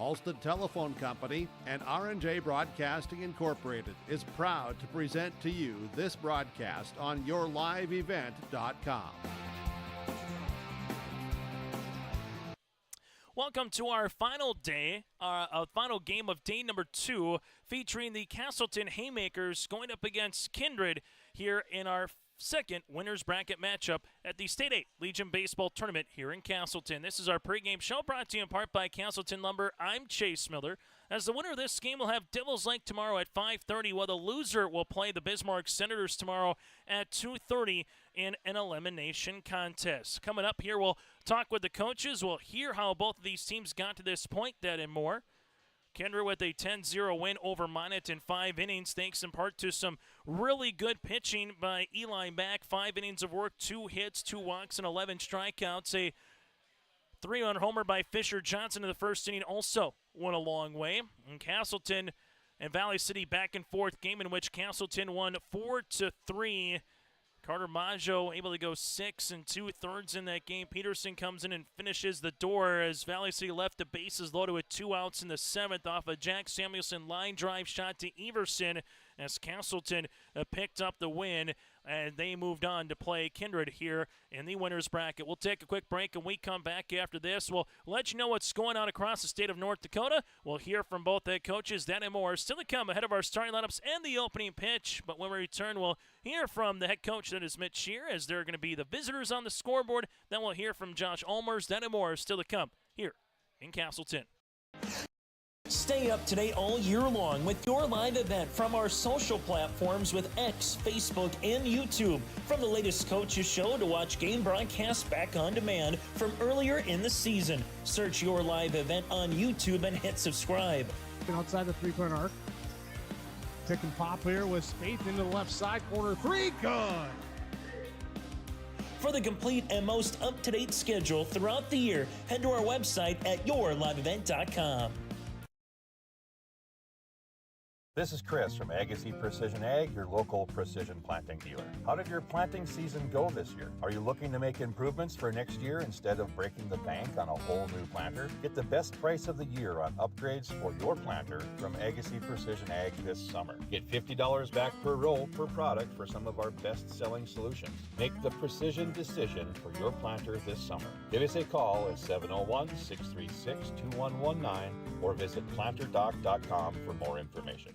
Halstead Telephone Company and R&J Broadcasting Incorporated is proud to present to you this broadcast on yourliveevent.com. Welcome to our final day, final game of day number 2, featuring the Castleton Haymakers going up against Kindred here in our second winner's bracket matchup at the State 8 Legion Baseball Tournament here in Castleton. This is our pregame show brought to you in part by Casselton Lumber. I'm Chase Miller. As the winner of this game will have Devil's Lake tomorrow at 5:30, while the loser will play the Bismarck Senators tomorrow at 2:30 in an elimination contest. Coming up here, we'll talk with the coaches. We'll hear how both of these teams got to this point, that and more. Kindred with a 10-0 win over Minot in 5 innings, thanks in part to some really good pitching by Eli Mack. 5 innings of work, 2 hits, 2 walks, and 11 strikeouts. A 3-run homer by Fisher Johnson in the first inning also went a long way. And Castleton and Valley City back and forth game in which Castleton won 4-3. Carter Maggio able to go 6 2/3 in that game. Peterson comes in and finishes the door as Valley City left the bases loaded with 2 outs in the 7th off a Jack Samuelson line drive shot to Everson as Castleton picked up the win, and they moved on to play Kindred here in the winner's bracket. We'll take a quick break, and we come back after this. We'll let you know what's going on across the state of North Dakota. We'll hear from both head coaches, that and more, still to come ahead of our starting lineups and the opening pitch. But when we return, we'll hear from the head coach, that is Mitch Shear, as they're going to be the visitors on the scoreboard. Then we'll hear from Josh Olmers, that and more, still to come here in Castleton. Stay up to date all year long with your live event from our social platforms with X, Facebook, and YouTube. From the latest coaches show to watch game broadcasts back on demand from earlier in the season. Search your live event on YouTube and hit subscribe. Outside the 3-point arc. Pick and pop here with Spaeth into the left side corner. 3, good. For the complete and most up-to-date schedule throughout the year, head to our website at yourliveevent.com. This is Chris from Agassiz Precision Ag, your local precision planting dealer. How did your planting season go this year? Are you looking to make improvements for next year instead of breaking the bank on a whole new planter? Get the best price of the year on upgrades for your planter from Agassiz Precision Ag this summer. Get $50 back per roll per product for some of our best-selling solutions. Make the precision decision for your planter this summer. Give us a call at 701-636-2119 or visit planterdoc.com for more information.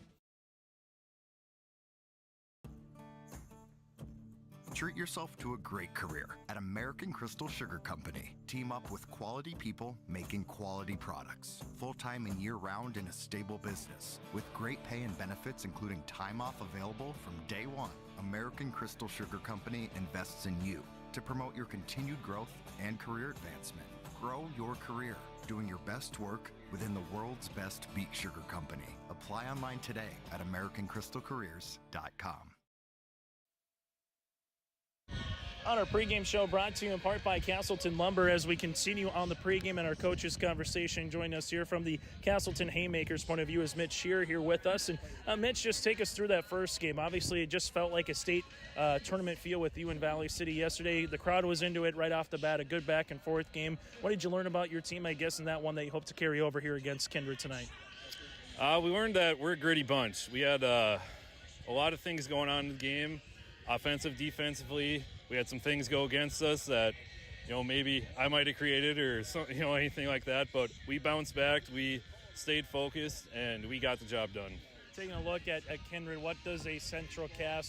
Treat yourself to a great career at American Crystal Sugar Company. Team up with quality people making quality products. Full-time and year-round in a stable business. With great pay and benefits including time off available from day one. American Crystal Sugar Company invests in you to promote your continued growth and career advancement. Grow your career doing your best work within the world's best beet sugar company. Apply online today at AmericanCrystalCareers.com. On our pregame show, brought to you in part by Casselton Lumber, as we continue on the pregame and our coaches' conversation. Joining us here from the Castleton Haymakers point of view is Mitch Shear here with us. And Mitch, just take us through that first game. Obviously, it just felt like a state tournament feel with you in Valley City yesterday. The crowd was into it right off the bat, a good back-and-forth game. What did you learn about your team, I guess, in that one that you hope to carry over here against Kindred tonight? We learned that we're a gritty bunch. We had a lot of things going on in the game, offensive, defensively. We had some things go against us that, maybe I might have created or anything like that. But we bounced back, we stayed focused, and we got the job done. Taking a look at Kindred, what does a Central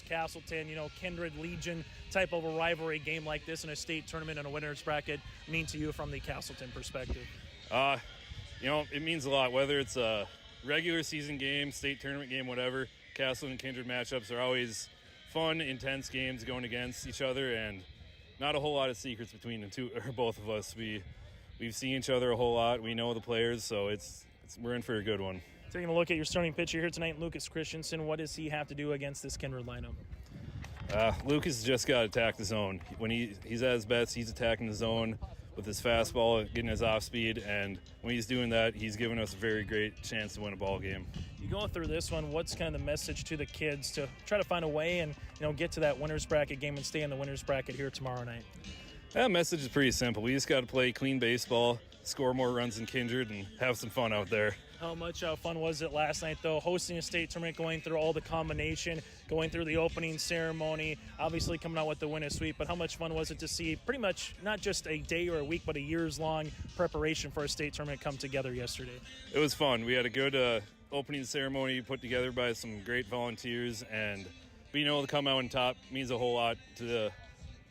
Castleton, Kindred Legion type of a rivalry game like this in a state tournament and a winner's bracket mean to you from the Castleton perspective? It means a lot, whether it's a regular season game, state tournament game, whatever. Castleton and Kindred matchups are always fun, intense games going against each other, and not a whole lot of secrets between the two or both of us. We've seen each other a whole lot. We know the players, so we're in for a good one. Taking a look at your starting pitcher here tonight, Lucas Christensen. What does he have to do against this Kindred lineup? Lucas just got to attack the zone. When he's at his best, he's attacking the zone with his fastball, getting his off speed, and when he's doing that, he's giving us a very great chance to win a ball game. You go through this one, what's kind of the message to the kids to try to find a way and get to that winner's bracket game and stay in the winner's bracket here tomorrow night? That message is pretty simple. We just got to play clean baseball, score more runs than Kindred and have some fun out there. How much fun was it last night, though, hosting a state tournament, going through all the combination, going through the opening ceremony, obviously coming out with the win is sweet, but how much fun was it to see pretty much not just a day or a week, but a years-long preparation for a state tournament come together yesterday? It was fun. We had a good opening ceremony put together by some great volunteers, and being able to come out on top means a whole lot to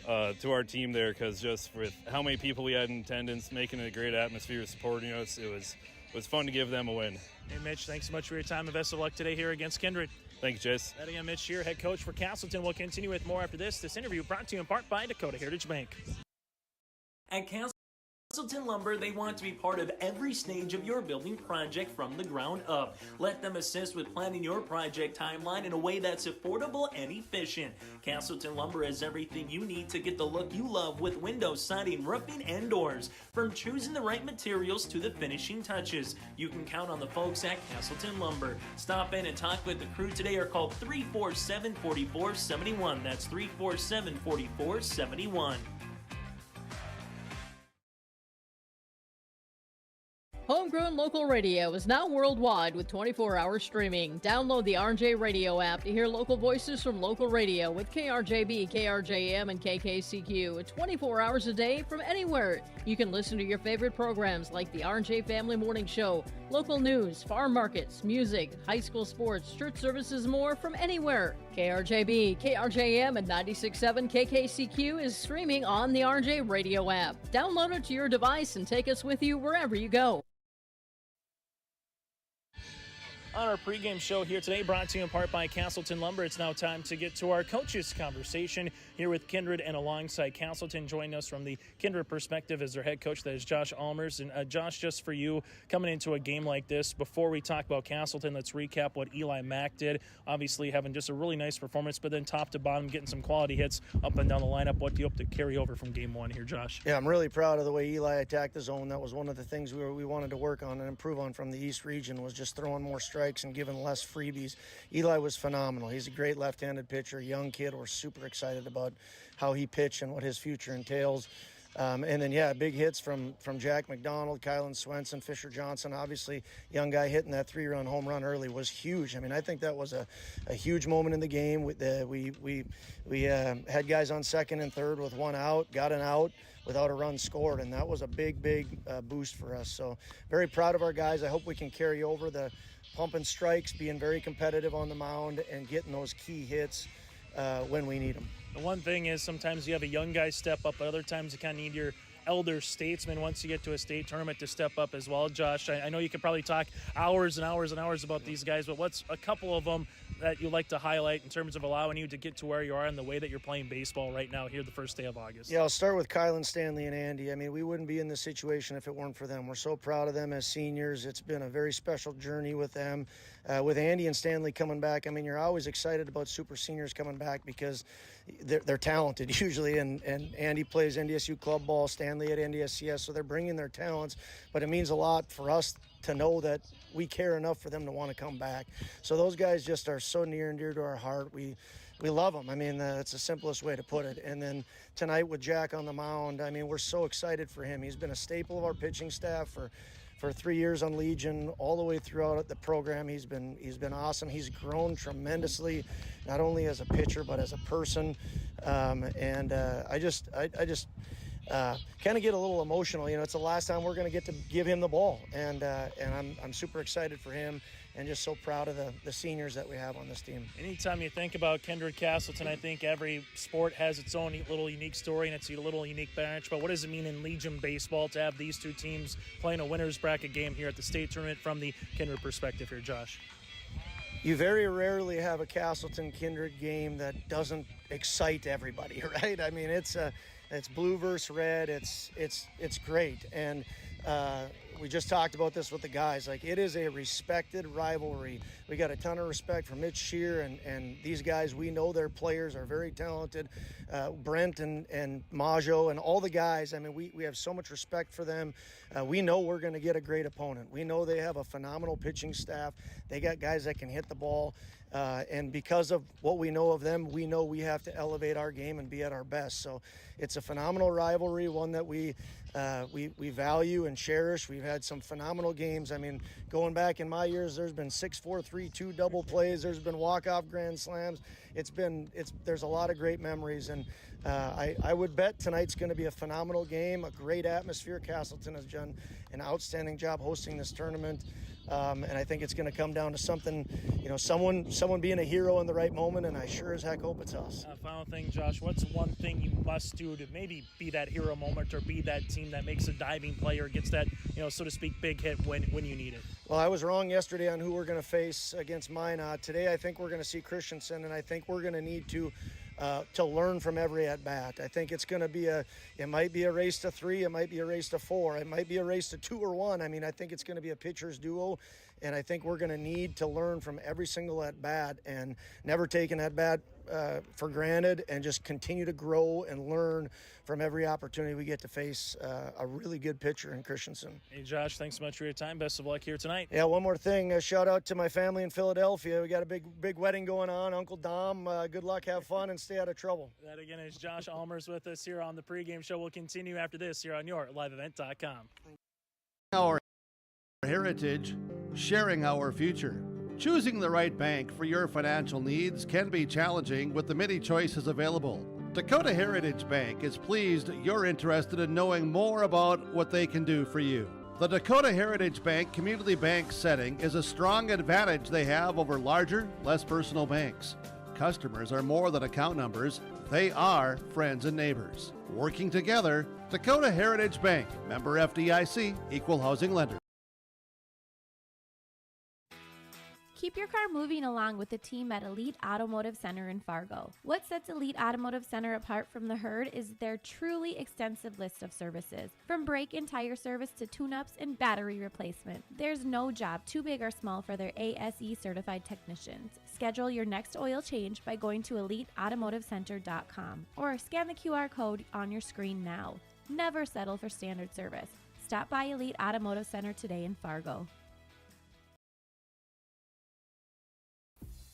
our team there, because just with how many people we had in attendance, making it a great atmosphere, supporting us, it was fun to give them a win. Hey, Mitch, thanks so much for your time and best of luck today here against Kindred. Thank you, Chase. That again, Mitch here, head coach for Castleton. We'll continue with more after this. This interview brought to you in part by Dakota Heritage Bank. At Castleton Lumber, they want to be part of every stage of your building project from the ground up. Let them assist with planning your project timeline in a way that's affordable and efficient. Castleton Lumber has everything you need to get the look you love with windows, siding, roofing, and doors. From choosing the right materials to the finishing touches, you can count on the folks at Castleton Lumber. Stop in and talk with the crew today or call 347-4471. That's 347-4471. Homegrown local radio is now worldwide with 24-hour streaming. Download the RJ Radio app to hear local voices from local radio with KRJB, KRJM, and KKCQ 24 hours a day from anywhere. You can listen to your favorite programs like the RJ Family Morning Show, local news, farm markets, music, high school sports, church services, more from anywhere. KRJB, KRJM, and 96.7 KKCQ is streaming on the RJ Radio app. Download it to your device and take us with you wherever you go. On our pregame show here today, brought to you in part by Casselton Lumber, it's now time to get to our coaches' conversation here with Kindred and alongside Castleton. Joining us from the Kindred perspective is their head coach, that is Josh Almers. And Josh, just for you, coming into a game like this, before we talk about Castleton, let's recap what Eli Mack did. Obviously having just a really nice performance, but then top to bottom, getting some quality hits up and down the lineup. What do you hope to carry over from game one here, Josh? Yeah, I'm really proud of the way Eli attacked the zone. That was one of the things we wanted to work on and improve on from the East region, was just throwing more strikes and giving less freebies. Eli was phenomenal. He's a great left-handed pitcher, young kid. We're super excited about how he pitched and what his future entails. And then, big hits from Jack McDonald, Kylan Swenson, Fisher Johnson. Obviously, young guy hitting that 3-run home run early was huge. I mean, I think that was a huge moment in the game. We had guys on second and third with one out, got an out without a run scored, and that was a big boost for us. So very proud of our guys. I hope we can carry over the pumping strikes, being very competitive on the mound, and getting those key hits when we need them. The one thing is sometimes you have a young guy step up, but other times you kind of need your elder statesman once you get to a state tournament to step up as well. Josh, I know you could probably talk hours and hours and hours about these guys, but what's a couple of them that you like to highlight in terms of allowing you to get to where you are and the way that you're playing baseball right now here the first day of August? Yeah, I'll start with Kylan, Stanley, and Andy. I mean, we wouldn't be in this situation if it weren't for them. We're so proud of them as seniors. It's been a very special journey with them. With Andy and Stanley coming back, I mean, you're always excited about super seniors coming back because they're talented usually, and Andy plays NDSU club ball, Stanley at NDSCS, so they're bringing their talents, but it means a lot for us to know that we care enough for them to want to come back. So those guys just are so near and dear to our heart. We love them. I mean, that's the simplest way to put it. And then tonight with Jack on the mound, I mean, we're so excited for him. He's been a staple of our pitching staff for 3 years on Legion, all the way throughout the program. He's been awesome. He's grown tremendously, not only as a pitcher but as a person. I just kind of get a little emotional. You know, it's the last time we're going to get to give him the ball, and I'm super excited for him, and just so proud of the seniors that we have on this team. Anytime you think about Kindred Castleton, I think every sport has its own little unique story and it's a little unique branch. But what does it mean in Legion baseball to have these two teams playing a winner's bracket game here at the state tournament from the Kindred perspective here, Josh? You very rarely have a Castleton Kindred game that doesn't excite everybody, right? I mean, it's blue versus red. It's great, and we just talked about this with the guys. Like, it is a respected rivalry. We got a ton of respect for Mitch Shear and these guys. We know their players are very talented. Brent and Majo and all the guys. I mean, we have so much respect for them. We know we're going to get a great opponent. We know they have a phenomenal pitching staff. They got guys that can hit the ball. And because of what we know of them, we know we have to elevate our game and be at our best. So it's a phenomenal rivalry, one that we value and cherish. We've had some phenomenal games. I mean, going back in my years, there's been 6-4, 3-2 double plays. There's been walk-off grand slams. There's a lot of great memories, and I would bet tonight's going to be a phenomenal game, a great atmosphere. Castleton has done an outstanding job hosting this tournament. And I think it's going to come down to something, someone being a hero in the right moment, and I sure as heck hope it's us. Final thing, Josh, what's one thing you must do to maybe be that hero moment or be that team that makes a diving play or gets that, so to speak, big hit when you need it? Well, I was wrong yesterday on who we're going to face against Minot. Today I think we're going to see Christensen, and I think we're going to need to learn from every at-bat. I think it's going to be it might be a race to 3, it might be a race to 4, it might be a race to 2 or 1. I mean, I think it's going to be a pitcher's duo, and I think we're going to need to learn from every single at-bat and never take an at-bat for granted and just continue to grow and learn from every opportunity we get to face a really good pitcher in Christensen. Hey, Josh, thanks so much for your time. Best of luck here tonight. Yeah, one more thing. A shout out to my family in Philadelphia. We got a big wedding going on. Uncle Dom, good luck, have fun, and stay out of trouble. That again is Josh Almers with us here on the pregame show. We'll continue after this here on your liveevent.com. Our heritage, sharing our future. Choosing the right bank for your financial needs can be challenging with the many choices available. Dakota Heritage Bank is pleased you're interested in knowing more about what they can do for you. The Dakota Heritage Bank community bank setting is a strong advantage they have over larger, less personal banks. Customers are more than account numbers, they are friends and neighbors. Working together, Dakota Heritage Bank, member FDIC, equal housing lender. Keep your car moving along with the team at Elite Automotive Center in Fargo. What sets Elite Automotive Center apart from the herd is their truly extensive list of services. From brake and tire service to tune-ups and battery replacement, there's no job too big or small for their ASE certified technicians. Schedule your next oil change by going to EliteAutomotiveCenter.com or scan the QR code on your screen now. Never settle for standard service. Stop by Elite Automotive Center today in Fargo.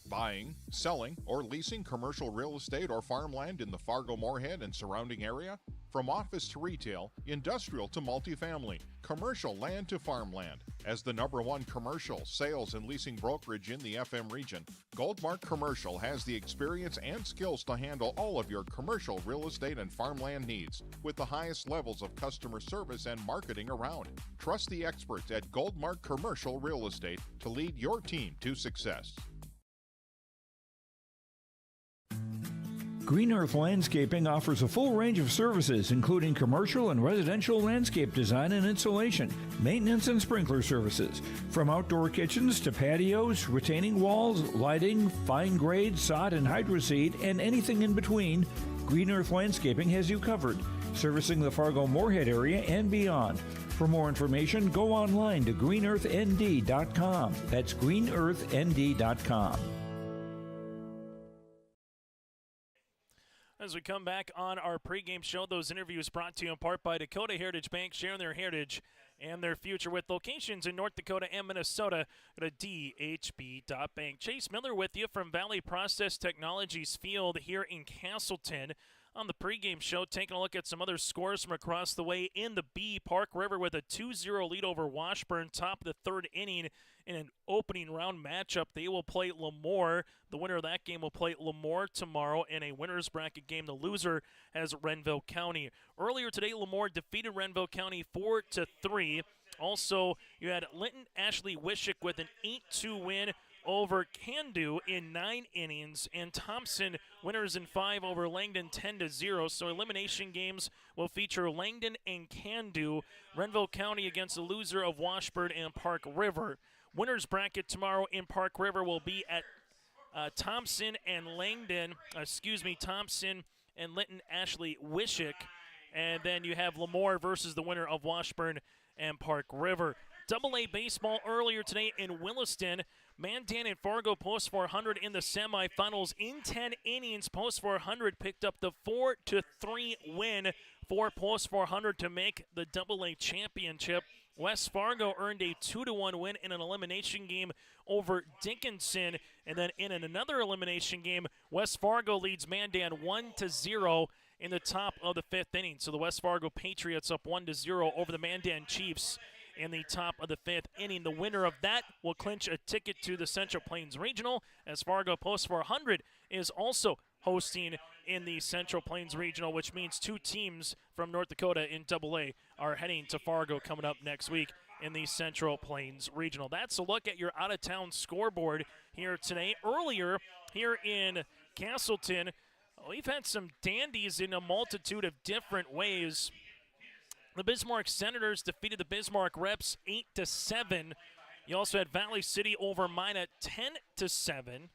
Buying, selling, or leasing commercial real estate or farmland in the Fargo-Moorhead and surrounding area? From office to retail, industrial to multifamily, commercial land to farmland. As the #1 commercial sales and leasing brokerage in the FM region, Goldmark Commercial has the experience and skills to handle all of your commercial real estate and farmland needs with the highest levels of customer service and marketing around. Trust the experts at Goldmark Commercial Real Estate to lead your team to success. Green Earth Landscaping offers a full range of services, including commercial and residential landscape design and installation, maintenance and sprinkler services. From outdoor kitchens to patios, retaining walls, lighting, fine grade, sod and hydroseed, and anything in between, Green Earth Landscaping has you covered, servicing the Fargo-Moorhead area and beyond. For more information, go online to greenearthnd.com. That's greenearthnd.com. As we come back on our pregame show, those interviews brought to you in part by Dakota Heritage Bank, sharing their heritage and their future with locations in North Dakota and Minnesota. Go to dhb.bank. Chase Miller with you from Valley Process Technologies Field here in Castleton. On the pregame show, taking a look at some other scores from across the way in the B. Park River with a 2-0 lead over Washburn, top of the third inning in an opening round matchup. They will play Lemoore. The winner of that game will play Lemoore tomorrow in a winner's bracket game. The loser has Renville County. Earlier today, Lemoore defeated Renville County 4-3. Also, you had Linton Ashley Wishick with an 8-2 win over Candu in 9 innings, and Thompson winners in 5 over Langdon 10-0. So elimination games will feature Langdon and Candu. Renville County against the loser of Washburn and Park River. Winners bracket tomorrow in Park River will be at Thompson and Linton Ashley Wishick. And then you have Lemoore versus the winner of Washburn and Park River. Double-A baseball earlier today in Williston. Mandan and Fargo Post 400 in the semifinals. In 10 innings, Post 400 picked up the 4-3 win for Post 400 to make the Double-A championship. West Fargo earned a 2-1 win in an elimination game over Dickinson. And then in another elimination game, West Fargo leads Mandan 1-0 in the top of the 5th inning. So the West Fargo Patriots up 1-0 over the Mandan Chiefs in the top of the 5th inning. The winner of that will clinch a ticket to the Central Plains Regional, as Fargo Post 400 is also hosting in the Central Plains Regional, which means 2 teams from North Dakota in AA are heading to Fargo coming up next week in the Central Plains Regional. That's a look at your out-of-town scoreboard here today. Earlier here in Castleton, we've had some dandies in a multitude of different ways. The Bismarck Senators defeated the Bismarck Reps 8-7. You also had Valley City over Minot 10-7.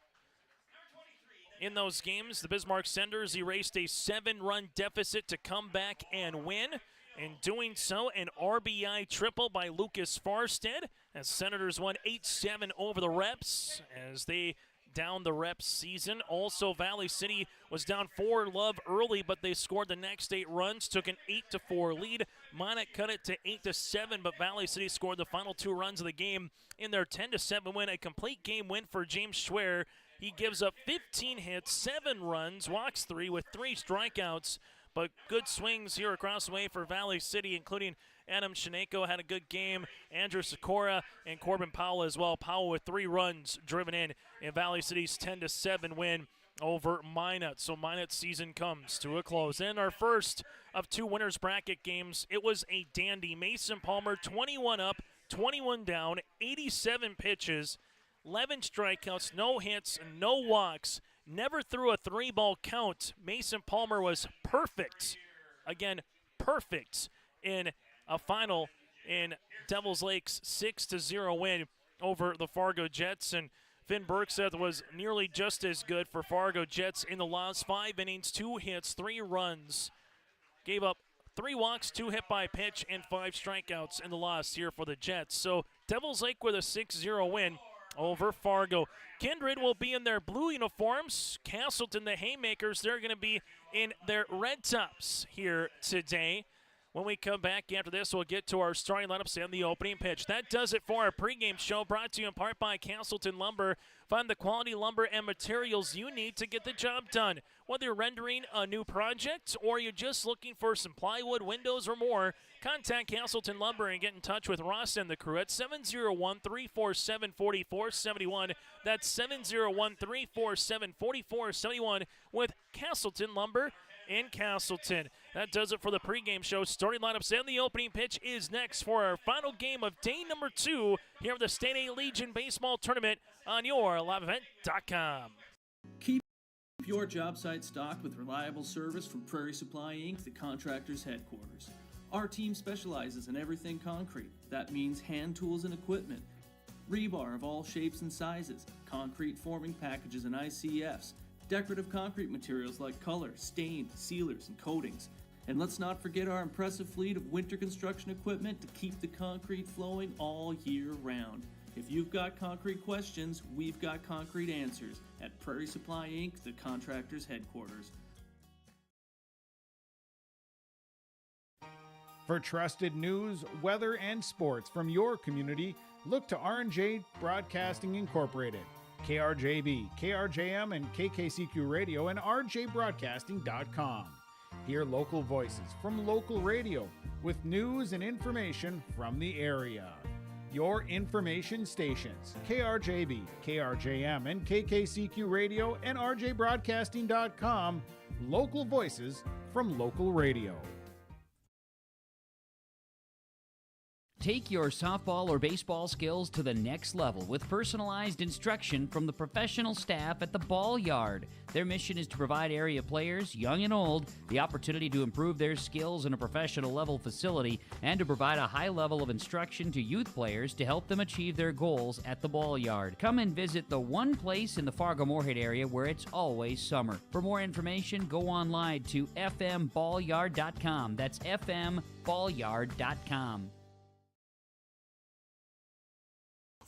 In those games, the Bismarck Senators erased a 7-run deficit to come back and win. In doing so, an RBI triple by Lucas Farstead, as Senators won 8-7 over the Reps as they down the Reps season. Also, Valley City was down 4-love early, but they scored the next 8 runs, took an 8-4 lead. Minot cut it to 8-7, but Valley City scored the final 2 runs of the game in their 10-7 win. A complete game win for James Schwer. He gives up 15 hits, 7 runs, walks 3 with 3 strikeouts, but good swings here across the way for Valley City, including Adam Shineko had a good game, Andrew Sikora, and Corbin Powell as well. Powell with 3 runs driven in Valley City's 10-7 win over Minot. So Minot's season comes to a close. In our first of 2 winners bracket games, it was a dandy. Mason Palmer 21 up, 21 down, 87 pitches, 11 strikeouts, no hits, no walks, never threw a 3-ball count. Mason Palmer was perfect. Again, perfect in a final in Devils Lake's 6-0 win over the Fargo Jets. And Finn Bergseth was nearly just as good for Fargo Jets in the last 5 innings, 2 hits, 3 runs. Gave up 3 walks, 2 hit by pitch, and 5 strikeouts in the loss here for the Jets. So Devils Lake with a 6-0 win over Fargo. Kindred will be in their blue uniforms. Casselton, the Haymakers, they're going to be in their red tops here today. When we come back after this, we'll get to our starting lineups and the opening pitch. That does it for our pregame show, brought to you in part by Casselton Lumber. Find the quality lumber and materials you need to get the job done. Whether you're rendering a new project or you're just looking for some plywood, windows, or more, contact Casselton Lumber and get in touch with Ross and the crew at 701-347-4471. That's 701-347-4471 with Casselton Lumber in Castleton. That does it for the pregame show. Starting lineups and the opening pitch is next for our final game of day number 2 here at the State A Legion Baseball Tournament on your liveevent.com. Keep your job site stocked with reliable service from Prairie Supply Inc., the contractor's headquarters. Our team specializes in everything concrete. That means hand tools and equipment, rebar of all shapes and sizes, concrete forming packages and ICFs, decorative concrete materials like color, stain, sealers, and coatings. And let's not forget our impressive fleet of winter construction equipment to keep the concrete flowing all year round. If you've got concrete questions, we've got concrete answers at Prairie Supply Inc., the contractor's headquarters. For trusted news, weather, and sports from your community, look to R&J Broadcasting Incorporated. KRJB, KRJM, and KKCQ Radio, and rjbroadcasting.com. Hear local voices from local radio with news and information from the area. Your information stations, KRJB, KRJM, and KKCQ Radio, and rjbroadcasting.com. Local voices from local radio. Take your softball or baseball skills to the next level with personalized instruction from the professional staff at the Ball Yard. Their mission is to provide area players, young and old, the opportunity to improve their skills in a professional level facility and to provide a high level of instruction to youth players to help them achieve their goals at the Ball Yard. Come and visit the one place in the Fargo-Moorhead area where it's always summer. For more information, go online to fmballyard.com. That's fmballyard.com.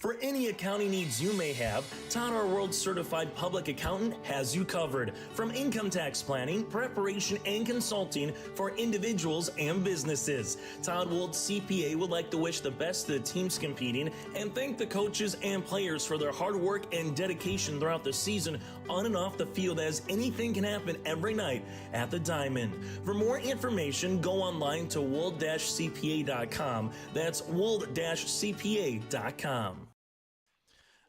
For any accounting needs you may have, Todd R. World Certified Public Accountant has you covered. From income tax planning, preparation, and consulting for individuals and businesses. Todd Wold CPA would like to wish the best to the teams competing and thank the coaches and players for their hard work and dedication throughout the season on and off the field, as anything can happen every night at the Diamond. For more information, go online to wold-cpa.com. That's wold-cpa.com.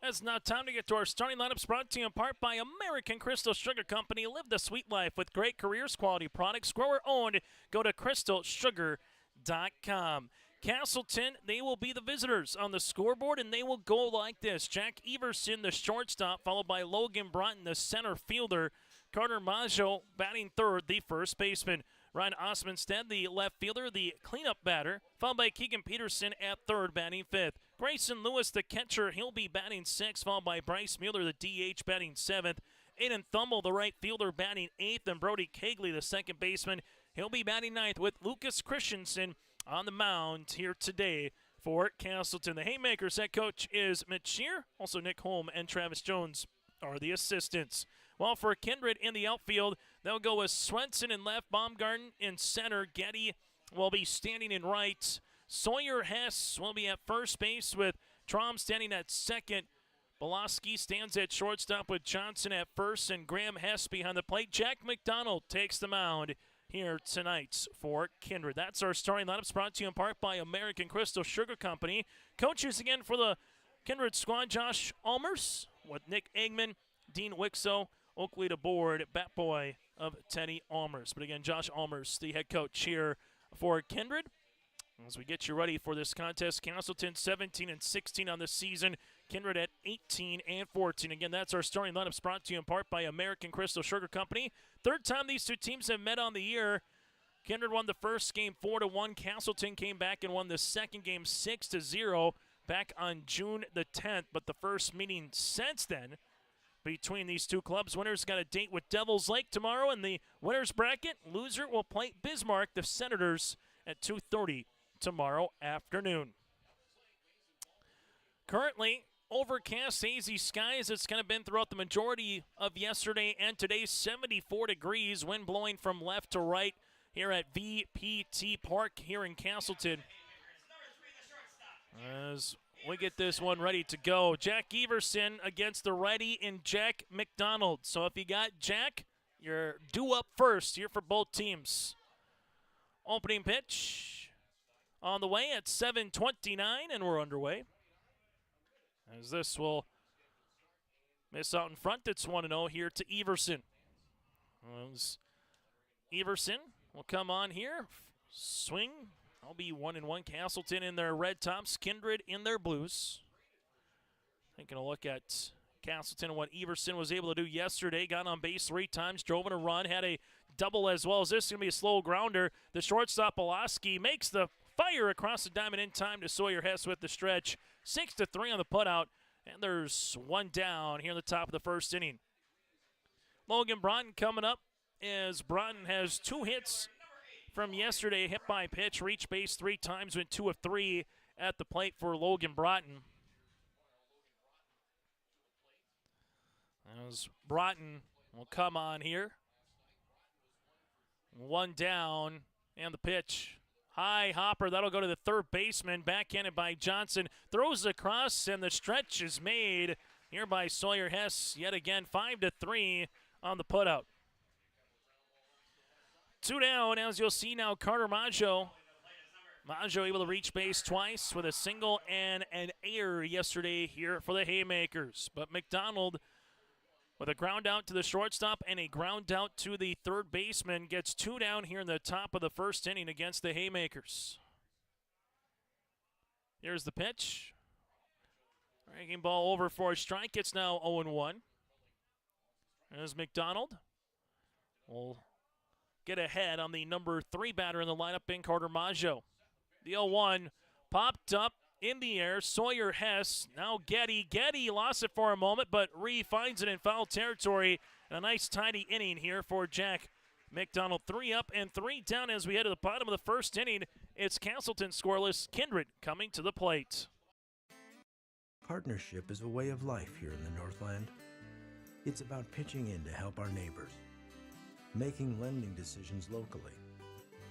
It's now time to get to our starting lineups, brought to you in part by American Crystal Sugar Company. Live the sweet life with great careers, quality products, grower-owned. Go to crystalsugar.com. Castleton, they will be the visitors on the scoreboard, and they will go like this. Jack Everson, the shortstop, followed by Logan Broughton, the center fielder. Carter Maggio batting third, the first baseman. Ryan Osmondstead, the left fielder, the cleanup batter, followed by Keegan Peterson at third, batting fifth. Grayson Lewis, the catcher, he'll be batting sixth, followed by Bryce Mueller, the DH, batting seventh. Aiden Thummel, the right fielder, batting eighth, and Brody Kegley, the second baseman, he'll be batting ninth, with Lucas Christensen on the mound here today for Castleton. The Haymakers head coach is Mitch Shear. Also Nick Holm and Travis Jones are the assistants. Well, for Kindred in the outfield, they'll go with Swenson in left, Baumgarten in center, Getty will be standing in right. Sawyer Hess will be at first base with Trom standing at second. Boloski stands at shortstop with Johnson at first and Graham Hess behind the plate. Jack McDonald takes the mound here tonight for Kindred. That's our starting lineups, brought to you in part by American Crystal Sugar Company. Coaches again for the Kindred squad, Josh Almers with Nick Eggman, Dean Wixow, Oakley to board, bat boy of Teddy Almers. But again, Josh Almers, the head coach here for Kindred. As we get you ready for this contest, Castleton 17-16 on the season, Kindred at 18-14. Again, that's our starting lineups, brought to you in part by American Crystal Sugar Company. Third time these two teams have met on the year. Kindred won the first game 4-1. Castleton came back and won the second game 6-0 back on June the 10th. But the first meeting since then between these two clubs. Winners got a date with Devils Lake tomorrow in the winners bracket. Loser will play Bismarck, the Senators, at 2:30 tomorrow afternoon. Currently, overcast, hazy skies. It's kind of been throughout the majority of yesterday and today. 74 degrees, wind blowing from left to right here at VPT Park here in Castleton. As we get this one ready to go. Jack Everson against the righty in Jack McDonald. So if you got Jack, you're due up first here for both teams. Opening pitch on the way at 7:29, and we're underway. As this will miss out in front, it's 1-0 here to Everson. As Everson will come on here, swing. I'll be 1-1. Castleton in their red tops, Kindred in their blues. Taking a look at Castleton and what Everson was able to do yesterday. Got on base 3 times, drove in a run, had a double as well as this. Going to be a slow grounder. The shortstop, Boloski, makes the fire across the diamond in time to Sawyer Hess with the stretch. 6-3 on the putout, and there's one down here in the top of the first inning. Logan Broughton coming up as Broughton has 2 hits from yesterday. Hit by pitch, reached base 3 times, went 2 of 3 at the plate for Logan Broughton. As Broughton will come on here. One down, and the pitch. High hopper, that'll go to the third baseman, backhanded by Johnson. Throws across, and the stretch is made here by Sawyer Hess. Yet again, 5-3 on the putout. 2 down, as you'll see now, Carter Maggio. Maggio able to reach base twice with a single and an error yesterday here for the Haymakers. But McDonald, with a ground out to the shortstop and a ground out to the third baseman, gets 2 down here in the top of the first inning against the Haymakers. Here's the pitch. Breaking ball over for a strike. It's now 0-1. As McDonald will get ahead on the number 3 batter in the lineup in Carter Maggio. The 0-1 popped up in the air. Sawyer Hess, now Getty. Getty lost it for a moment, but finds it in foul territory. And a nice tidy inning here for Jack McDonald. 3 up and 3 down as we head to the bottom of the first inning. It's Castleton scoreless. Kindred coming to the plate. Partnership is a way of life here in the Northland. It's about pitching in to help our neighbors, making lending decisions locally,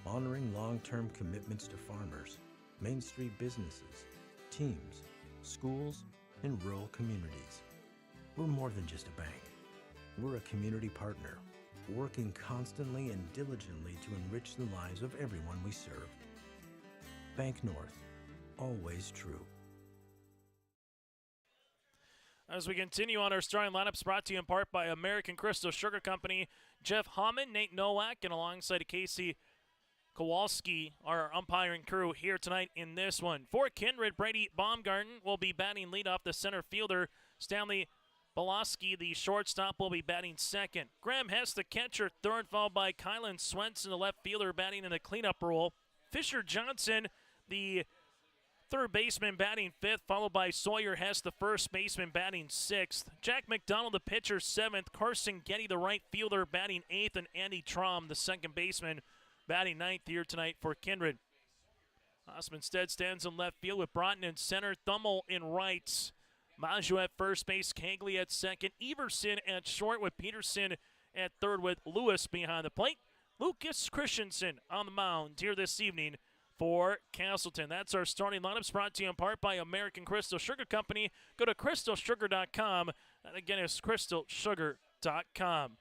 honoring long-term commitments to farmers, Main Street businesses, teams, schools, and rural communities. We're more than just a bank. We're a community partner, working constantly and diligently to enrich the lives of everyone we serve. Bank North, always true. As we continue on our starting lineups, brought to you in part by American Crystal Sugar Company, Jeff Hammond, Nate Nowak, and alongside Casey Kowalski, our umpiring crew here tonight in this one. For Kindred, Brady Baumgarten will be batting leadoff. The center fielder, Stanley Boloski, the shortstop, will be batting second. Graham Hess, the catcher, third, followed by Kylan Swenson, the left fielder, batting in the cleanup role. Fisher Johnson, the third baseman, batting fifth, followed by Sawyer Hess, the first baseman, batting sixth. Jack McDonald, the pitcher, seventh. Carson Getty, the right fielder, batting eighth. And Andy Traum, the second baseman, batting ninth here tonight for Kindred. Osman Stead stands in left field with Broughton in center, Thummel in right. Maggio at first base, Cagley at second, Everson at short with Peterson at third with Lewis behind the plate. Lucas Christensen on the mound here this evening for Castleton. That's our starting lineups, brought to you in part by American Crystal Sugar Company. Go to crystalsugar.com. And again, it's crystalsugar.com.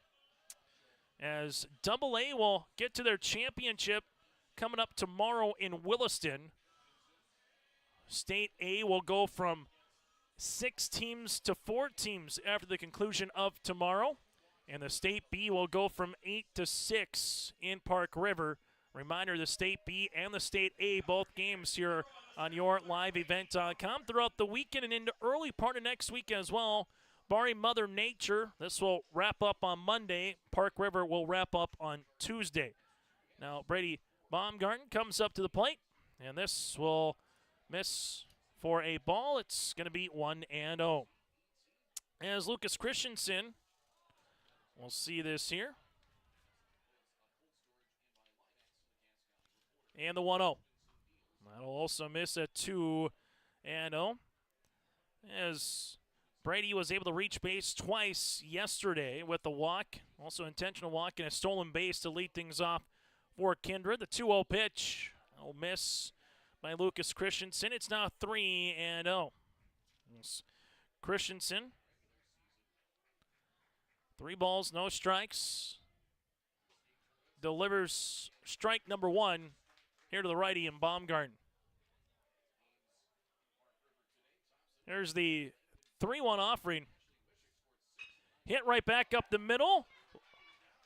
As Double-A will get to their championship coming up tomorrow in Williston. State A will go from 6 teams to 4 teams after the conclusion of tomorrow. And the State B will go from 8 to 6 in Park River. Reminder, the State B and the State A, both games here on yourliveevent.com throughout the weekend and into early part of next week as well. Barring Mother Nature, this will wrap up on Monday. Park River will wrap up on Tuesday. Now, Brady Baumgarten comes up to the plate, and this will miss for a ball. It's going to be 1-0. As Lucas Christensen, we'll see this here. And the 1-0. That'll also miss at 2-0. As Brady was able to reach base twice yesterday with the walk, also intentional walk and a stolen base to lead things off for Kindred. The 2-0 pitch will miss by Lucas Christensen. It's now 3-0. Christensen, 3 balls, no strikes. Delivers strike number 1 here to the righty in Baumgarten. There's the 3-1 offering. Hit right back up the middle.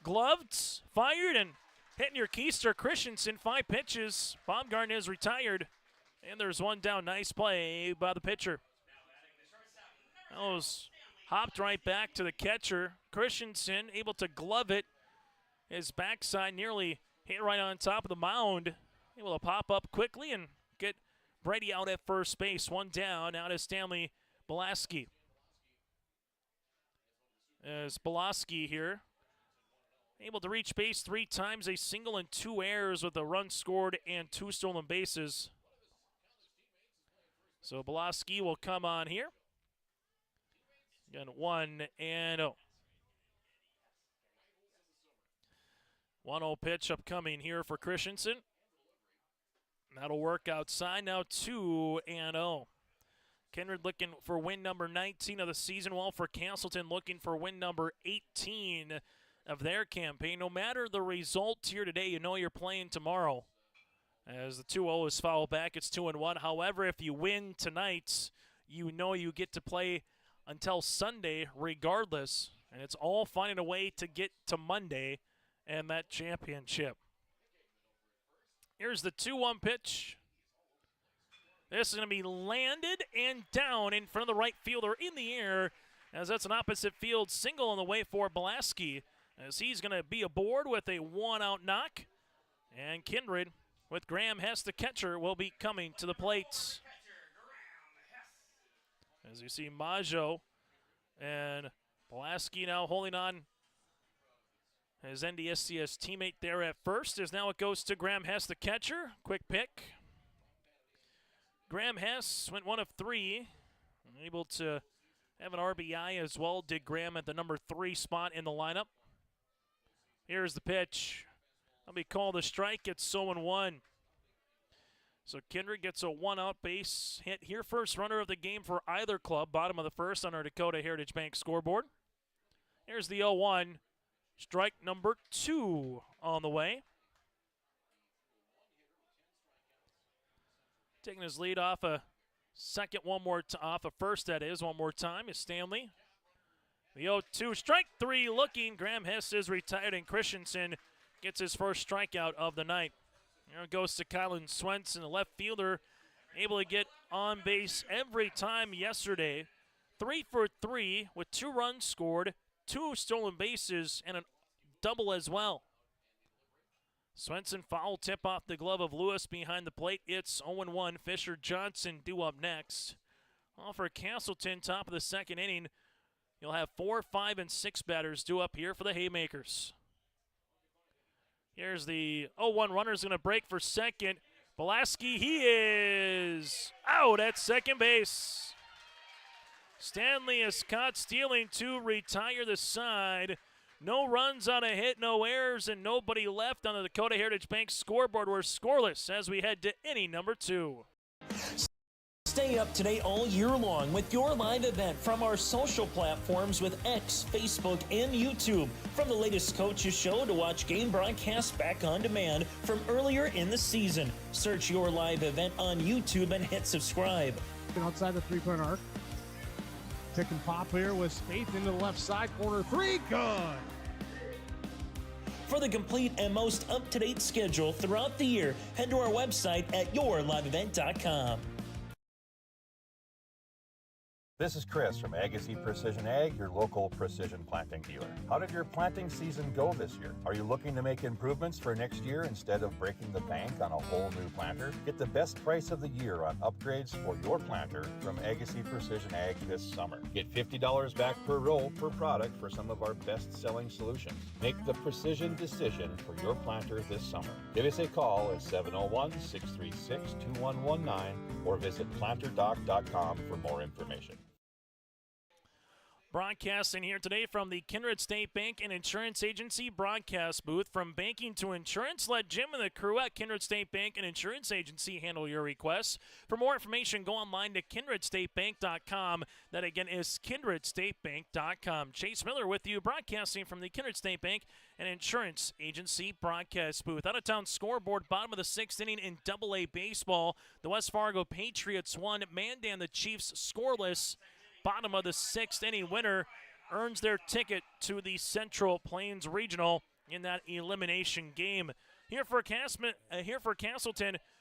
Gloved, fired, and hitting your keister. Christensen, 5 pitches. Baumgarten is retired. And there's 1 down. Nice play by the pitcher. That was hopped right back to the catcher. Christensen able to glove it. His backside nearly hit right on top of the mound. Able to pop up quickly and get Brady out at first base. 1 down. Now to Stanley Bolaski. As Bolaski here, able to reach base 3 times, a single and 2 errors with a run scored and 2 stolen bases. So Bolaski will come on here. Again, 1-0. 1-0 pitch upcoming here for Christensen. That'll work outside. Now 2-0. Kindred looking for win number 19 of the season, while for Casselton looking for win number 18 of their campaign. No matter the result here today, you know you're playing tomorrow. As the 2-0 is fouled back, it's 2-1. However, if you win tonight, you know you get to play until Sunday regardless. And it's all finding a way to get to Monday and that championship. Here's the 2-1 pitch. This is going to be landed and down in front of the right fielder in the air, as that's an opposite field single on the way for Bolaski, as he's going to be aboard with a 1-out knock. And Kindred, with Graham Hess, the catcher, will be coming to the plate. As you see Maggio and Bolaski now holding on. His NDSCS teammate there at first, as now it goes to Graham Hess, the catcher. Quick pick. Graham Hess went 1 of 3 Able to have an RBI as well. Did Graham at the number 3 spot in the lineup. Here's the pitch. That'll be called a strike. It's 0-1. So Kindred gets a 1-out base hit here. First runner of the game for either club. Bottom of the first on our Dakota Heritage Bank scoreboard. Here's the 0-1. Strike number 2 on the way. Taking his lead off a second, off a first, that is, one more time, is Stanley. The 0-2, strike 3 looking. Graham Hess is retired, and Christensen gets his first strikeout of the night. Here it goes to Colin Swenson, the left fielder, able to get on base every time yesterday. 3 for 3 with 2 runs scored, 2 stolen bases, and a double as well. Swenson foul tip off the glove of Lewis behind the plate. It's 0-1. Fisher Johnson due up next. All for Castleton, top of the second inning. You'll have 4, 5, and 6 batters due up here for the Haymakers. Here's the 0-1 runner's going to break for second. Pulaski, he is out at second base. Stanley is caught stealing to retire the side. No runs on a hit, no errors, and nobody left on the Dakota Heritage Bank scoreboard. We're scoreless as we head to inning number 2. Stay up to date all year long with your live event from our social platforms with X, Facebook, and YouTube. From the latest coaches show to watch game broadcasts back on demand from earlier in the season. Search your live event on YouTube and hit subscribe. Outside the three-point arc. Pick and pop here with Spaeth into the left side corner. 3, good. For the complete and most up-to-date schedule throughout the year, head to our website at yourliveevent.com. This is Chris from Agassiz Precision Ag, your local precision planting dealer. How did your planting season go this year? Are you looking to make improvements for next year instead of breaking the bank on a whole new planter? Get the best price of the year on upgrades for your planter from Agassiz Precision Ag this summer. Get $50 back per roll per product for some of our best-selling solutions. Make the precision decision for your planter this summer. Give us a call at 701-636-2119 or visit planterdoc.com for more information. Broadcasting here today from the Kindred State Bank and Insurance Agency broadcast booth. From banking to insurance, let Jim and the crew at Kindred State Bank and Insurance Agency handle your requests. For more information, go online to kindredstatebank.com. That again is kindredstatebank.com. Chase Miller with you, broadcasting from the Kindred State Bank and Insurance Agency broadcast booth. Out of town scoreboard, bottom of the 6th inning in Double-A baseball. The West Fargo Patriots won. Mandan, the Chiefs, scoreless. Bottom of the 6th inning, winner earns their ticket to the Central Plains Regional in that elimination game. Here for Castleton,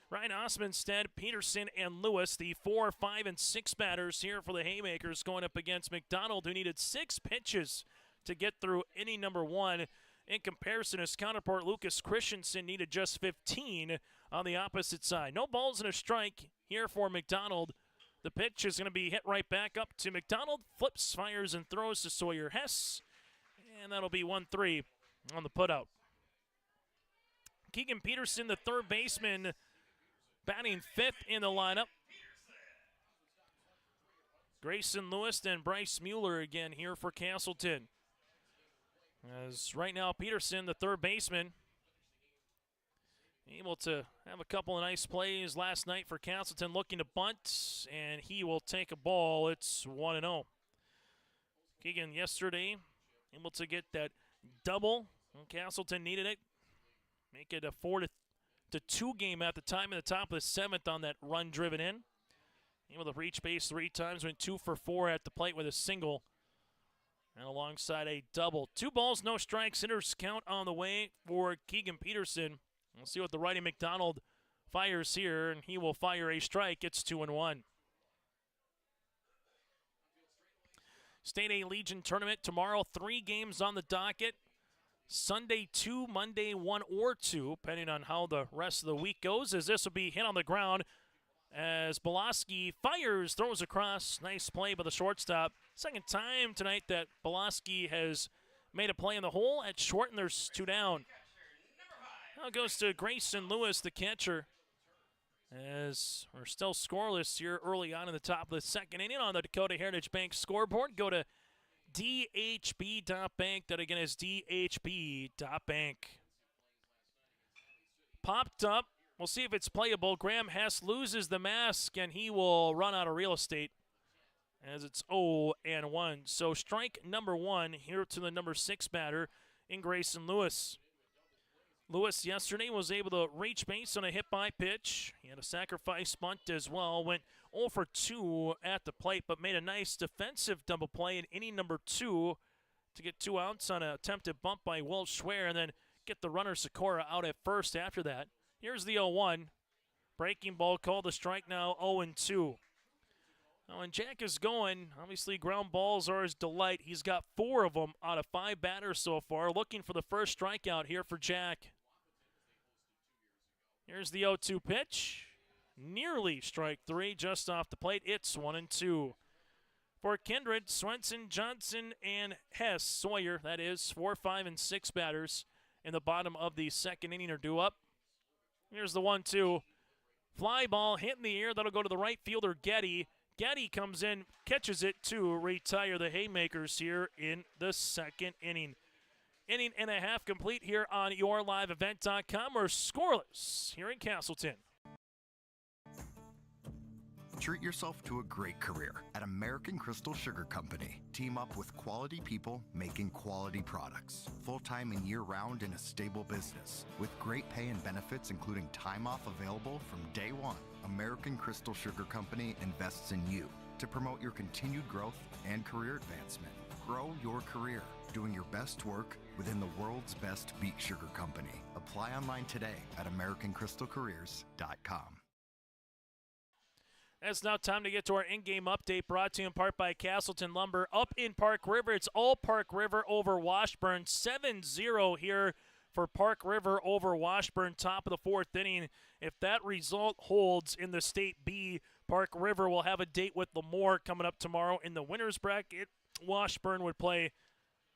Ryan Osmondstead, Peterson, and Lewis, the 4, 5, and 6 batters here for the Haymakers, going up against McDonald, who needed 6 pitches to get through inning number 1. In comparison, his counterpart Lucas Christensen needed just 15 on the opposite side. No balls and a strike here for McDonald. The pitch is going to be hit right back up to McDonald. Flips, fires, and throws to Sawyer Hess. And that'll be 1-3 on the putout. Keegan Peterson, the third baseman, batting 5th in the lineup. Grayson Lewis and Bryce Mueller again here for Casselton. As right now, Peterson, the third baseman, able to have a couple of nice plays last night for Castleton, looking to bunt, and he will take a ball. It's 1-0. Keegan yesterday able to get that double. Castleton needed it. Make it a 4-2 game at the time in the top of the 7th on that run driven in. Able to reach base 3 times, went 2 for 4 at the plate with a single. And alongside a double. 2 balls, no strikes. Hitters count on the way for Keegan Peterson. We'll see what the righty McDonald fires here, and he will fire a strike. It's 2-1. State A Legion Tournament tomorrow. 3 games on the docket. Sunday 2, Monday 1 or 2, depending on how the rest of the week goes, as this will be hit on the ground as Belaski fires, throws across. Nice play by the shortstop. Second time tonight that Belaski has made a play in the hole at short, and there's 2 down. Now it goes to Grayson Lewis, the catcher, As we're still scoreless here early on in the top of the second inning on the Dakota Heritage Bank scoreboard. Go to dhb.bank. That again is dhb.bank. Popped up. We'll see if it's playable. Graham Hess loses the mask, and he will run out of real estate as it's 0-1. So strike number 1 here to the number 6 batter in Grayson Lewis. Lewis yesterday was able to reach base on a hit-by pitch. He had a sacrifice bunt as well. Went 0 for 2 at the plate, but made a nice defensive double play in inning number 2 to get 2 outs on an attempted bump by Will Schwer, and then get the runner Sikora out at first after that. Here's the 0-1. Breaking ball called a strike now, 0-2. Now when Jack is going, obviously ground balls are his delight. He's got 4 of them out of 5 batters so far. Looking for the first strikeout here for Jack. Here's the 0-2 pitch. Nearly strike 3 just off the plate. It's 1-2. For Kindred, Swenson, Johnson, and Hess, Sawyer, that is, 4, 5, and 6 batters in the bottom of the second inning are due up. Here's the 1-2. Fly ball hit in the air. That'll go to the right fielder, Getty. Getty comes in, catches it to retire the Haymakers here in the second inning. Inning and a half complete here on YourLiveEvent.com. We're scoreless here in Castleton. Treat yourself to a great career at American Crystal Sugar Company. Team up with quality people making quality products. Full-time and year-round in a stable business. With great pay and benefits including time off available from day one. American Crystal Sugar Company invests in you to promote your continued growth and career advancement. Grow your career doing your best work within the world's best beet sugar company. Apply online today at AmericanCrystalCareers.com. It's now time to get to our in-game update, brought to you in part by Castleton Lumber. Up in Park River, it's all Park River over Washburn. 7-0 here for Park River over Washburn, top of the 4th inning. If that result holds in the State B, Park River will have a date with Lemoore coming up tomorrow in the winner's bracket. Washburn would play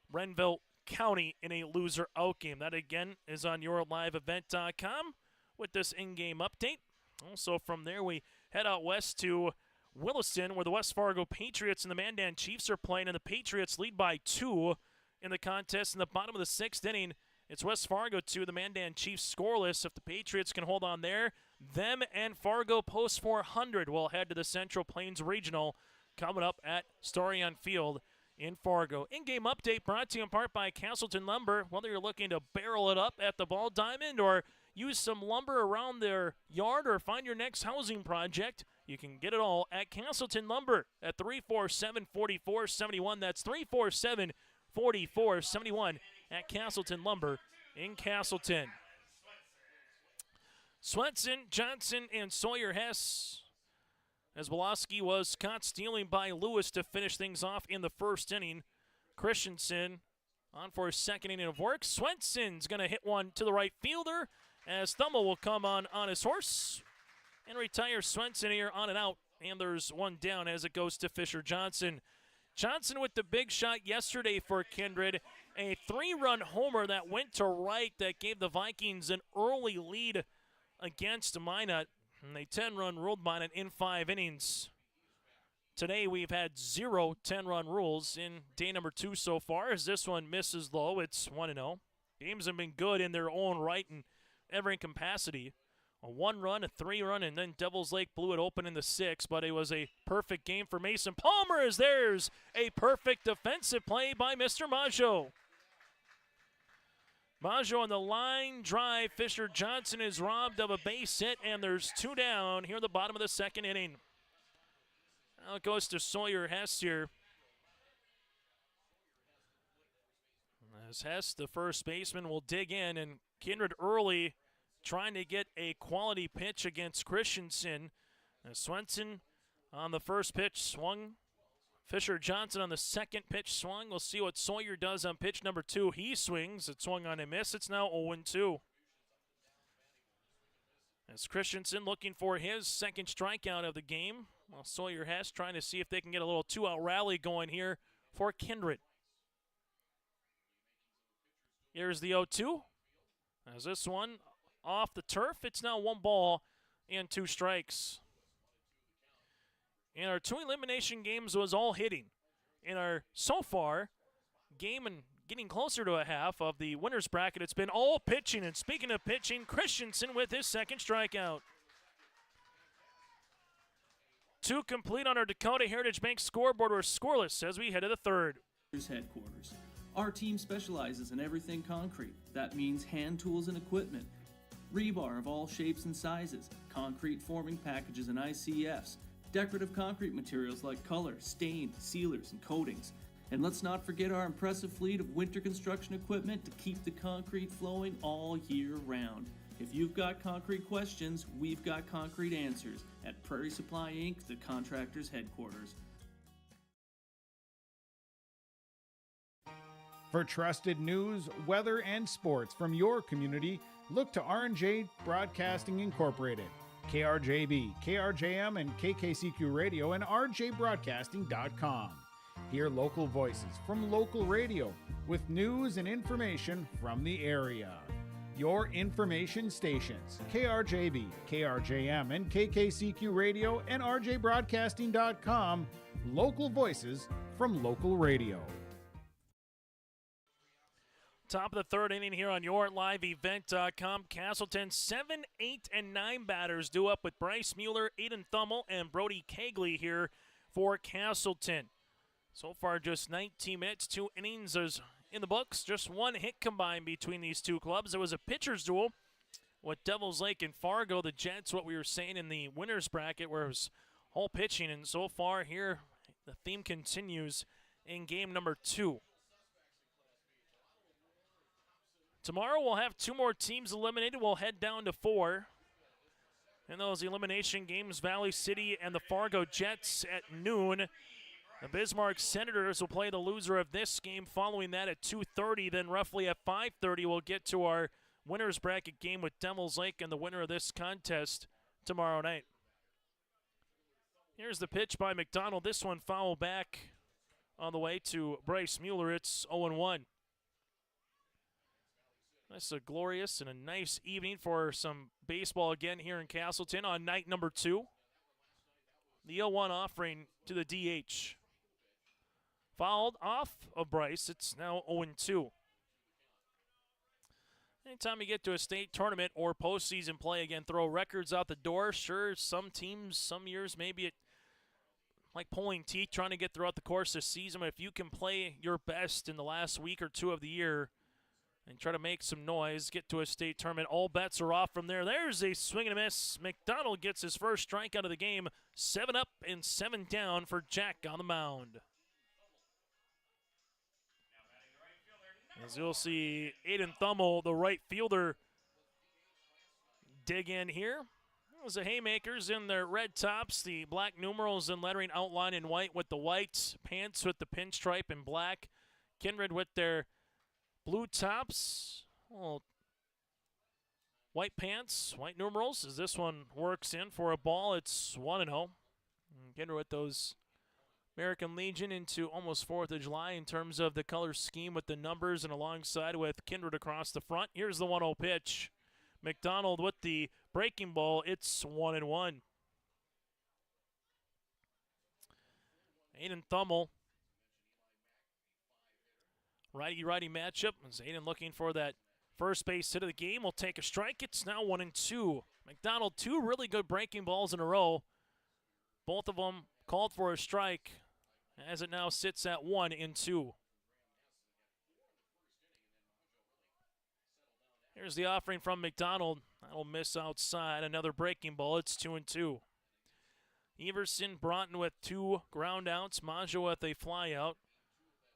Renville County in a loser-out game. That, again, is on YourLiveEvent.com with this in-game update. Also from there, we head out west to Williston, where the West Fargo Patriots and the Mandan Chiefs are playing, and the Patriots lead by 2 in the contest in the bottom of the 6th inning. It's West Fargo 2, the Mandan Chiefs scoreless. If the Patriots can hold on there, them and Fargo Post 400 will head to the Central Plains Regional coming up at Starion Field in Fargo. In-game update brought to you in part by Castleton Lumber. Whether you're looking to barrel it up at the Ball Diamond or use some lumber around their yard or find your next housing project, you can get it all at Casselton Lumber at 347-4471. That's 347-4471 at Casselton Lumber in Castleton. Swenson, Johnson, and Sawyer Hess, as Woloski was caught stealing by Lewis to finish things off in the 1st inning. Christensen on for his 2nd inning of work. Swenson's going to hit one to the right fielder, as Thummel will come on his horse and retire Swenson here on and out. And there's one down as it goes to Fisher Johnson. Johnson with the big shot yesterday for Kindred. A 3-run homer that went to right that gave the Vikings an early lead against Minot. And they 10-run ruled Minot in 5 innings. Today we've had 0 10-run rules in day number 2 so far, as this one misses low. It's 1-0. Games have been good in their own right in every capacity. A 1-run, a 3-run, and then Devils Lake blew it open in the 6th, but it was a perfect game for Mason Palmer, as there's a perfect defensive play by Mr. Maggio. Maggio on the line drive. Fisher Johnson is robbed of a base hit, and there's 2 down here in the bottom of the 2nd inning. Now it goes to Sawyer Hess here. As Hess, the first baseman, will dig in, and Kindred early trying to get a quality pitch against Christensen. Swenson on the first pitch swung. Fisher Johnson on the 2nd pitch swung. We'll see what Sawyer does on pitch number 2. He swings. It swung on a miss. It's now 0-2. As Christensen looking for his 2nd strikeout of the game, while Sawyer Hess trying to see if they can get a little 2-out rally going here for Kindred. Here's the 0-2. As this one off the turf, it's now 1 ball and 2 strikes. And our 2 elimination games was all hitting. In our, so far, game and getting closer to a half of the winner's bracket, it's been all pitching. And speaking of pitching, Christensen with his 2nd strikeout. 2 complete on our Dakota Heritage Bank scoreboard. We're scoreless as we head to the 3rd. Headquarters. Our team specializes in everything concrete. That means hand tools and equipment, rebar of all shapes and sizes, concrete forming packages and ICFs, decorative concrete materials like color, stain, sealers, and coatings. And let's not forget our impressive fleet of winter construction equipment to keep the concrete flowing all year round. If you've got concrete questions, we've got concrete answers at Prairie Supply Inc., the contractor's headquarters. For trusted news, weather, and sports from your community, look to R&J Broadcasting Incorporated, KRJB, KRJM, and KKCQ Radio, and rjbroadcasting.com. Hear local voices from local radio with news and information from the area. Your information stations, KRJB, KRJM, and KKCQ Radio, and rjbroadcasting.com. Local voices from local radio. Top of the 3rd inning here on YourLiveEvent.com. Castleton 7, 8, and 9 batters due up with Bryce Mueller, Aiden Thummel, and Brody Kegley here for Castleton. So far, just 19 minutes, 2 innings is in the books. Just 1 hit combined between these 2 clubs. It was a pitcher's duel with Devils Lake and Fargo. The Jets, what we were saying in the winner's bracket, where it was all pitching. And so far here, the theme continues in game number 2. Tomorrow we'll have 2 more teams eliminated. We'll head down to 4. In those elimination games, Valley City and the Fargo Jets at noon. The Bismarck Senators will play the loser of this game. Following that at 2:30, then roughly at 5:30, we'll get to our winner's bracket game with Devils Lake and the winner of this contest tomorrow night. Here's the pitch by McDonald. This one foul back on the way to Bryce Mueller. It's 0-1. That's a glorious and a nice evening for some baseball again here in Castleton on night number 2. The 0-1 offering to the DH. Fouled off of Bryce. It's now 0-2. Anytime you get to a state tournament or postseason play, again, throw records out the door. Sure, some teams, some years, maybe it like pulling teeth trying to get throughout the course of the season. But if you can play your best in the last week or 2 of the year and try to make some noise, get to a state tournament, all bets are off from there. There's a swing and a miss. McDonald gets his first strikeout of the game. 7 up and 7 down for Jack on the mound. As you'll see, Aiden Thummel, the right fielder, dig in here. As the Haymakers in their red tops, the black numerals and lettering outlined in white with the white pants with the pinstripe in black. Kindred with their blue tops, white pants, white numerals. As this one works in for a ball, it's 1-0. Kindred with those American Legion into almost 4th of July in terms of the color scheme with the numbers and alongside with Kindred across the front. Here's the 1-0 pitch. McDonald with the breaking ball. It's 1-1. Aiden Thummel. Righty-righty matchup. As Aiden looking for that first base hit of the game. Will take a strike. It's now 1-2. McDonald, 2 really good breaking balls in a row. Both of them called for a strike as it now sits at 1-2. Here's the offering from McDonald. That'll miss outside. Another breaking ball. It's 2-2. Everson, Broughton with 2 ground outs. Maggio with a fly out.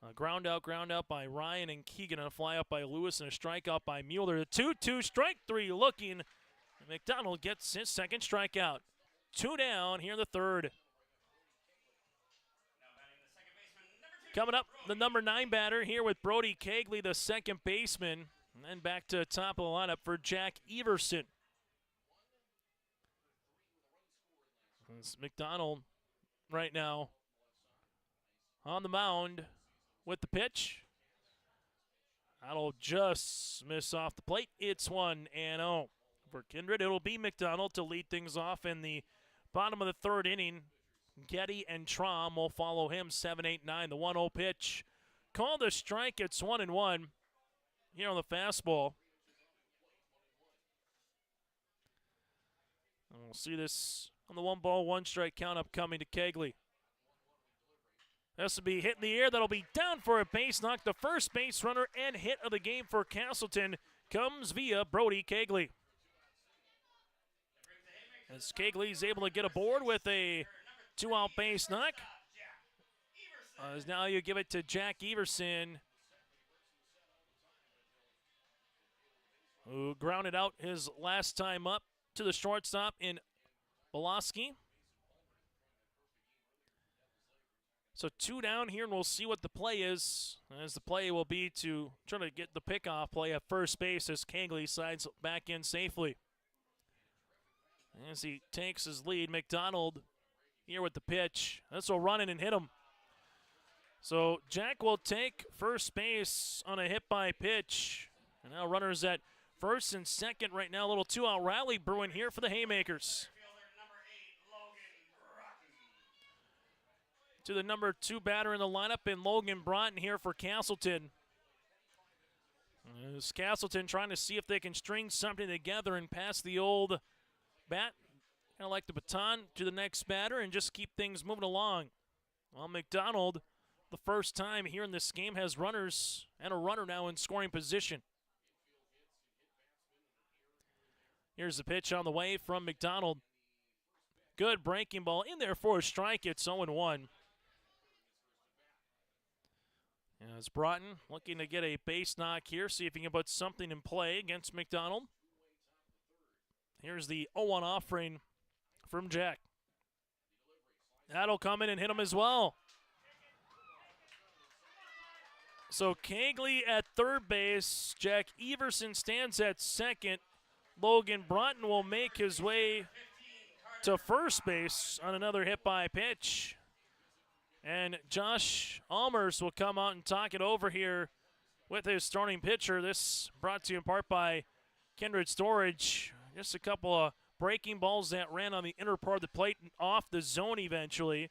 A ground out by Ryan and Keegan. And a fly out by Lewis and a strikeout by Mueller. The 2-2 strike 3 looking. McDonald gets his second strikeout. 2 down here in the 3rd. Coming up, the number 9 batter here with Brody Kegley, the second baseman. And then back to the top of the lineup for Jack Everson. It's McDonald right now on the mound with the pitch. That'll just miss off the plate. It's 1-0. For Kindred, it'll be McDonald to lead things off in the bottom of the third inning. Getty and Trom will follow him, 7, 8, 9. The 1-0 pitch. Called a strike. It's 1-1 here on the fastball. And we'll see this on the 1-ball, 1-strike count upcoming to Kegley. This will be hit in the air. That'll be down for a base knock. The first base runner and hit of the game for Castleton comes via Brody Kegley. As Kegley's able to get aboard with a 2-out base knock. As now you give it to Jack Everson, who grounded out his last time up to the shortstop in Boloski. So 2 down here, and we'll see what the play is. As the play will be to try to get the pickoff play at first base as Kegley slides back in safely. As he takes his lead, McDonald here with the pitch. This will run in and hit him. So Jack will take first base on a hit by pitch. And now runners at first and second right now. A little 2-out rally brewing here for the Haymakers. To the number 2 batter in the lineup in Logan Broughton here for Casselton. As Castleton trying to see if they can string something together and pass the old bat, kind of like the baton to the next batter and just keep things moving along. Well, McDonald, the first time here in this game, has runners and a runner now in scoring position. Here's the pitch on the way from McDonald. Good breaking ball in there for a strike. It's 0-1. As Broughton looking to get a base knock here, see if he can put something in play against McDonald. Here's the 0-1 offering from Jack. That'll come in and hit him as well. So Kegley at third base. Jack Everson stands at second. Logan Broughton will make his way to first base on another hit by pitch. And Josh Almers will come out and talk it over here with his starting pitcher. This brought to you in part by Kindred Storage. Just a couple of breaking balls that ran on the inner part of the plate and off the zone eventually.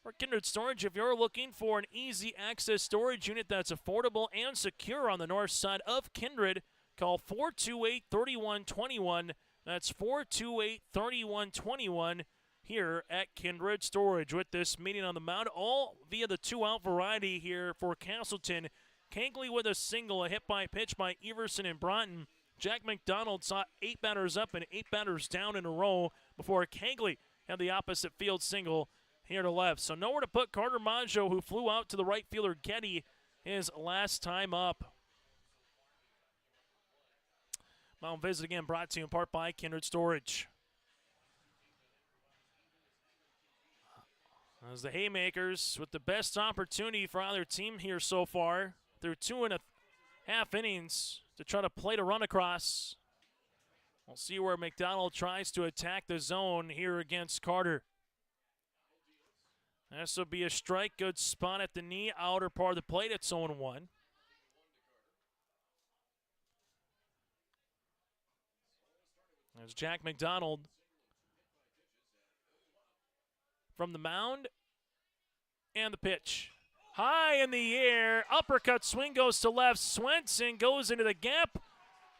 For Kindred Storage, if you're looking for an easy access storage unit that's affordable and secure on the north side of Kindred, call 428-3121. That's 428-3121 here at Kindred Storage. With this meeting on the mound, all via the 2-out variety here for Castleton. Kegley with a single, a hit by pitch by Everson and Broughton. Jack McDonald saw 8 batters up and 8 batters down in a row before Kegley had the opposite field single here to left. So nowhere to put Carter Maggio, who flew out to the right fielder Getty his last time up. Mound visit again brought to you in part by Kindred Storage. As the Haymakers with the best opportunity for either team here so far through 2.5 innings to try to plate a run across. We'll see where McDonald tries to attack the zone here against Carter. This will be a strike. Good spot at the knee, outer part of the plate. It's 0-1. There's Jack McDonald from the mound, and the pitch. High in the air, uppercut swing goes to left. Swenson goes into the gap,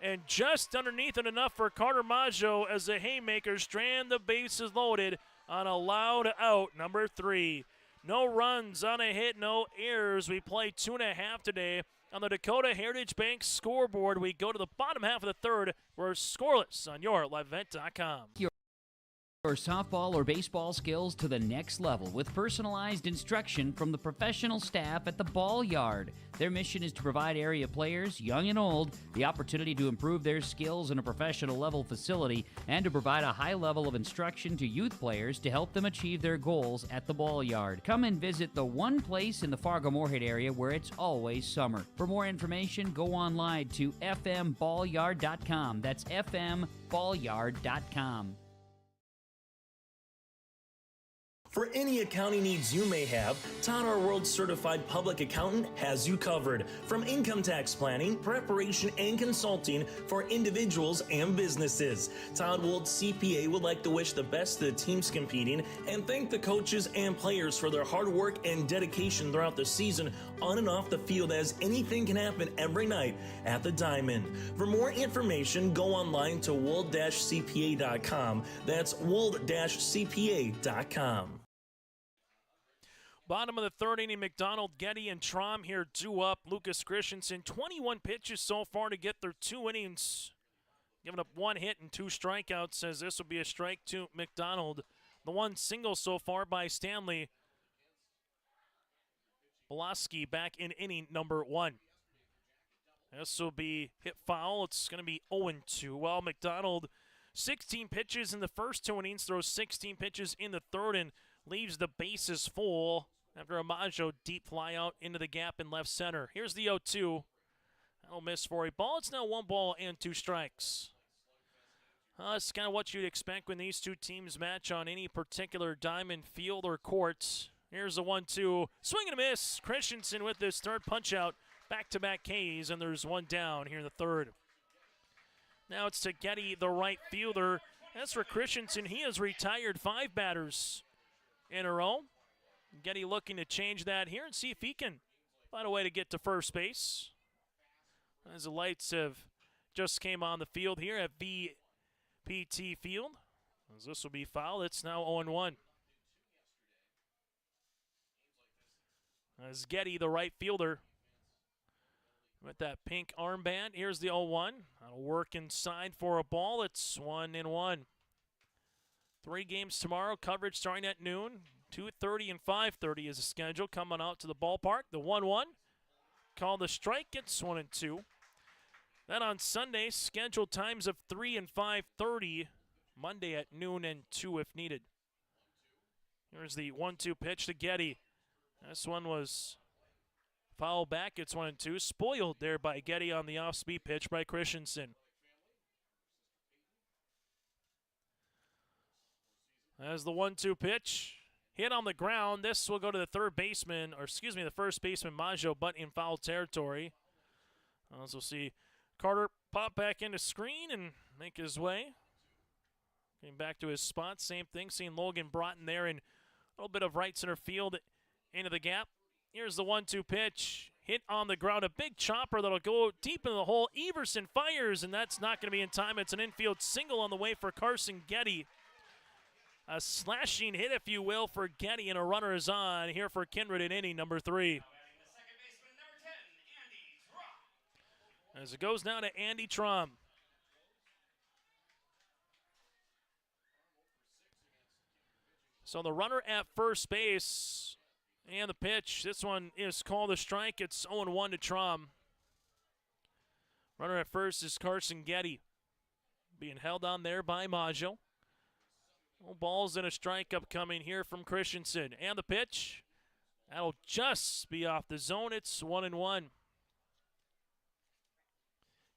and just underneath it enough for Carter Maggio as the Haymakers strand the bases loaded on a loud out, number 3. No runs on a hit, no errors. We play 2.5 today. On the Dakota Heritage Bank scoreboard, we go to the bottom half of the third. We're scoreless on your liveevent.com. Your softball or baseball skills to the next level with personalized instruction from the professional staff at the Ball Yard. Their mission is to provide area players, young and old, the opportunity to improve their skills in a professional level facility and to provide a high level of instruction to youth players to help them achieve their goals at the Ball Yard. Come and visit the one place in the Fargo-Moorhead area where it's always summer. For more information, go online to fmballyard.com. That's fmballyard.com. For any accounting needs you may have, Todd R. World Certified Public Accountant has you covered. From income tax planning, preparation, and consulting for individuals and businesses. Todd Wold CPA would like to wish the best to the teams competing and thank the coaches and players for their hard work and dedication throughout the season on and off the field, as anything can happen every night at the Diamond. For more information, go online to wold-cpa.com. That's wold-cpa.com. Bottom of the third inning, McDonald, Getty, and Trom here 2 up. Lucas Christensen, 21 pitches so far to get their 2 innings. Giving up 1 hit and 2 strikeouts, says this will be a strike to McDonald. The 1 single so far by Stanley. Belaski back in inning number 1. This will be hit foul. It's going to be 0-2. Well, McDonald, 16 pitches in the first 2 innings, throws 16 pitches in the third, and leaves the bases full after a Maggio deep fly out into the gap in left center. Here's the 0-2. That'll miss for a ball. It's now 1 ball and 2 strikes. It's kind of what you'd expect when these two teams match on any particular diamond, field, or court. Here's the 1-2. Swing and a miss. Christensen with this third punch-out. Back-to-back Ks, and there's 1 down here in the third. Now it's to Getty, the right fielder. As for Christensen, he has retired 5 batters in a row. Getty looking to change that here and see if he can find a way to get to first base. As the lights have just came on the field here at VPT Field. As this will be foul, it's now 0-1. As Getty, the right fielder, with that pink armband. Here's the 0-1. That'll work inside for a ball. It's 1-1. 3 games tomorrow. Coverage starting at noon. 2:30 and 5:30 is the schedule. Coming out to the ballpark. The 1-1. Call the strike. It's 1-2. Then on Sunday, scheduled times of 3 and 5:30. Monday at noon and 2 if needed. Here's the 1-2 pitch to Getty. This one was foul back. It's 1-2. Spoiled there by Getty on the off-speed pitch by Christensen. As the 1-2 pitch hit on the ground, this will go to the the first baseman Maggio, but in foul territory. As we'll see Carter pop back into screen and make his way. Getting back to his spot. Same thing. Seeing Logan Broughton there in a little bit of right center field into the gap. Here's the 1-2 pitch. Hit on the ground. A big chopper that'll go deep into the hole. Everson fires, and that's not going to be in time. It's an infield single on the way for Carson Getty. A slashing hit, if you will, for Getty, and a runner is on here for Kindred in inning number 3. As it goes now to Andy Trom. So the runner at first base, and the pitch. This one is called a strike. It's 0-1 to Trom. Runner at first is Carson Getty. Being held on there by Maggio. No balls and a strike upcoming here from Christensen. And the pitch. That'll just be off the zone. It's 1-1.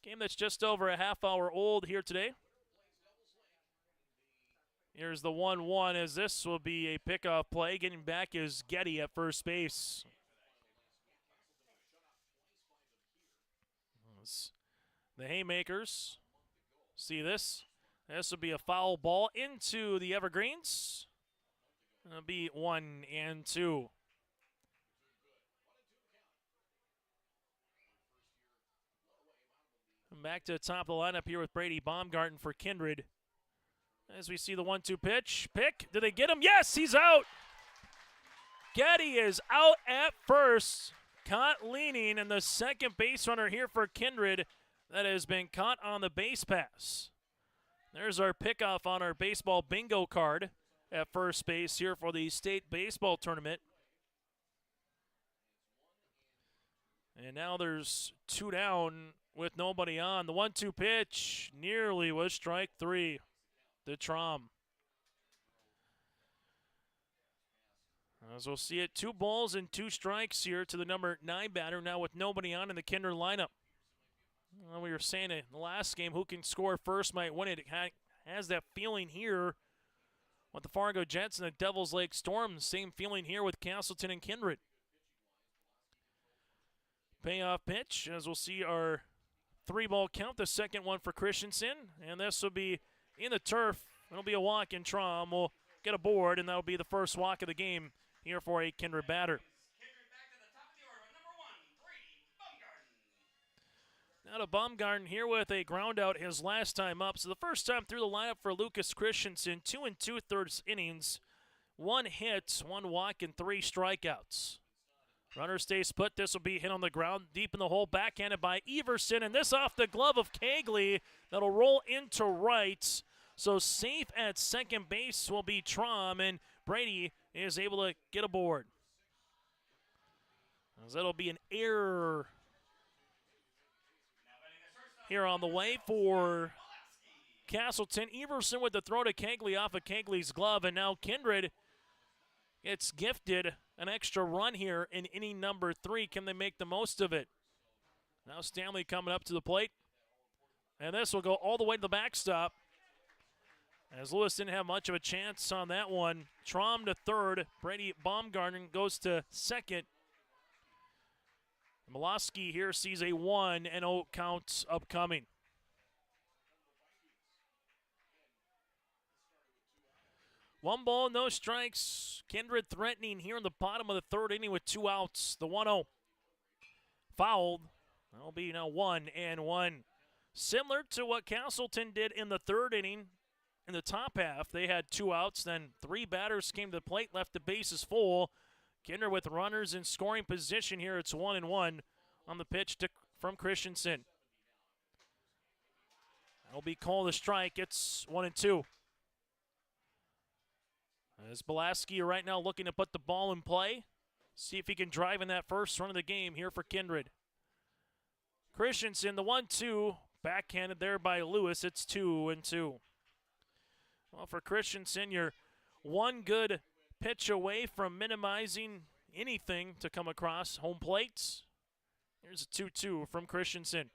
Game that's just over a half hour old here today. Here's the 1-1, as this will be a pickoff play. Getting back is Getty at first base. The Haymakers see this. This will be a foul ball into the Evergreens. It'll be 1-2. Back to the top of the lineup here with Brady Baumgarten for Kindred. As we see the 1-2 pitch. Pick. Do they get him? Yes, he's out. Getty is out at first. Caught leaning, and the second base runner here for Kindred that has been caught on the base pass. There's our pickoff on our baseball bingo card at first base here for the state baseball tournament. And now there's 2 down with nobody on. The 1-2 pitch nearly was strike 3 to Trom. As we'll see it, 2 balls and 2 strikes here to the number 9 batter, now with nobody on in the Kindred lineup. Well, we were saying in the last game, who can score first might win it. It has that feeling here with the Fargo Jets and the Devils Lake Storm. Same feeling here with Castleton and Kindred. Payoff pitch, as we'll see our 3-ball count, the second one for Christensen, and this will be in the turf. It'll be a walk, and Trom will get a board, and that'll be the first walk of the game here for a Kindred batter. Now to Baumgarten here with a ground out his last time up. So the first time through the lineup for Lucas Christensen, 2 2/3 innings, 1 hit, 1 walk, and 3 strikeouts. Runner stays put. This will be hit on the ground, deep in the hole, backhanded by Everson, and this off the glove of Kegley. That'll roll into right. So safe at second base will be Trom, and Brady is able to get aboard. As that'll be an error here on the way for Castleton. Everson with the throw to Kegley off of Kegley's glove, and now Kindred gets gifted an extra run here in inning number 3. Can they make the most of it? Now Stanley coming up to the plate, and this will go all the way to the backstop, as Lewis didn't have much of a chance on that one. Trom to third. Brady Baumgarten goes to second. Miloski here sees a 1-0 count upcoming. One ball, no strikes. Kindred threatening here in the bottom of the third inning with 2 outs. The 1-0 fouled. That'll be now 1-1. Similar to what Castleton did in the third inning in the top half. They had 2 outs, then 3 batters came to the plate, left the bases full. Kindred with runners in scoring position here. It's 1-1 on the pitch from Christensen. That'll be called a strike. It's 1-2. As Belaski right now looking to put the ball in play. See if he can drive in that first run of the game here for Kindred. Christensen, the 1-2, backhanded there by Lewis. It's 2-2. Well, for Christensen, you're one good pitch away from minimizing anything to come across home plates. Here's a 2-2 from Christensen.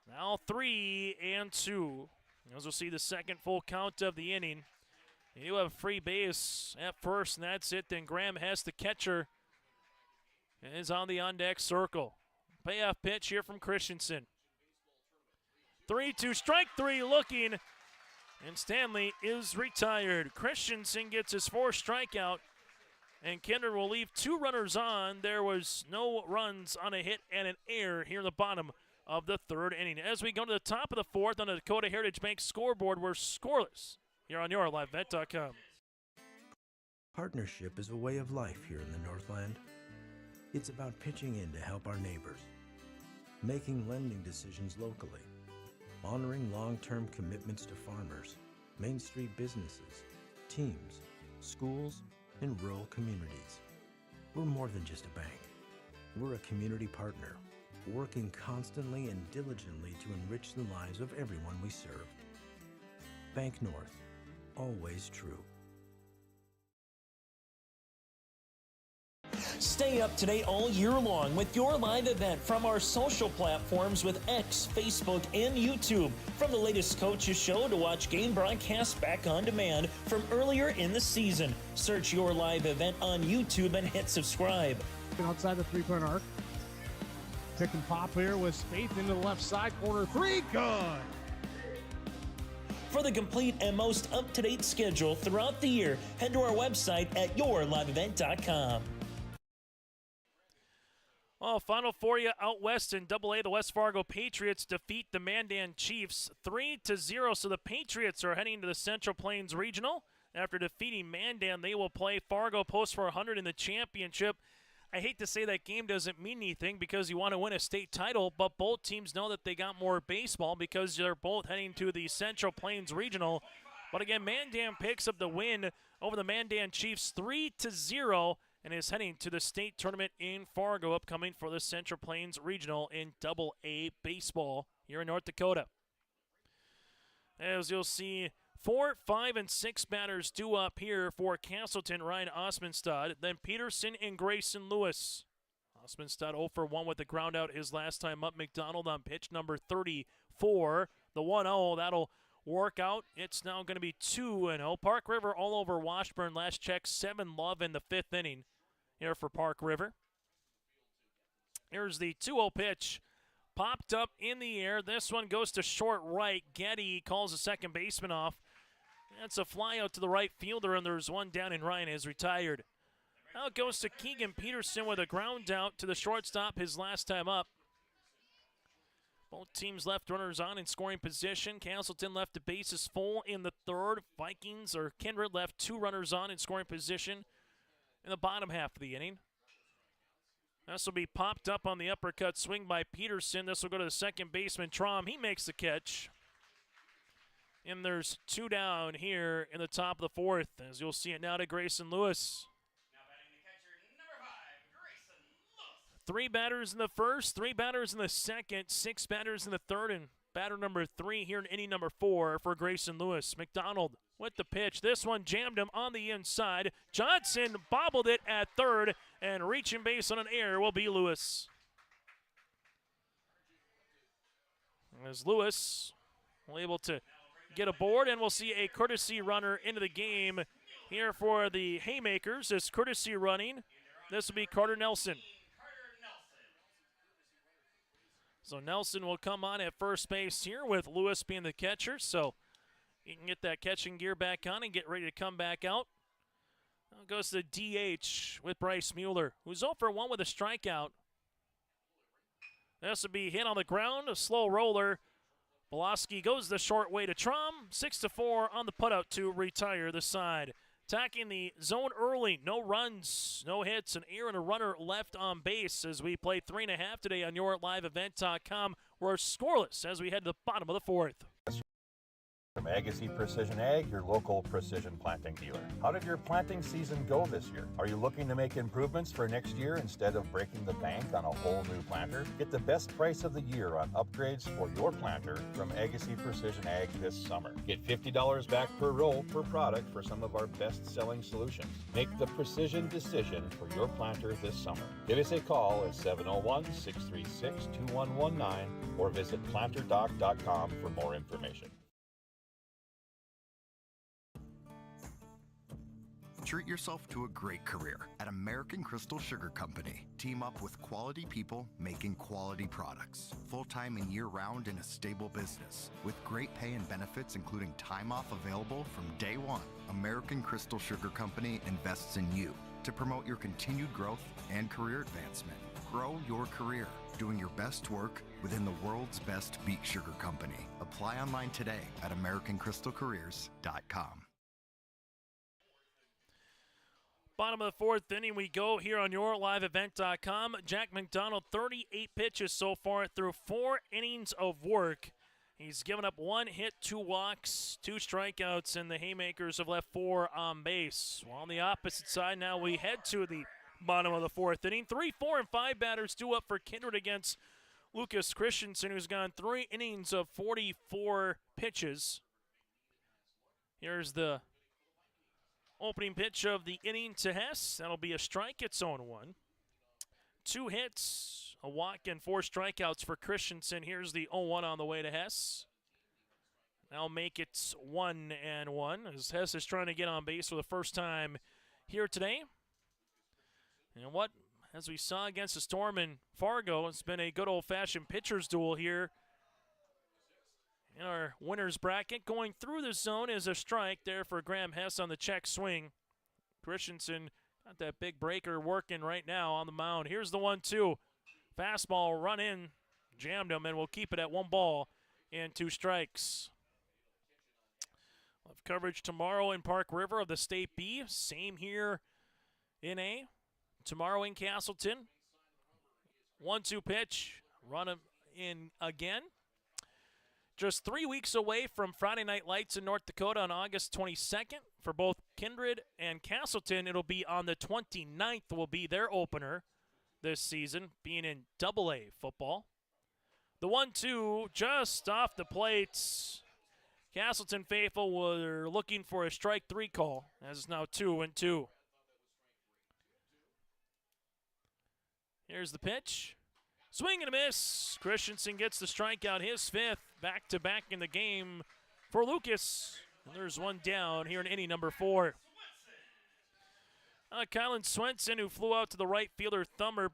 Now 3-2. As we'll see the second full count of the inning. You have a free base at first, and that's it. Then Graham has the catcher and is on the on-deck circle. Payoff pitch here from Christensen. 3-2, strike 3 looking, and Stanley is retired. Christensen gets his 4th strikeout, and Kindred will leave 2 runners on. There was no runs on a hit and an error here in the bottom of the 3rd inning. As we go to the top of the 4th on the Dakota Heritage Bank scoreboard, we're scoreless here on your LiveBet.com. Partnership is a way of life here in the Northland. It's about pitching in to help our neighbors, making lending decisions locally, honoring long-term commitments to farmers, Main Street businesses, teams, schools, and rural communities. We're more than just a bank. We're a community partner, working constantly and diligently to enrich the lives of everyone we serve. Bank North, always true. Stay up to date all year long with your live event from our social platforms with X, Facebook, and YouTube. From the latest coaches show to watch game broadcasts back on demand from earlier in the season. Search your live event on YouTube and hit subscribe. Outside the 3-point arc. Pick and pop here with Spaeth into the left side corner. 3, good. For the complete and most up-to-date schedule throughout the year, head to our website at yourliveevent.com. Well, final for you out west in AA, the West Fargo Patriots defeat the Mandan Chiefs 3-0. So the Patriots are heading to the Central Plains Regional. After defeating Mandan, they will play Fargo Post 400 in the championship. I hate to say that game doesn't mean anything because you want to win a state title, but both teams know that they got more baseball because they're both heading to the Central Plains Regional. But again, Mandan picks up the win over the Mandan Chiefs 3-0 and is heading to the state tournament in Fargo upcoming for the Central Plains Regional in AA baseball here in North Dakota. As you'll see, 4, 5, and 6 batters due up here for Castleton, Ryan Osmondstad. Then Peterson and Grayson Lewis. Osmondstad 0 for 1 with the ground out his last time up. McDonald on pitch number 34. The 1-0, that'll workout. It's now going to be 2-0. Park River all over Washburn. Last check, 7-love in the 5th inning here for Park River. Here's the 2-0 pitch. Popped up in the air. This one goes to short right. Getty calls the second baseman off. That's a fly out to the right fielder, and there's one down, and Ryan is retired. Now it goes to Keegan Peterson with a ground out to the shortstop his last time up. Both teams left runners on in scoring position. Castleton left the bases full in the 3rd. Kindred left 2 runners on in scoring position in the bottom half of the inning. This will be popped up on the uppercut swing by Peterson. This will go to the second baseman, Traum. He makes the catch. And there's 2 down here in the top of the 4th, as you'll see it now to Grayson Lewis. 3 batters in the 1st, 3 batters in the 2nd, 6 batters in the 3rd, and batter number 3 here in inning number 4 for Grayson Lewis. McDonald with the pitch. This one jammed him on the inside. Johnson bobbled it at 3rd, and reaching base on an error will be Lewis. As Lewis will able to get aboard, and we'll see a courtesy runner into the game here for the Haymakers. This courtesy running, this will be Carter Nelson. So Nelson will come on at first base here with Lewis being the catcher, so he can get that catching gear back on and get ready to come back out. Now goes to DH with Bryce Mueller, who's 0 for 1 with a strikeout. This will be hit on the ground, a slow roller. Voloski goes the short way to Traum, 6-4 on the putout to retire the side. Attacking the zone early, no runs, no hits, an error and a runner left on base as we play 3.5 today on YourLiveEvent.com. We're scoreless as we head to the bottom of the 4th. From Agassiz Precision Ag, your local precision planting dealer. How did your planting season go this year? Are you looking to make improvements for next year instead of breaking the bank on a whole new planter? Get the best price of the year on upgrades for your planter from Agassiz Precision Ag this summer. Get $50 back per roll per product for some of our best-selling solutions. Make the precision decision for your planter this summer. Give us a call at 701-636-2119 or visit planterdoc.com for more information. Treat yourself to a great career at American Crystal Sugar Company. Team up with quality people making quality products. Full-time and year-round in a stable business. With great pay and benefits including time off available from day one. American Crystal Sugar Company invests in you to promote your continued growth and career advancement. Grow your career doing your best work within the world's best beet sugar company. Apply online today at AmericanCrystalCareers.com. Bottom of the 4th inning we go here on YourLiveEvent.com. Jack McDonald, 38 pitches so far through 4 innings of work. He's given up 1 hit, 2 walks, 2 strikeouts, and the Haymakers have left 4 on base. Well, on the opposite side, now we head to the bottom of the 4th inning. 3, 4, and 5 batters due up for Kindred against Lucas Christensen, who's gone 3 innings of 44 pitches. Here's the opening pitch of the inning to Hess. That'll be a strike. It's 0-1. 2 hits, a walk, and 4 strikeouts for Christensen. Here's the 0-1 on the way to Hess. Now make it 1-1 as Hess is trying to get on base for the first time here today. And what, as we saw against the Storm in Fargo, it's been a good old-fashioned pitcher's duel here in our winner's bracket. Going through the zone is a strike there for Graham Hess on the check swing. Christensen got that big breaker working right now on the mound. Here's the 1-2. Fastball run in, jammed him, and we'll keep it at 1 ball and 2 strikes. We'll have coverage tomorrow in Park River of the State B. Same here in A. Tomorrow in Castleton. 1-2 pitch, run him in again. Just 3 weeks away from Friday Night Lights in North Dakota on August 22nd. For both Kindred and Castleton, it'll be on the 29th will be their opener this season, being in AA football. The 1-2 just off the plates. Castleton faithful were looking for a strike 3 call, as it's now 2-2. Here's the pitch. Swing and a miss. Christensen gets the strikeout, his 5th. Back-to-back in the game for Lucas. And there's one down here in inning number 4. Kylan Swenson, who flew out to the right fielder Thummel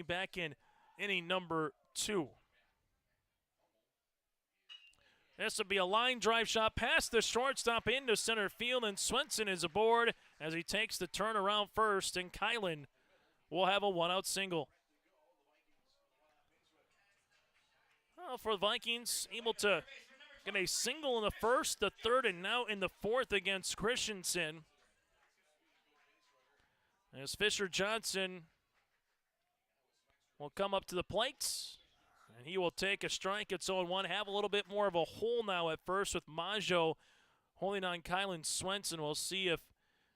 back in inning number 2. This will be a line drive shot past the shortstop into center field, and Swenson is aboard as he takes the turn around first, and Kylan will have a one-out single. Well, for the Vikings, able to get a single in the first, the third, and now in the fourth against Christensen. As Fisher Johnson will come up to the plate, and he will take a strike at 0-1. Have a little bit more of a hole now at first with Maggio holding on Kylan Swenson. We'll see if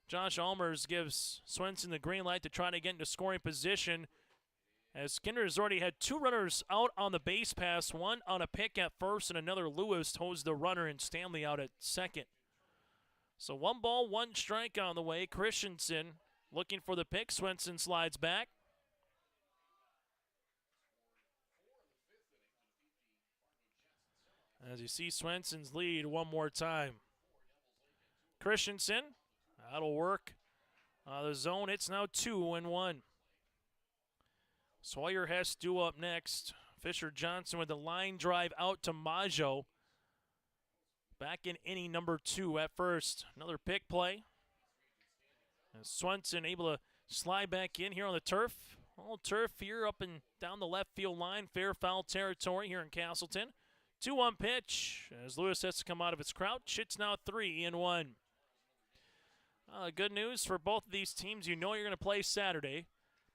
Josh Almers gives Swenson the green light to try to get into scoring position, as Kindred has already had 2 runners out on the base pass, one on a pick at first, and another Lewis hosed the runner and Stanley out at second. So 1 ball, 1 strike on the way. Christensen looking for the pick. Swenson slides back. As you see Swenson's lead one more time. Christensen, that'll work. The zone, it's now 2-1. Sawyer has due up next. Fisher Johnson with the line drive out to Maggio. Back in inning number 2 at first. Another pick play. And Swenson able to slide back in here on the turf. All turf here up and down the left field line. Fair foul territory here in Castleton. 2-1 pitch as Lewis has to come out of its crouch. It's now 3-1. Good news for both of these teams. You know you're going to play Saturday.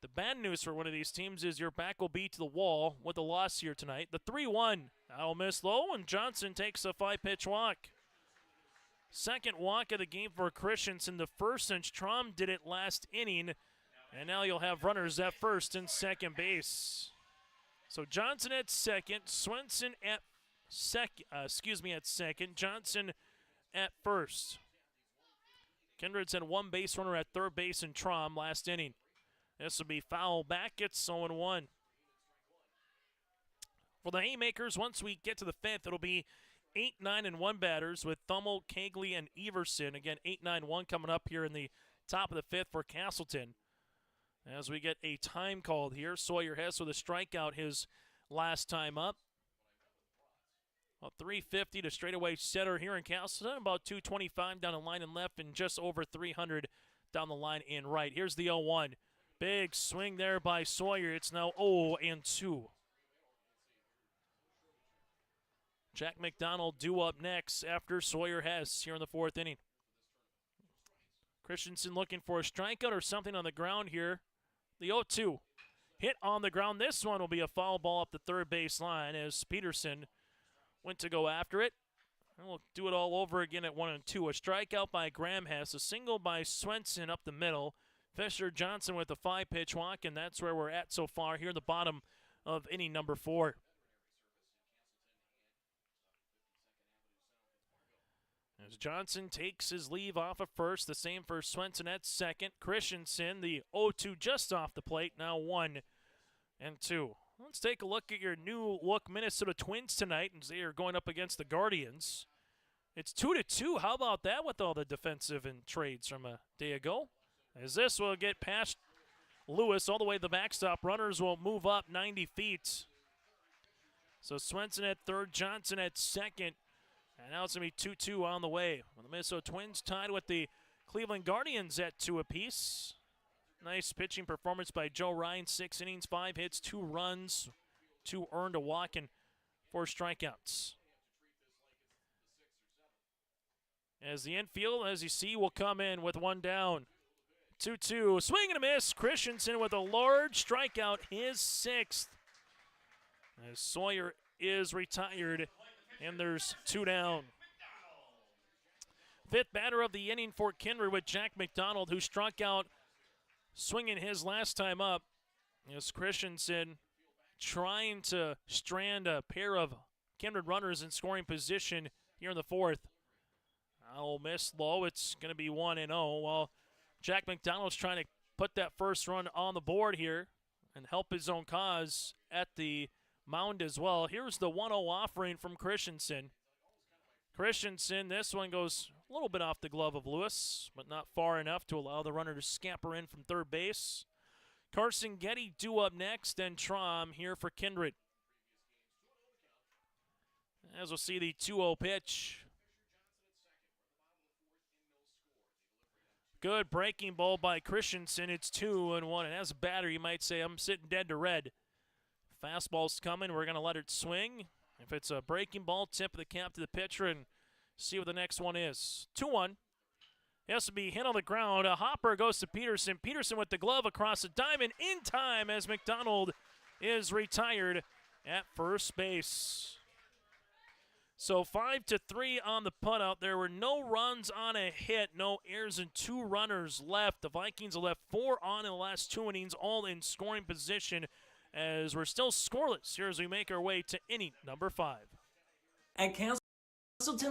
The bad news for one of these teams is your back will be to the wall with a loss here tonight. The 3-1. That'll miss low, and Johnson takes a 5-pitch walk. Second walk of the game for Christensen. The first since Trom did it last inning. And now you'll have runners at first and second base. So Johnson at second, Swenson at second, Johnson at first. Kindred's had 1 base runner at third base in Trom last inning. This will be foul back. It's 0-1. For the Haymakers, once we get to the 5th, it'll be 8, 9, and 1 batters with Thummel, Kegley, and Everson. Again, 8, 9, 1 coming up here in the top of the 5th for Castleton. As we get a time called here, Sawyer Hess with a strikeout his last time up. About 350 to straightaway setter here in Castleton. About 225 down the line and left, and just over 300 down the line in right. Here's the 0-1. Big swing there by Sawyer. It's now 0-2. Jack McDonald due up next after Sawyer Hess here in the 4th inning. Christensen looking for a strikeout or something on the ground here. The 0-2 hit on the ground. This one will be a foul ball up the third base line as Peterson went to go after it. And we'll do it all over again at 1-2. A strikeout by Graham Hess, a single by Swenson up the middle. Fisher Johnson with a 5-pitch walk, and that's where we're at so far here in the bottom of inning number 4. As Johnson takes his leave off of first, the same for Swenson at second. Christensen, the 0-2 just off the plate, now 1-2. Let's take a look at your new look Minnesota Twins tonight, as they are going up against the Guardians. It's 2-2. How about that with all the defensive and trades from a day ago? As this will get past Lewis all the way to the backstop. Runners will move up 90 feet. So Swenson at third, Johnson at second. And now it's going to be 2-2 on the way. The Minnesota Twins tied with the Cleveland Guardians at 2 apiece. Nice pitching performance by Joe Ryan. 6 innings, 5 hits, 2 runs, 2 earned, a walk, and 4 strikeouts. As the infield, as you see, will come in with 1 down. 2-2, swing and a miss. Christensen with a large strikeout, his 6th. As Sawyer is retired, and there's 2 down. 5th batter of the inning for Kindred with Jack McDonald, who struck out swinging his last time up. As Christensen trying to strand a pair of Kindred runners in scoring position here in the 4th. I'll miss low. It's going to be 1-0. Well, Jack McDonald's trying to put that first run on the board here and help his own cause at the mound as well. Here's the 1-0 offering from Christensen. Christensen, this one goes a little bit off the glove of Lewis, but not far enough to allow the runner to scamper in from third base. Carson Getty due up next, and Trom here for Kindred. As we'll see the 2-0 pitch. Good breaking ball by Christensen. It's 2-1. And as a batter, you might say, I'm sitting dead to red. Fastball's coming. We're going to let it swing. If it's a breaking ball, tip of the cap to the pitcher and see what the next one is. 2-1. He has to be hit on the ground. A hopper goes to Peterson. Peterson with the glove across the diamond in time as McDonald is retired at first base. So 5-3 on the putout. There were no runs on a hit, no errors, and 2 runners left. The Vikings have left 4 on in the last 2 innings, all in scoring position, as we're still scoreless here as we make our way to inning number 5. At Castleton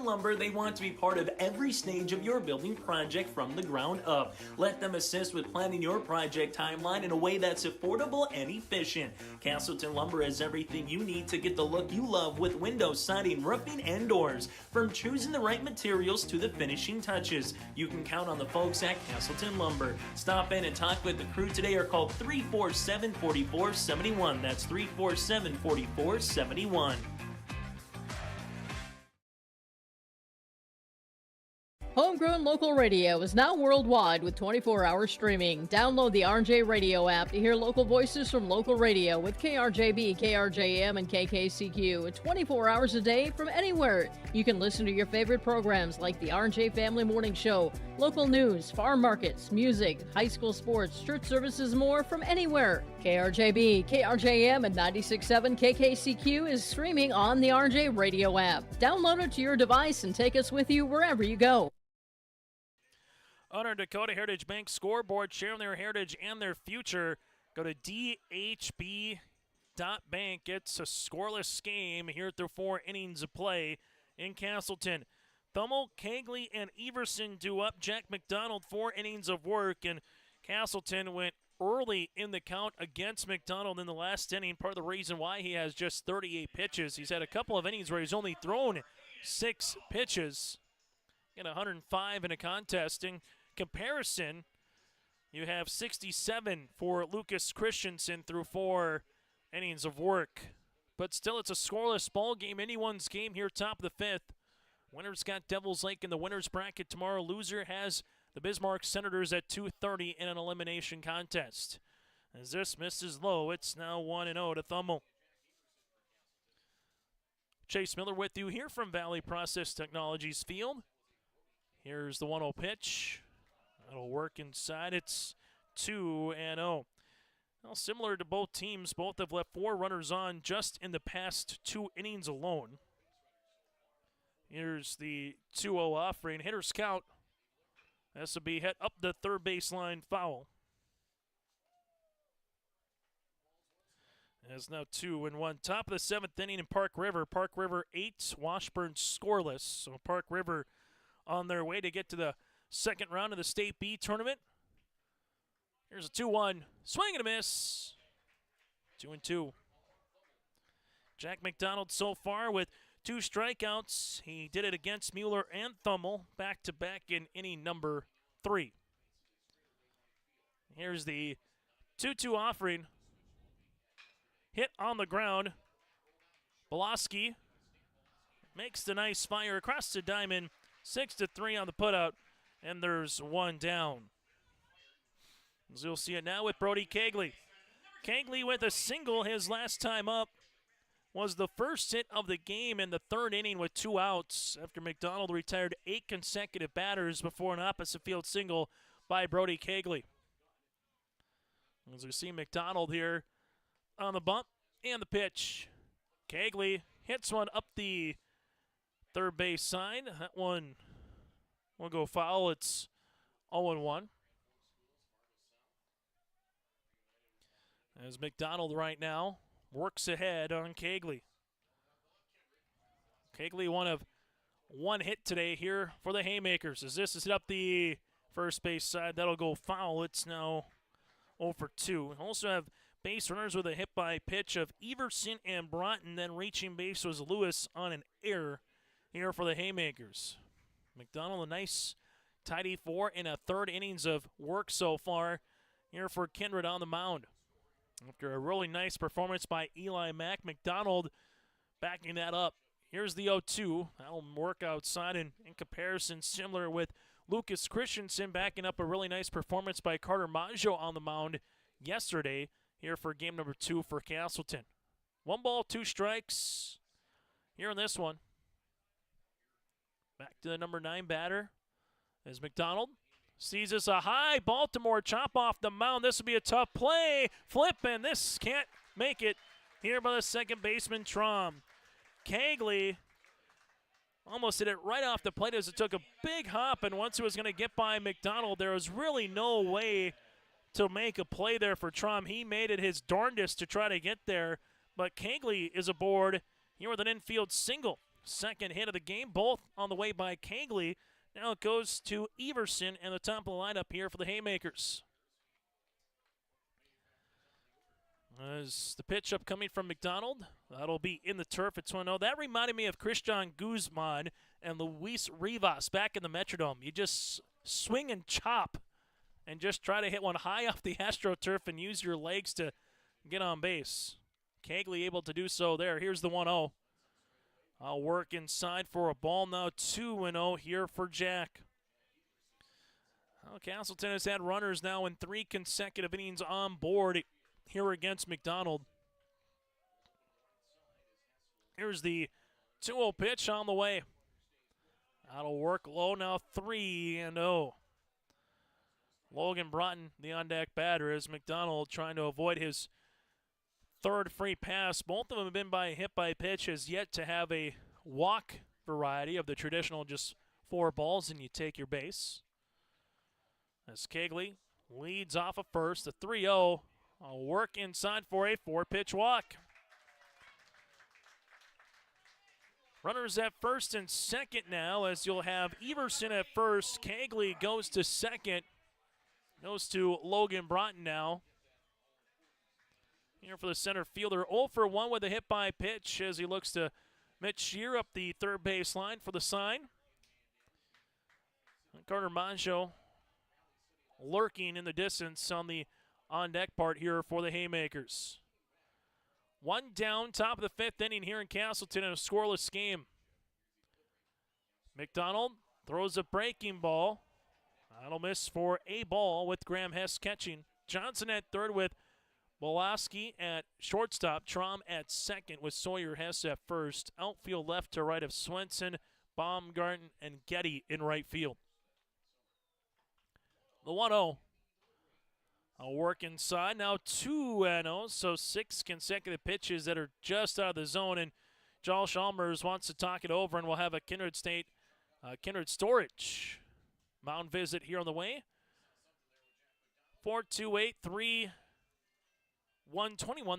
Lumber, they want to be part of every stage of your building project from the ground up. Let them assist with planning your project timeline in a way that's affordable and efficient. Castleton Lumber has everything you need to get the look you love with windows, siding, roofing, and doors. From choosing the right materials to the finishing touches, you can count on the folks at Castleton Lumber. Stop in and talk with the crew today or call 347-4471. That's 347-4471. Homegrown local radio is now worldwide with 24-hour streaming. Download the RJ Radio app to hear local voices from local radio with KRJB, KRJM, and KKCQ 24 hours a day from anywhere. You can listen to your favorite programs like the RJ Family Morning Show, local news, farm markets, music, high school sports, church services, more from anywhere. KRJB, KRJM, and 96.7 KKCQ is streaming on the RJ Radio app. Download it to your device and take us with you wherever you go. On our Dakota Heritage Bank scoreboard, sharing their heritage and their future, go to dhb.bank. It's a scoreless game here through 4 innings of play in Castleton. Thummel, Kegley, and Everson due up. Jack McDonald, 4 innings of work, and Castleton went early in the count against McDonald in the last inning. Part of the reason why he has just 38 pitches. He's had a couple of innings where he's only thrown 6 pitches. And 105 in a contest. In comparison, you have 67 for Lucas Christensen through 4 innings of work. But still, it's a scoreless ball game. Anyone's game here, top of the 5th. Winner's got Devils Lake in the winner's bracket tomorrow. Loser has the Bismarck Senators at 2:30 in an elimination contest. As this misses low, it's now 1-0 to Thummel. Chase Miller with you here from Valley Process Technologies Field. Here's the 1-0 pitch. That'll work inside. It's 2-0. Well, similar to both teams, both have left 4 runners on just in the past 2 innings alone. Here's the 2-0 offering. Hitter's count. This will be hit up the third baseline foul. It's now 2-1. Top of the 7th inning in Park River. Park River 8, Washburn scoreless. So Park River on their way to get to the second round of the State B tournament. Here's a 2-1. Swing and a miss. 2-2. Jack McDonald so far with 2 strikeouts. He did it against Mueller and Thummel back-to-back in inning number 3. Here's the 2-2 offering. Hit on the ground. Boloski makes the nice fire across the diamond. 6-3 on the putout, and there's 1 down. As you'll see it now with Brody Kegley. Kegley with a single his last time up. Was the first hit of the game in the 3rd inning with 2 outs after McDonald retired 8 consecutive batters before an opposite field single by Brody Kegley. As we see McDonald here on the bump and the pitch. Kegley hits one up the third base side. That one will go foul. It's 0-1. As McDonald right now works ahead on Kegley. Kegley one hit today here for the Haymakers. As this is hit up the first base side, that'll go foul. It's now 0-2. We also have base runners with a hit by pitch of Everson and Broughton. Then reaching base was Lewis on an error. here for the Haymakers. McDonald, a nice tidy 4 in a third innings of work so far here for Kindred on the mound. After a really nice performance by Eli Mack, McDonald backing that up. Here's the 0-2. That'll work outside, and in comparison, similar with Lucas Christensen backing up a really nice performance by Carter Maggio on the mound yesterday here for game number 2 for Castleton. 1 ball, 2 strikes here in this one. Back to the number 9 batter as McDonald sees this a high Baltimore chop off the mound. This will be a tough play. Flip, and this can't make it here by the second baseman, Trom. Kegley almost hit it right off the plate as it took a big hop, and once it was going to get by McDonald, there was really no way to make a play there for Trom. He made it his darndest to try to get there, but Kegley is aboard here with an infield single. Second hit of the game, both on the way by Kegley. Now it goes to Everson and the top of the lineup here for the Haymakers. As the pitch up coming from McDonald, that'll be in the turf. It's 1-0. That reminded me of Christian Guzman and Luis Rivas back in the Metrodome. You just swing and chop and just try to hit one high off the AstroTurf and use your legs to get on base. Kegley able to do so there. Here's the 1-0. I'll work inside for a ball now. 2-0 here for Jack. Well, Castleton has had runners now in 3 consecutive innings on board here against McDonald. Here's the 2-0 pitch on the way. That'll work low now. 3-0. Logan Broughton, the on-deck batter, as McDonald trying to avoid his third free pass. Both of them have been by hit by pitch, has yet to have a walk variety of the traditional just 4 balls and you take your base. As Kegley leads off of first, the 3-0. I'll work inside for a 4-pitch walk. Runners at first and second now, as you'll have Everson at first. Kegley goes to second. Goes to Logan Broughton now. Here for the center fielder, 0 for 1 with a hit by pitch as he looks to Mitch Shear up the third base line for the sign. And Carter Maggio lurking in the distance on the on-deck part here for the Haymakers. 1 down, top of the 5th inning here in Castleton in a scoreless game. McDonald throws a breaking ball. That'll miss for a ball with Graham Hess catching. Johnson at third with Bolaski at shortstop. Trom at second with Sawyer Hess at first. Outfield left to right of Swenson, Baumgarten, and Getty in right field. The 1-0. I'll work inside. Now 2-0, so 6 consecutive pitches that are just out of the zone. And Josh Almers wants to talk it over, and we'll have a Kindred Storage mound visit here on the way. 428-3121.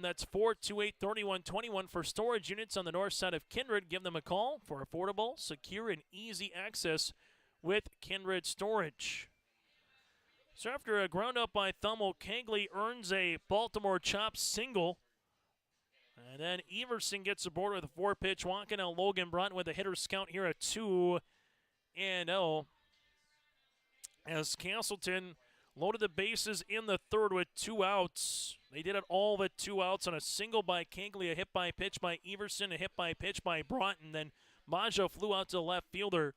That's 428-3121 for storage units on the north side of Kindred. Give them a call for affordable, secure, and easy access with Kindred Storage. So after a ground up by Thummel, Kegley earns a Baltimore chop single. And then Everson gets aboard with a 4-pitch walk. And now Logan Broughton with a hitter's count here at 2-0. As Castleton loaded the bases in the third with 2 outs. They did it all with 2 outs on a single by Kegley, a hit by pitch by Everson, a hit by pitch by Broughton. Then Maggio flew out to the left fielder.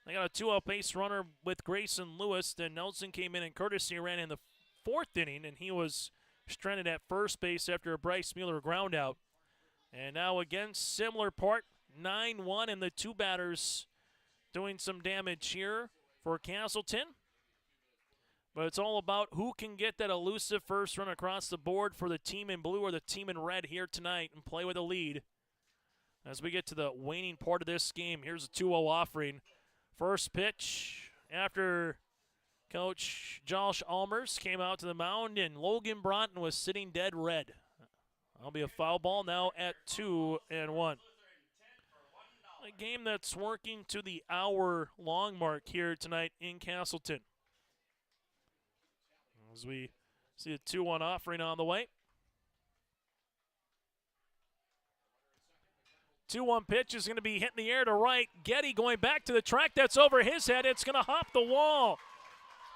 They got a 2-out base runner with Grayson Lewis. Then Nelson came in and courtesy ran in the 4th inning, and he was stranded at first base after a Bryce Mueller ground out. And now again, similar part, 9-1, and the 2 batters doing some damage here for Castleton. But it's all about who can get that elusive first run across the board for the team in blue or the team in red here tonight and play with a lead. As we get to the waning part of this game, here's a 2-0 offering. First pitch after Coach Josh Almers came out to the mound, and Logan Broughton was sitting dead red. That'll be a foul ball now at 2-1. A game that's working to the hour-long mark here tonight in Castleton. As we see a 2-1 offering on the way. 2-1 pitch is going to be hit in the air to right. Getty going back to the track. That's over his head. It's going to hop the wall.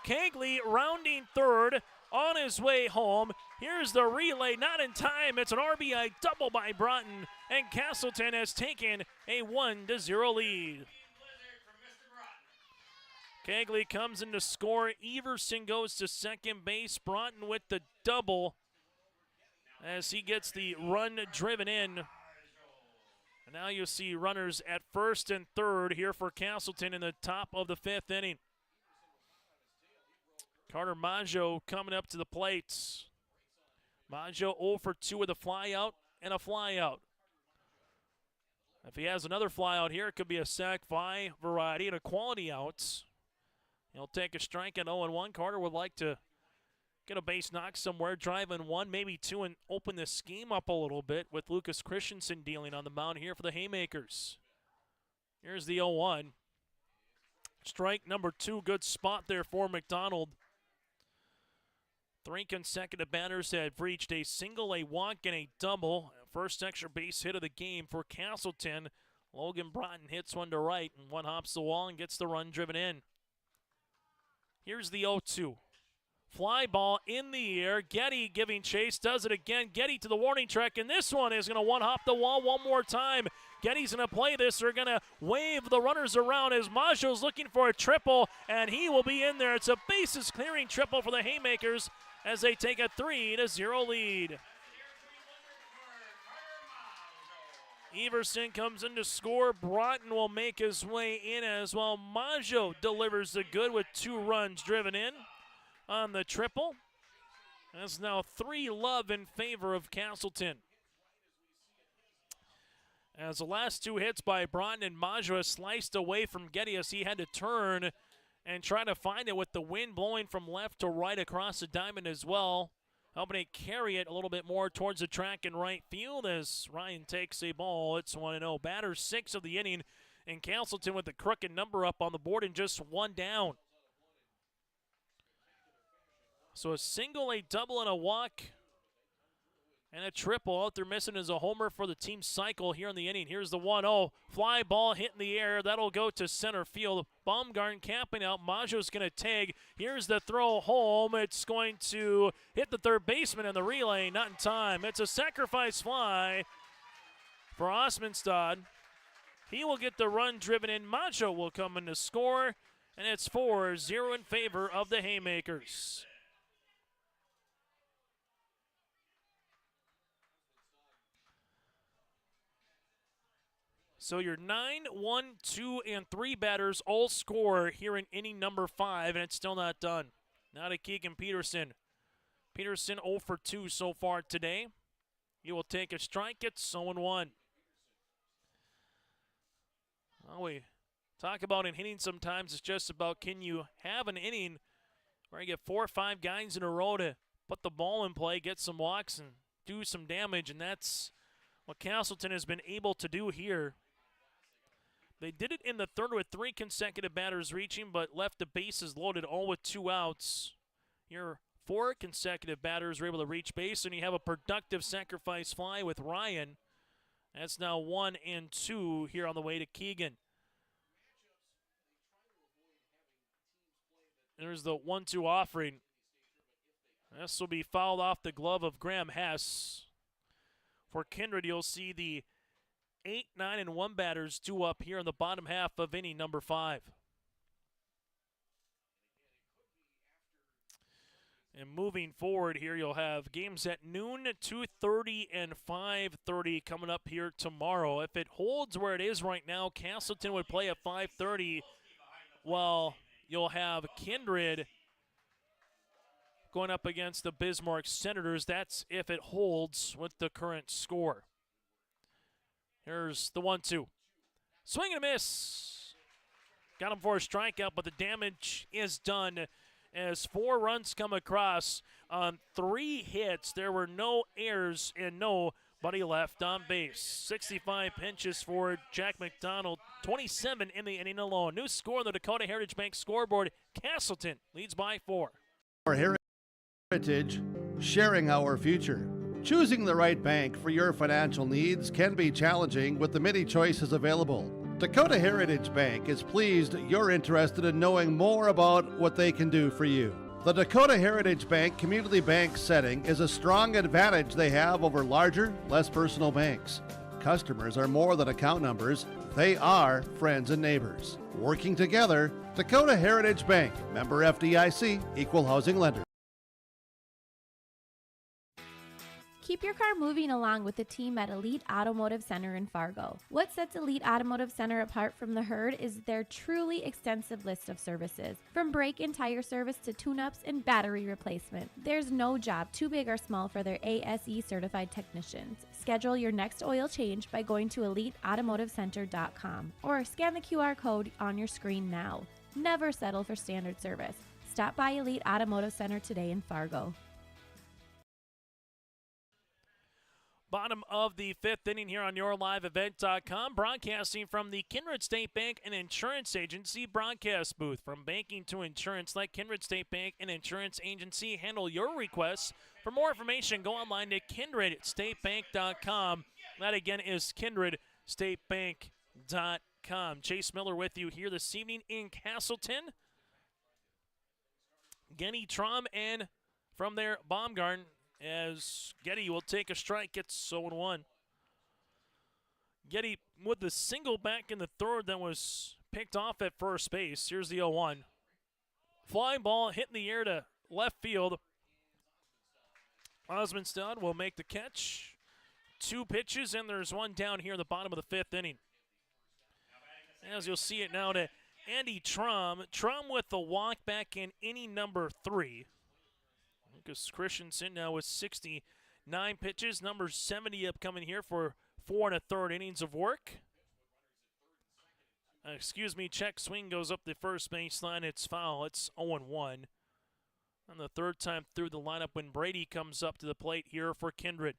Kegley rounding third on his way home. Here's the relay, not in time. It's an RBI double by Broughton, and Castleton has taken a 1-0 lead. Kegley comes in to score. Everson goes to second base. Broughton with the double as he gets the run driven in. And now you'll see runners at first and third here for Castleton in the top of the 5th inning. Carter Maggio coming up to the plate. Maggio 0 for 2 with a fly out and a fly out. If he has another fly out here, it could be a sac fly variety and a quality out. He'll take a strike at 0-1. Carter would like to get a base knock somewhere, drive in 1, maybe 2, and open this scheme up a little bit with Lucas Christensen dealing on the mound here for the Haymakers. Here's the 0-1. Strike number 2, good spot there for McDonald. 3 consecutive batters have reached a single, a walk, and a double. First extra base hit of the game for Castleton. Logan Broughton hits one to right, and one hops the wall and gets the run driven in. Here's the 0-2. Fly ball in the air. Getty giving chase, does it again. Getty to the warning track, and this one is going to one-hop the wall one more time. Getty's going to play this. They're going to wave the runners around as Maggio's looking for a triple, and he will be in there. It's a bases-clearing triple for the Haymakers as they take a 3-0 lead. Everson comes in to score. Broughton will make his way in as well. Maggio delivers the good with 2 runs driven in on the triple. That's now 3-love in favor of Castleton. As the last 2 hits by Broughton and Maggio sliced away from Getty as he had to turn and try to find it with the wind blowing from left to right across the diamond as well. Helping it carry it a little bit more towards the track in right field as Ryan takes a ball. It's 1-0. Batter 6 of the inning, and Castleton with the crooked number up on the board and just 1 down. So a single, a double, and a walk, and a triple. All they're missing is a homer for the team cycle here in the inning. Here's the 1-0. Fly ball hit in the air. That'll go to center field. Baumgarten capping out. Maggio's going to tag. Here's the throw home. It's going to hit the third baseman in the relay. Not in time. It's a sacrifice fly for Osmondstad. He will get the run driven in. Maggio will come in to score, and it's 4-0 in favor of the Haymakers. So your 9, 1, 2, and 3 batters all score here in inning number 5, and it's still not done. Now to Keegan Peterson. Peterson 0 for 2 so far today. He will take a strike. It's 0-1. Well, we talk about in hitting sometimes. It's just about, can you have an inning where you get 4 or 5 guys in a row to put the ball in play, get some walks, and do some damage, and that's what Castleton has been able to do here. They did it in the third with 3 consecutive batters reaching, but left the bases loaded, all with 2 outs. Your 4 consecutive batters were able to reach base, and you have a productive sacrifice fly with Ryan. That's now 1 and 2 here on the way to Keegan. There's the 1-2 offering. This will be fouled off the glove of Graham Hess. For Kindred, you'll see the 8, 9, and 1 batters due up here in the bottom half of inning number 5. And moving forward here, you'll have games at noon, 2:30, and 5:30 coming up here tomorrow. If it holds where it is right now, Castleton would play at 5:30, while you'll have Kindred going up against the Bismarck Senators. That's if it holds with the current score. Here's the 1-2. Swing and a miss. Got him for a strikeout, but the damage is done as 4 runs come across on 3 hits. There were no errors and nobody left on base. 65 pinches for Jack McDonald, 27 in the inning alone. New score on the Dakota Heritage Bank scoreboard. Castleton leads by 4. Our heritage, sharing our future. Choosing the right bank for your financial needs can be challenging with the many choices available. Dakota Heritage Bank is pleased you're interested in knowing more about what they can do for you. The Dakota Heritage Bank community bank setting is a strong advantage they have over larger, less personal banks. Customers are more than account numbers, they are friends and neighbors. Working together, Dakota Heritage Bank, member FDIC, equal housing lender. Keep your car moving along with the team at Elite Automotive Center in Fargo. What sets Elite Automotive Center apart from the herd is their truly extensive list of services. From brake and tire service to tune-ups and battery replacement, there's no job too big or small for their ASE certified technicians. Schedule your next oil change by going to EliteAutomotiveCenter.com or scan the QR code on your screen now. Never settle for standard service. Stop by Elite Automotive Center today in Fargo. Bottom of the fifth inning here on YourLiveEvent.com, broadcasting from the Kindred State Bank and Insurance Agency broadcast booth. From banking to insurance, let Kindred State Bank and Insurance Agency handle your requests. For more information, go online to KindredStateBank.com. That again is KindredStateBank.com. Chase Miller with you here this evening in Castleton. Genny Traum and from there, Baumgarten, as Getty will take a strike, gets 0-1. Getty with the single back in the third that was picked off at first base. Here's the 0-1. Flying ball hitting the air to left field. Osmondstad will make the catch. 2 pitches, and there's one down here in the bottom of the fifth inning. As you'll see it now to Andy Traum. Traum with the walk back in inning number 3. Lucas Christensen now with 69 pitches. Number 70 upcoming here for 4 1/3 innings of work. Check swing goes up the first baseline. It's foul. It's 0-1. And the third time through the lineup when Brady comes up to the plate here for Kindred.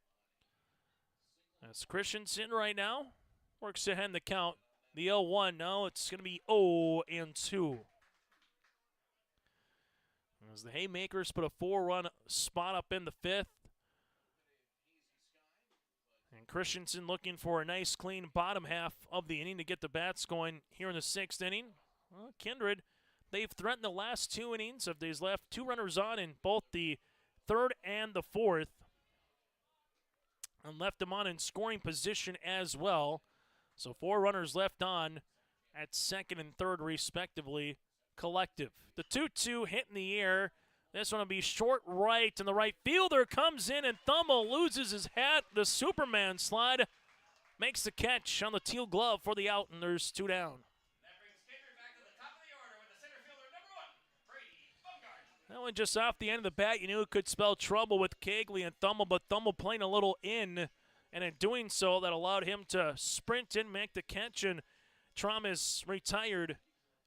That's Christensen right now. Works ahead in the count. The 0-1 now. It's going to be 0-2. As the Haymakers put a 4-run spot up in the fifth. And Christensen looking for a nice clean bottom half of the inning to get the bats going here in the 6th inning. Well, Kindred, they've threatened the last 2 innings. They've left 2 runners on in both the 3rd and the 4th. And left them on in scoring position as well. So 4 runners left on at 2nd and 3rd respectively. Collective. The 2-2 hit in the air. This one will be short right, and the right fielder comes in, and Thummel loses his hat. The Superman slide makes the catch on the teal glove for the out, and there's 2 down. That brings Kindred back to the top of the order with the center fielder number 1, Brady Baumgarten. That one just off the end of the bat, you knew it could spell trouble with Kegley and Thummel, but Thummel playing a little in, and in doing so, that allowed him to sprint in, make the catch, and Traum is retired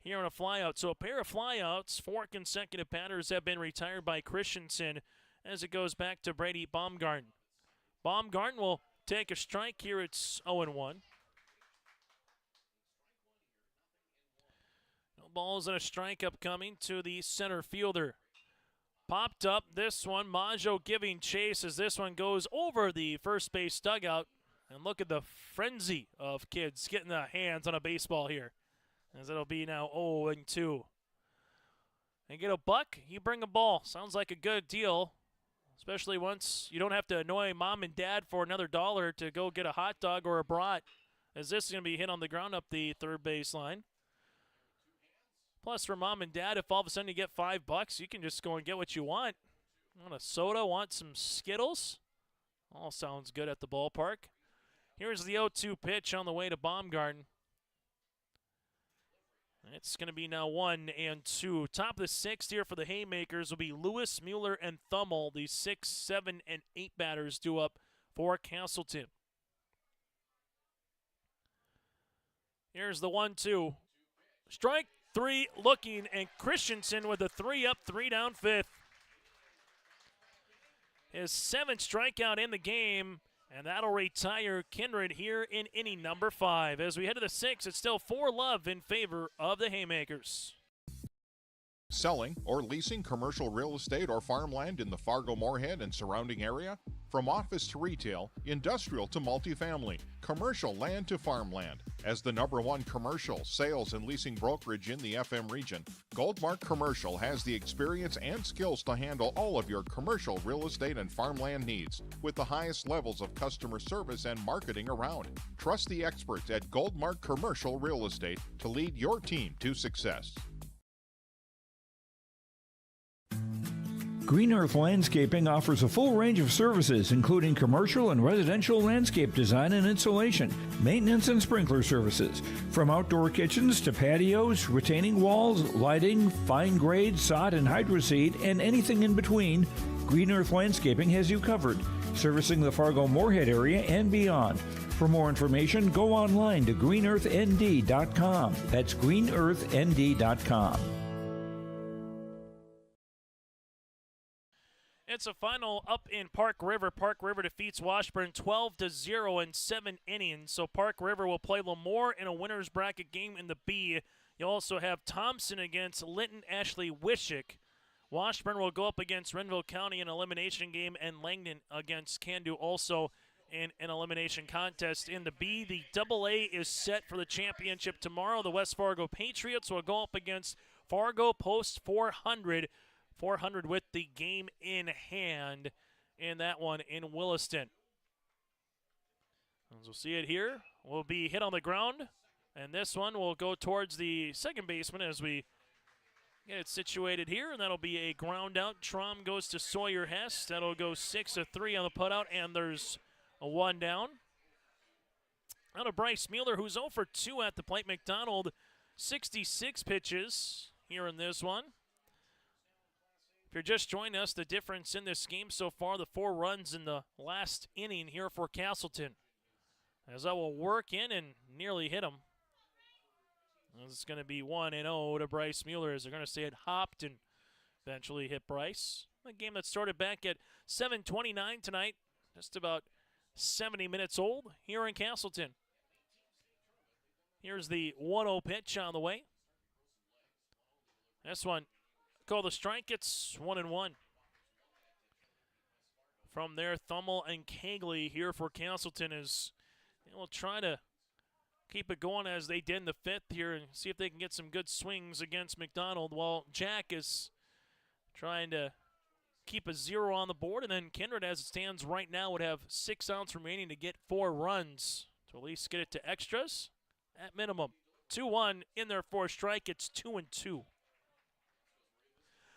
here on a flyout. So a pair of flyouts, 4 consecutive batters have been retired by Christensen as it goes back to Brady Baumgarten. Baumgarten will take a strike here. It's 0-1. No balls and a strike upcoming to the center fielder. Popped up this one, Maggio giving chase as this one goes over the first base dugout. And look at the frenzy of kids getting their hands on a baseball here. As it'll be now 0-2. And get a buck, you bring a ball. Sounds like a good deal, especially once you don't have to annoy mom and dad for another $1 to go get a hot dog or a brat, as this is going to be hit on the ground up the third baseline. Plus, for mom and dad, if all of a sudden you get $5, you can just go and get what you want. Want a soda, want some Skittles? All sounds good at the ballpark. Here's the 0-2 pitch on the way to Baumgarten. It's going to be now 1-2. Top of the 6th here for the Haymakers will be Lewis, Mueller, and Thummel. The 6, 7, and 8 batters due up for Casselton. Here's the 1-2. Strike 3 looking, and Christensen with a 3-up, 3-down 5th. His 7th strikeout in the game. And that'll retire Kindred here in inning number 5. As we head to the 6th, it's still 4-love in favor of the Haymakers. Selling or leasing commercial real estate or farmland in the Fargo-Moorhead and surrounding area? From office to retail, industrial to multifamily, commercial land to farmland. As the #1 commercial sales and leasing brokerage in the FM region, Goldmark Commercial has the experience and skills to handle all of your commercial real estate and farmland needs with the highest levels of customer service and marketing around. Trust the experts at Goldmark Commercial Real Estate to lead your team to success. Green Earth Landscaping offers a full range of services, including commercial and residential landscape design and installation, maintenance and sprinkler services. From outdoor kitchens to patios, retaining walls, lighting, fine grade, sod and hydroseed, and anything in between, Green Earth Landscaping has you covered, servicing the Fargo-Moorhead area and beyond. For more information, go online to greenearthnd.com. That's greenearthnd.com. It's a final up in Park River. Park River defeats Washburn 12-0 in 7 innings. So Park River will play Lemoore in a winner's bracket game in the B. You also have Thompson against Linton Ashley Wishick. Washburn will go up against Renville County in an elimination game, and Langdon against Candu also in an elimination contest in the B. The AA is set for the championship tomorrow. The West Fargo Patriots will go up against Fargo Post 400. 400 with the game in hand in that one in Williston. As we'll see it here, will be hit on the ground, and this one will go towards the second baseman as we get it situated here, and that'll be a ground out. Trom goes to Sawyer Hess. That'll go 6-3 on the putout, and there's a 1 down. Now to Bryce Mueller, who's 0 for 2 at the plate. McDonald, 66 pitches here in this one. If you're just joining us, the difference in this game so far, the 4 runs in the last inning here for Castleton. As that will work in and nearly hit him. It's going to be 1-0 to Bryce Mueller, as they're going to say it hopped and eventually hit Bryce. A game that started back at 7:29 tonight, just about 70 minutes old here in Castleton. Here's the 1-0 pitch on the way. This one, call the strike. It's 1-1. From there, Thummel and Kegley here for Castleton as they will try to keep it going as they did in the 5th here and see if they can get some good swings against McDonald, while Jack is trying to keep a 0 on the board. And then Kindred, as it stands right now, would have 6 outs remaining to get 4 runs to at least get it to extras at minimum. 2-1 in their 4th strike. It's 2-2.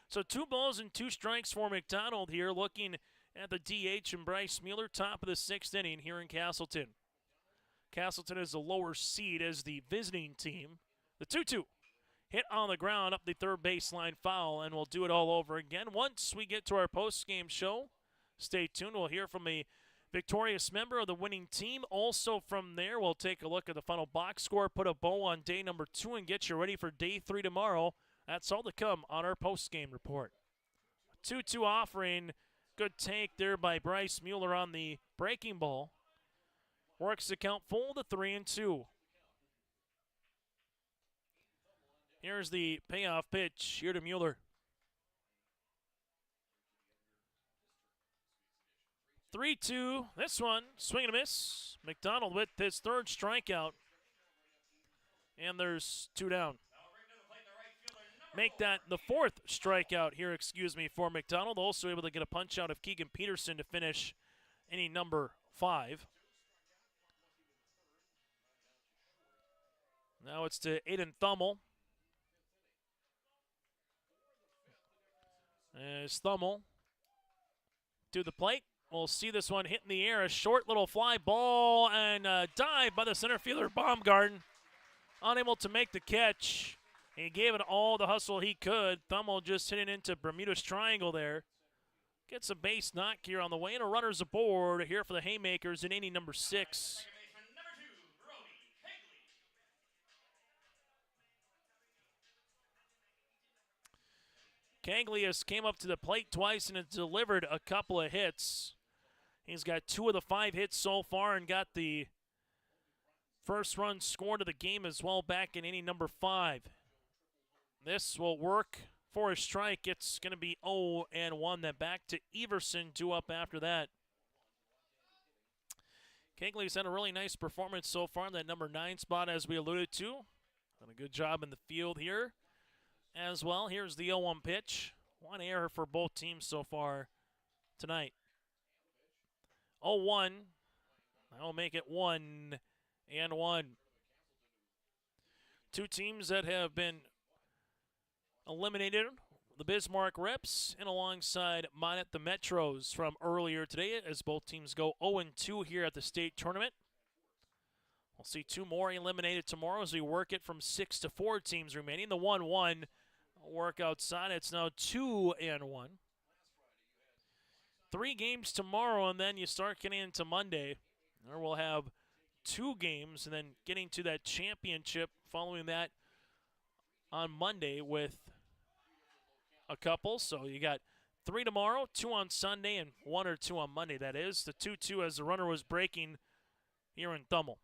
So 2 balls and 2 strikes for McDonald here, looking at the DH and Bryce Mueller, top of the 6th inning here in Castleton. Castleton is the lower seed as the visiting team. The 2-2 hit on the ground up the third baseline foul, and we'll do it all over again once we get to our post-game show. Stay tuned. We'll hear from a victorious member of the winning team. Also from there, we'll take a look at the final box score, put a bow on day number 2, and get you ready for day 3 tomorrow. That's all to come on our post-game report. 2-2 offering. Good take there by Bryce Mueller on the breaking ball. Works the count full to 3-2. Here's the payoff pitch here to Mueller. 3-2. This one, swing and a miss. McDonald with his 3rd strikeout. And there's 2 down. Make that the 4th strikeout here, for McDonald. Also able to get a punch out of Keegan Peterson to finish inning number 5. Now it's to Aiden Thummel. As Thummel to the plate. We'll see this one hit in the air. A short little fly ball and a dive by the center fielder, Baumgarten. Unable to make the catch. He gave it all the hustle he could. Thummel just hitting into Bermuda's Triangle there. Gets a base knock here on the way, and a runner's aboard here for the Haymakers in inning number 6. Kegley has came up to the plate twice and has delivered a couple of hits. He's got 2 of the 5 hits so far and got the first run scored of the game as well back in inning number 5. This will work for a strike. It's going to be 0-1. Then back to Everson, 2 up after that. Kegley's had a really nice performance so far in that number 9 spot, as we alluded to. Done a good job in the field here as well. Here's the 0-1 pitch. 1 error for both teams so far tonight. 0-1. That'll make it 1-1. 2 teams that have been eliminated, the Bismarck Reps, and alongside Monett, the Metros from earlier today, as both teams go 0-2 here at the state tournament. We'll see 2 more eliminated tomorrow as we work it from 6 to 4 teams remaining. The 1-1 work outside. It's now 2-1. 3 games tomorrow, and then you start getting into Monday. Or we'll have 2 games, and then getting to that championship following that on Monday with a couple. So you got 3 tomorrow, 2 on Sunday, and 1 or 2 on Monday, that is. The 2-2 as the runner was breaking here in Thummel.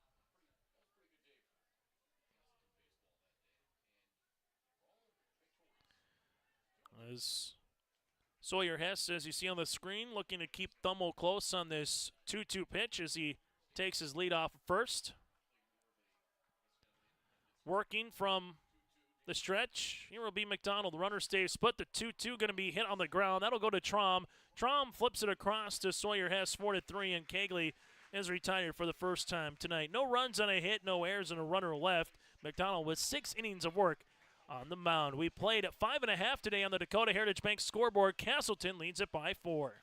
As Sawyer Hess, as you see on the screen, looking to keep Thummel close on this 2-2 pitch as he takes his lead off first. Working from the stretch, here will be McDonald. The runner stays put. The 2-2 going to be hit on the ground. That'll go to Trom. Trom flips it across to Sawyer Hess, 4-3, and Kegley is retired for the first time tonight. No runs on a hit, no errors, and a runner left. McDonald with 6 innings of work on the mound. We played at 5.5 today on the Dakota Heritage Bank scoreboard. Castleton leads it by 4.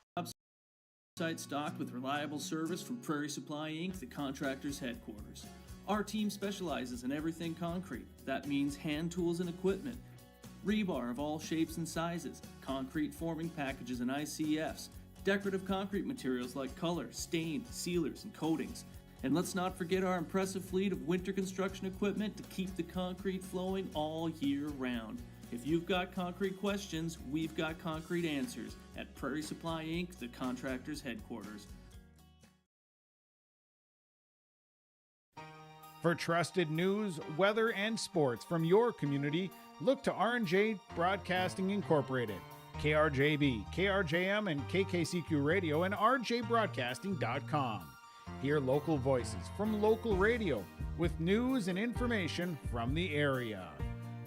Site stocked with reliable service from Prairie Supply Inc., the contractor's headquarters. Our team specializes in everything concrete. That means hand tools and equipment, rebar of all shapes and sizes, concrete forming packages and ICFs, decorative concrete materials like color, stain, sealers, and coatings. And let's not forget our impressive fleet of winter construction equipment to keep the concrete flowing all year round. If you've got concrete questions, we've got concrete answers at Prairie Supply Inc., the contractor's headquarters. For trusted news, weather, and sports from your community, look to R&J Broadcasting Incorporated, KRJB, KRJM, and KKCQ Radio, and rjbroadcasting.com. Hear local voices from local radio with news and information from the area.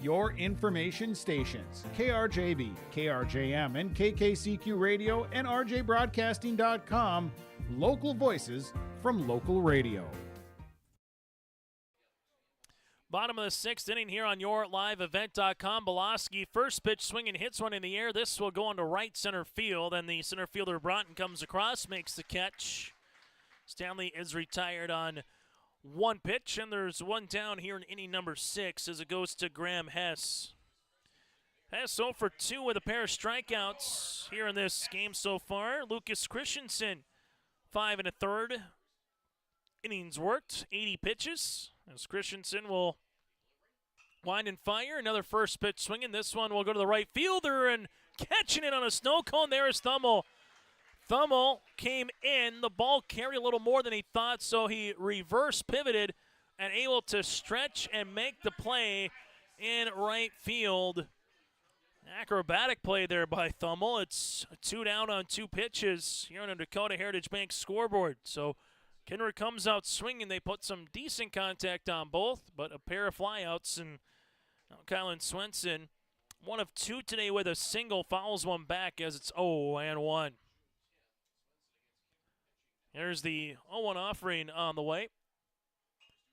Your information stations, KRJB, KRJM, and KKCQ Radio, and rjbroadcasting.com. Local voices from local radio. Bottom of the 6th inning here on yourliveevent.com. Belaski, first pitch swinging, hits one in the air. This will go into right center field, and the center fielder Broughton comes across, makes the catch. Stanley is retired on 1 pitch, and there's 1 down here in inning number 6 as it goes to Graham Hess. Hess 0 for 2 with a pair of strikeouts here in this game so far. Lucas Christensen, 5 1/3 innings worked, 80 pitches. As Christensen will wind and fire. Another first pitch swinging. This one will go to the right fielder and catching it on a snow cone. There is Thummel. Thummel came in. The ball carried a little more than he thought, so he reverse pivoted and able to stretch and make the play in right field. Acrobatic play there by Thummel. It's 2 down on 2 pitches here on the Dakota Heritage Bank scoreboard. So Kindred comes out swinging. They put some decent contact on both, but a pair of flyouts. And Kylan Swenson, 1 of 2 today with a single, fouls one back as it's 0-1. Here's the 0-1 offering on the way.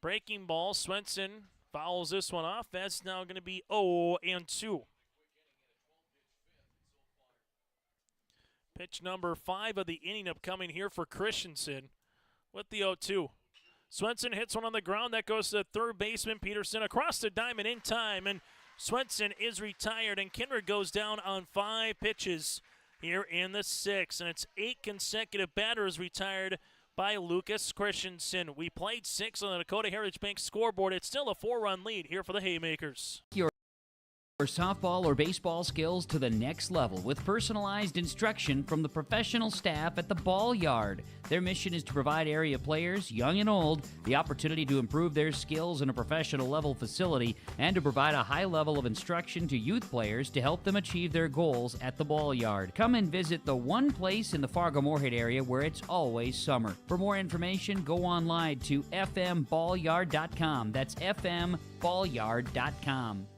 Breaking ball, Swenson fouls this one off. That's now going to be 0-2. Pitch number 5 of the inning upcoming here for Christensen with the 0-2. Swenson hits one on the ground. That goes to third baseman Peterson across the diamond in time, and Swenson is retired, and Kindred goes down on 5 pitches here in the 6th, and it's 8 consecutive batters retired by Lucas Christensen. We played 6 on the Dakota Heritage Bank scoreboard. It's still a 4-run lead here for the Haymakers. Your softball or baseball skills to the next level with personalized instruction from the professional staff at the Ball Yard. Their mission is to provide area players, young and old, the opportunity to improve their skills in a professional level facility and to provide a high level of instruction to youth players to help them achieve their goals at the Ball Yard. Come and visit the one place in the Fargo-Moorhead area where it's always summer. For more information, go online to fmballyard.com. That's fmballyard.com.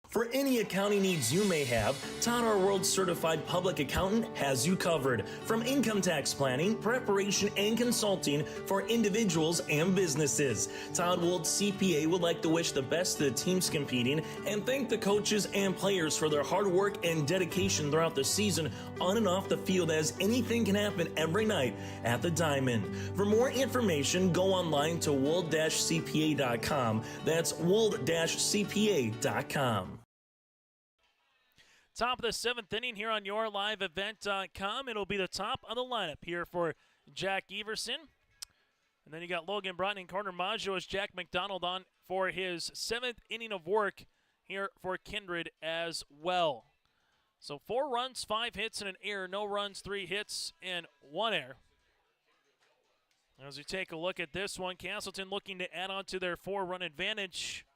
For any accounting needs you may have, Todd R. World Certified Public Accountant has you covered. From income tax planning, preparation, and consulting for individuals and businesses. Todd Wold CPA would like to wish the best to the teams competing and thank the coaches and players for their hard work and dedication throughout the season on and off the field, as anything can happen every night at the Diamond. For more information, go online to wold-cpa.com. That's wold-cpa.com. Top of the 7th inning here on yourliveevent.com. It'll be the top of the lineup here for Jack Everson. And then you got Logan Broughton and Carter Maggio as Jack McDonald on for his 7th inning of work here for Kindred as well. So 4 runs, 5 hits, and an error. No runs, 3 hits, and 1 error. As we take a look at this one, Castleton looking to add on to their 4-run advantage.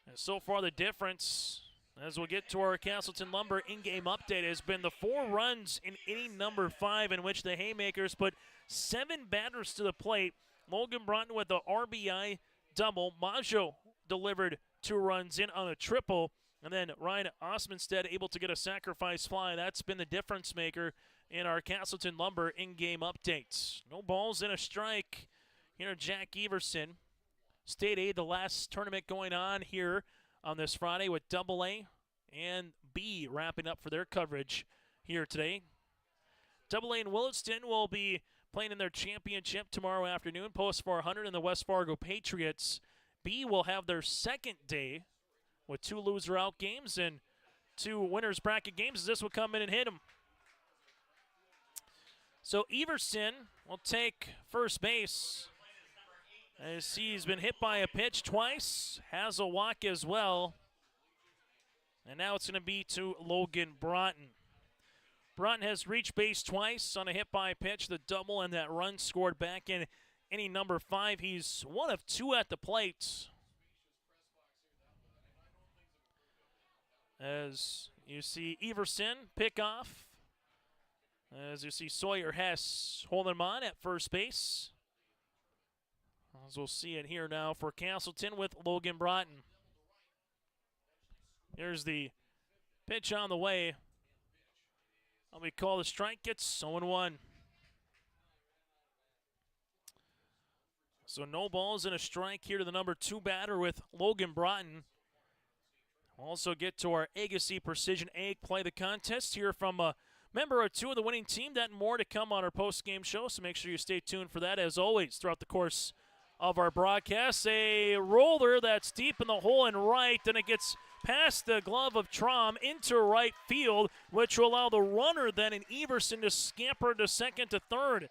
And so far the difference, as we'll get to our Castleton Lumber in-game update, has been the 4 runs in inning number 5, in which the Haymakers put 7 batters to the plate. Logan Broughton with the RBI double. Maggio delivered 2 runs in on a triple. And then Ryan Osmonstead able to get a sacrifice fly. That's been the difference maker in our Casselton Lumber in-game updates. No balls and a strike here, Jack Everson. State A, the last tournament going on here on this Friday, with AA and B wrapping up for their coverage here today. AA and Williston will be playing in their championship tomorrow afternoon, post 400 and the West Fargo Patriots. B will have their second day with 2 loser-out games and 2 winners bracket games, as this will come in and hit them. So Everson will take first base, as he's been hit by a pitch twice, has a walk as well. And now it's going to be to Logan Broughton. Broughton has reached base twice on a hit by a pitch, the double, and that run scored back in inning number 5. He's 1 of 2 at the plate. As you see Everson pick off, as you see Sawyer Hess holding him on at first base. As we'll see it here now for Castleton with Logan Broughton. Here's the pitch on the way. We call the strike. It's 0-1. So no balls and a strike here to the number 2 batter with Logan Broughton. We'll also get to our Agassi Precision Egg Play the Contest here from a member or 2 of the winning team. That and more to come on our post-game show, so make sure you stay tuned for that, as always, throughout the course of our broadcast. A roller that's deep in the hole and right, and it gets past the glove of Traum into right field, which will allow the runner then in Everson to scamper to second to third.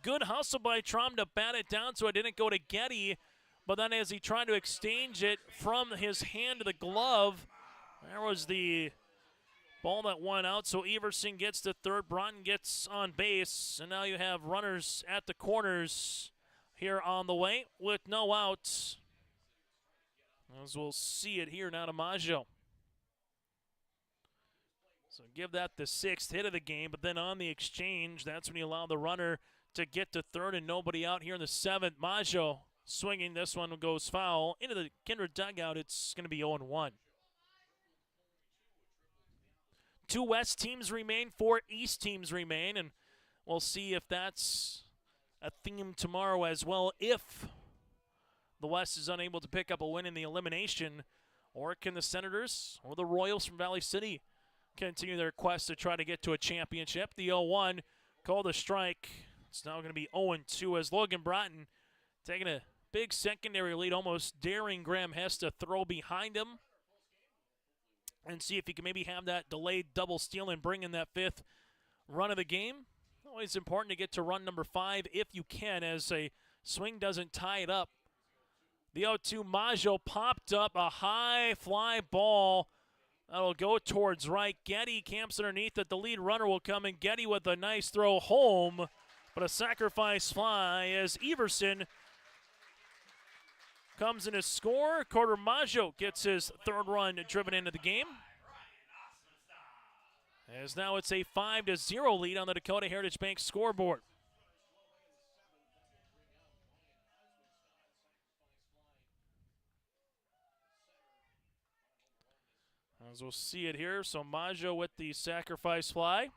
Good hustle by Traum to bat it down so it didn't go to Getty, but then as he tried to exchange it from his hand to the glove, there was the ball that went out. So Everson gets to third, Broughton gets on base, and now you have runners at the corners here on the way with no outs. As we'll see it here now to Maggio. So give that the 6th hit of the game, but then on the exchange, that's when you allow the runner to get to third and nobody out here in the 7th. Maggio swinging. This one goes foul into the Kindred dugout. It's going to be 0-1. 2 West teams remain, 4 East teams remain, and we'll see if that's a theme tomorrow as well. If the West is unable to pick up a win in the elimination, or can the Senators or the Royals from Valley City continue their quest to try to get to a championship? The 0-1 called a strike. It's now going to be 0-2 as Logan Broughton taking a big secondary lead, almost daring Graham Hess to throw behind him and see if he can maybe have that delayed double steal and bring in that 5th run of the game. Always important to get to run number 5 if you can, as a swing doesn't tie it up. The 0-2 Maggio popped up a high fly ball. That'll go towards right. Getty camps underneath it. The lead runner will come in. Getty with a nice throw home, but a sacrifice fly as Everson comes in to score. Carter Maggio gets his third run driven into the game. As now it's a 5-0 lead on the Dakota Heritage Bank scoreboard. As we'll see it here, so Maggio with the sacrifice fly.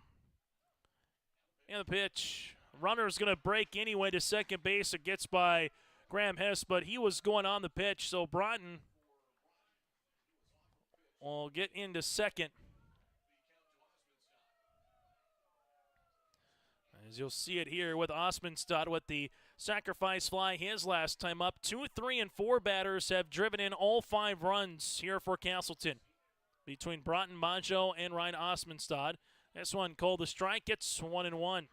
And the pitch. Runner's going to break anyway to second base. It gets by Graham Hess, but he was going on the pitch, so Broughton will get into second. As you'll see it here with Osmondstad with the sacrifice fly his last time up. 2, 3, and 4 batters have driven in all 5 runs here for Castleton, between Broughton, Maggio, and Ryan Osmondstad. This one called the strike. It's 1-1.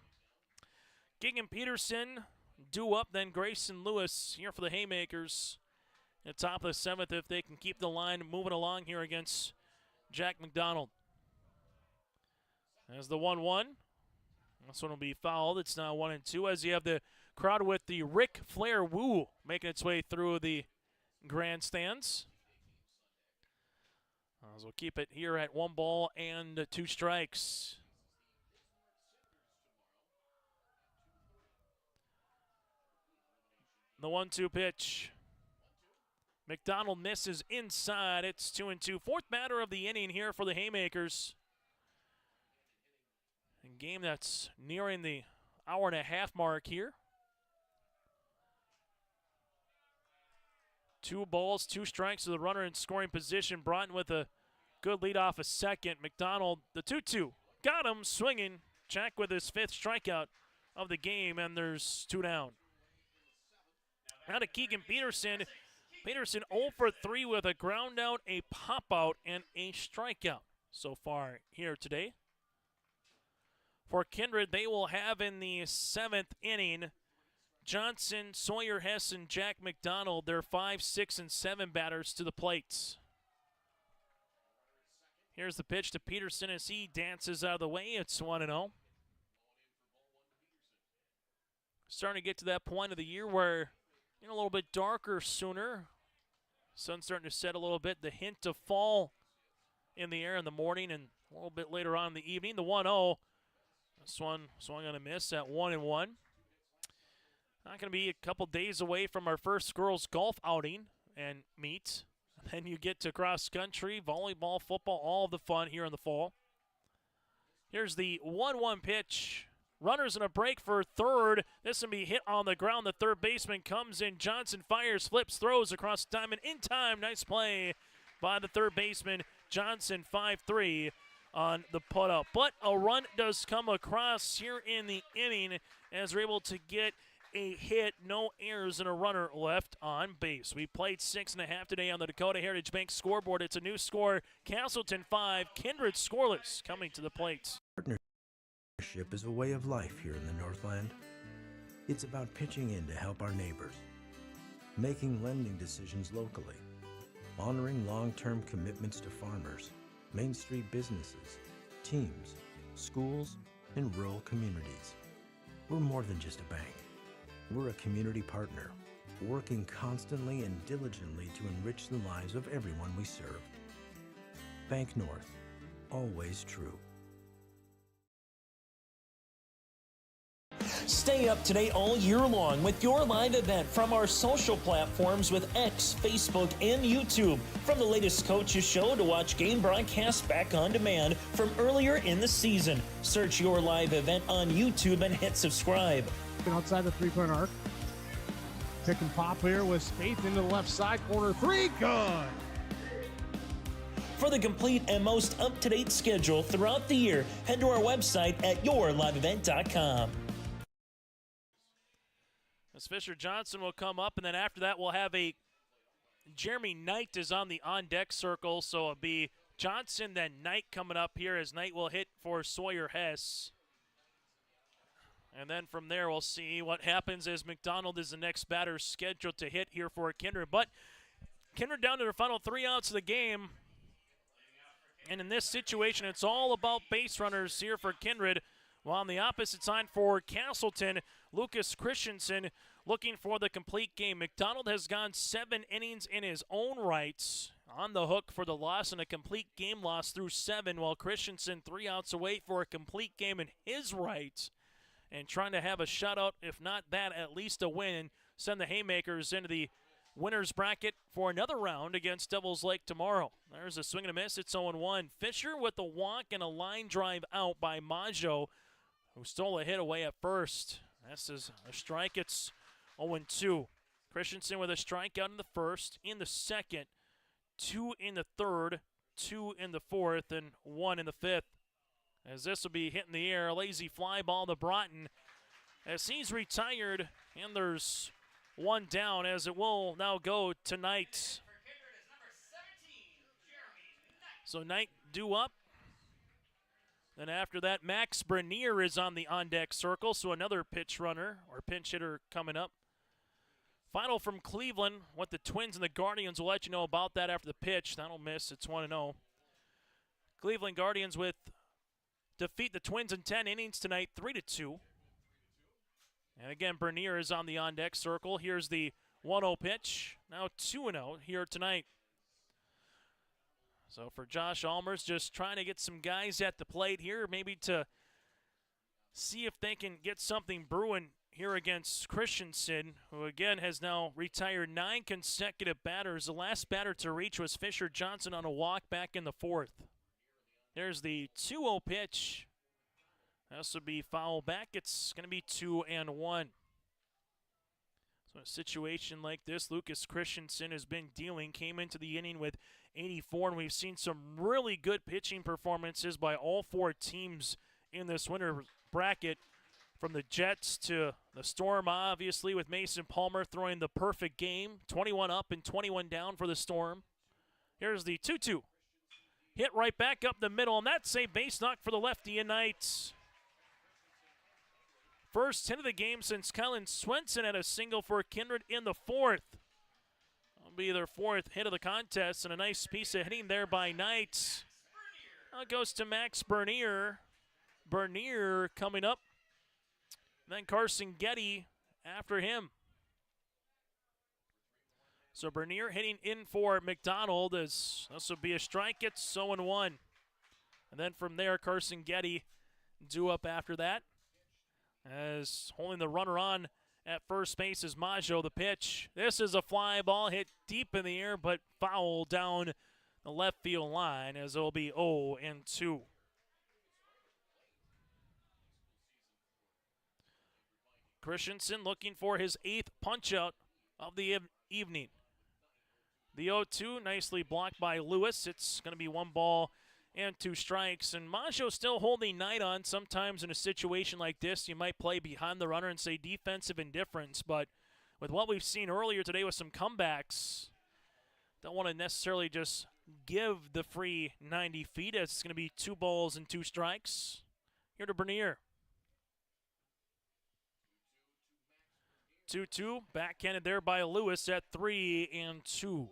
Keegan Peterson due up, then Grayson Lewis here for the Haymakers. At top of the 7th, if they can keep the line moving along here against Jack McDonald. As the 1-1. This one will be fouled. It's now 1-2 as you have the crowd with the Ric Flair woo making its way through the grandstands. So we'll keep it here at 1 ball and 2 strikes. The 1-2 pitch. McDonald misses inside. It's 2-2. 4th batter of the inning here for the Haymakers. A game that's nearing the hour-and-a-half mark here. 2 balls, 2 strikes to the runner in scoring position. Broughton with a good lead off a second. McDonald, the 2-2. Got him swinging. Jack with his 5th strikeout of the game, and there's 2 down. Now to Keegan Peterson. Peterson 0 for 3 with a ground out, a pop out, and a strikeout so far here today. For Kindred, they will have in the 7th inning Johnson, Sawyer Hess, and Jack McDonald, their 5, 6, and 7 batters to the plates. Here's the pitch to Peterson as he dances out of the way. It's 1-0. Starting to get to that point of the year where a little bit darker sooner. Sun's starting to set a little bit. The hint of fall in the air in the morning and a little bit later on in the evening. The 1-0. This one swung on a miss at 1-1. Not going to be a couple days away from our first girls golf outing and meet. And then you get to cross country, volleyball, football, all of the fun here in the fall. Here's the 1-1 pitch. Runners in a break for third. This will be hit on the ground. The third baseman comes in. Johnson fires, flips, throws across the diamond in time. Nice play by the third baseman. Johnson 5-3 on the put-up. But a run does come across here in the inning as we're able to get a hit. No errors and a runner left on base. We played 6.5 today on the Dakota Heritage Bank scoreboard. It's a new score. Castleton 5, Kindred scoreless coming to the plates. Partnership is a way of life here in the Northland. It's about pitching in to help our neighbors, making lending decisions locally, honoring long-term commitments to farmers, Main Street businesses, teams, schools, and rural communities. We're more than just a bank. We're a community partner, working constantly and diligently to enrich the lives of everyone we serve. Bank North, always true. Stay up to date all year long with your live event from our social platforms with X, Facebook, and YouTube. From the latest coaches show to watch game broadcasts back on demand from earlier in the season. Search your live event on YouTube and hit subscribe. Outside the 3-point arc. Pick and pop here with Spaeth into the left side corner. 3, good. For the complete and most up-to-date schedule throughout the year, head to our website at yourliveevent.com. As Fisher Johnson will come up, and then after that we'll have a Jeremy Knight is on the on-deck circle, so it'll be Johnson, then Knight coming up here as Knight will hit for Sawyer Hess. And then from there, we'll see what happens as McDonald is the next batter scheduled to hit here for Kindred. But Kindred down to their final 3 outs of the game. And in this situation, it's all about base runners here for Kindred. While on the opposite side for Castleton, Lucas Christensen looking for the complete game. McDonald has gone 7 innings in his own rights, on the hook for the loss and a complete game loss through 7, while Christensen 3 outs away for a complete game in his rights and trying to have a shutout, if not that, at least a win, send the Haymakers into the winner's bracket for another round against Devils Lake tomorrow. There's a swing and a miss. It's 0-1. Fisher with a walk and a line drive out by Maggio, who stole a hit away at first. This is a strike. It's 0-2. Christensen with a strikeout in the first, in the second, 2 in the third, 2 in the fourth, and 1 in the fifth. As this will be hit in the air, a lazy fly ball to Broughton as he's retired, and there's 1 down as it will now go to Knight. So Knight due up. Then after that, Max Bernier is on the on-deck circle, so another pitch runner or pinch hitter coming up. Final from Cleveland, what the Twins and the Guardians will let you know about that after the pitch. That'll miss. It's 1-0. Cleveland Guardians with defeat the Twins in 10 innings tonight, 3-2. And again, Bernier is on the on-deck circle. Here's the 1-0 pitch. Now 2-0 here tonight. So for Josh Almers, just trying to get some guys at the plate here, maybe to see if they can get something brewing here against Christensen, who again has now retired 9 consecutive batters. The last batter to reach was Fisher Johnson on a walk back in the 4th. There's the 2-0 pitch. This will be foul back. It's going to be 2-1. So a situation like this, Lucas Christensen has been dealing, came into the inning with 84, and we've seen some really good pitching performances by all 4 teams in this winter bracket, from the Jets to the Storm, obviously, with Mason Palmer throwing the perfect game, 21 up and 21 down for the Storm. Here's the 2-2. Hit right back up the middle, and that's a base knock for the lefty in Knight. First hit of the game since Colin Swenson had a single for Kindred in the 4th. That'll be their 4th hit of the contest, and a nice piece of hitting there by Knight. Now it goes to Max Bernier. Bernier coming up. Then Carson Getty after him. So Bernier hitting in for McDonald, as this will be a strike. It's 0-1. And then from there, Carson Getty due up after that. As holding the runner on at first base is Maggio, the pitch. This is a fly ball hit deep in the air, but foul down the left field line, as it will be 0-2. Christensen looking for his 8th punch-out of the evening. The 0-2 nicely blocked by Lewis. It's going to be 1 ball and 2 strikes. And Maggio still holding Knight on. Sometimes in a situation like this, you might play behind the runner and say defensive indifference. But with what we've seen earlier today with some comebacks, don't want to necessarily just give the free 90 feet, as it's going to be 2 balls and 2 strikes. Here to Bernier. 2-2, backhanded there by Lewis at 3-2.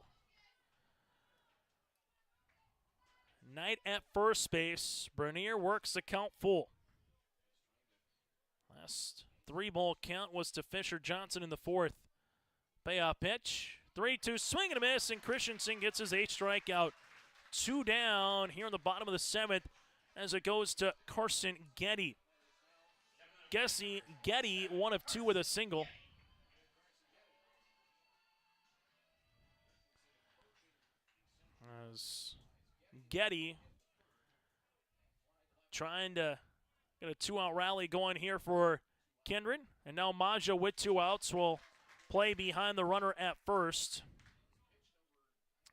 Knight at first base. Bernier works the count full. Last 3-ball count was to Fisher Johnson in the 4th. Payoff pitch. 3-2, swing and a miss, and Christensen gets his 8th strikeout. 2 down here in the bottom of the 7th as it goes to Carson Getty. Getty 1 of 2 with a single. As Getty trying to get a 2-out rally going here for Kindred. And now Maggio with 2 outs will play behind the runner at first.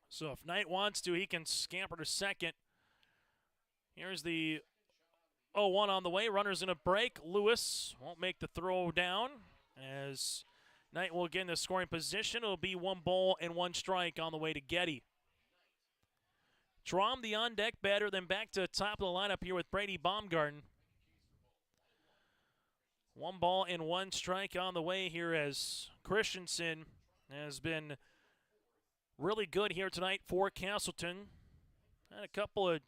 So if Knight wants to, he can scamper to second. Here's the 0-1 on the way. Runner's going to break. Lewis won't make the throw down, as Knight will get in the scoring position. It'll be 1 ball and 1 strike on the way to Getty. Traum, the on-deck batter, then back to the top of the lineup here with Brady Baumgarten. 1 ball and 1 strike on the way here as Christensen has been really good here tonight for Castleton. Had a couple of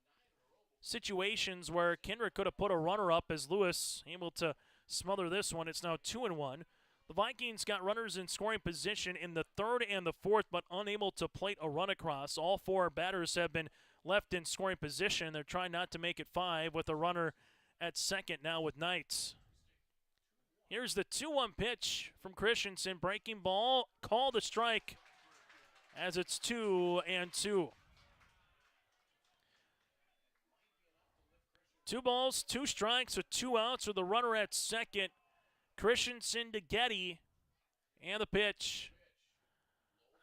situations where Kindred could have put a runner up as Lewis able to smother this one. It's now 2-1. The Vikings got runners in scoring position in the 3rd and the 4th, but unable to plate a run across. All 4 batters have been left in scoring position. They're trying not to make it 5 with a runner at second now with Knights. Here's the 2-1 pitch from Christensen. Breaking ball, called a strike as it's 2-2. 2 balls, 2 strikes with 2 outs with the runner at second. Christensen to Getty, and the pitch.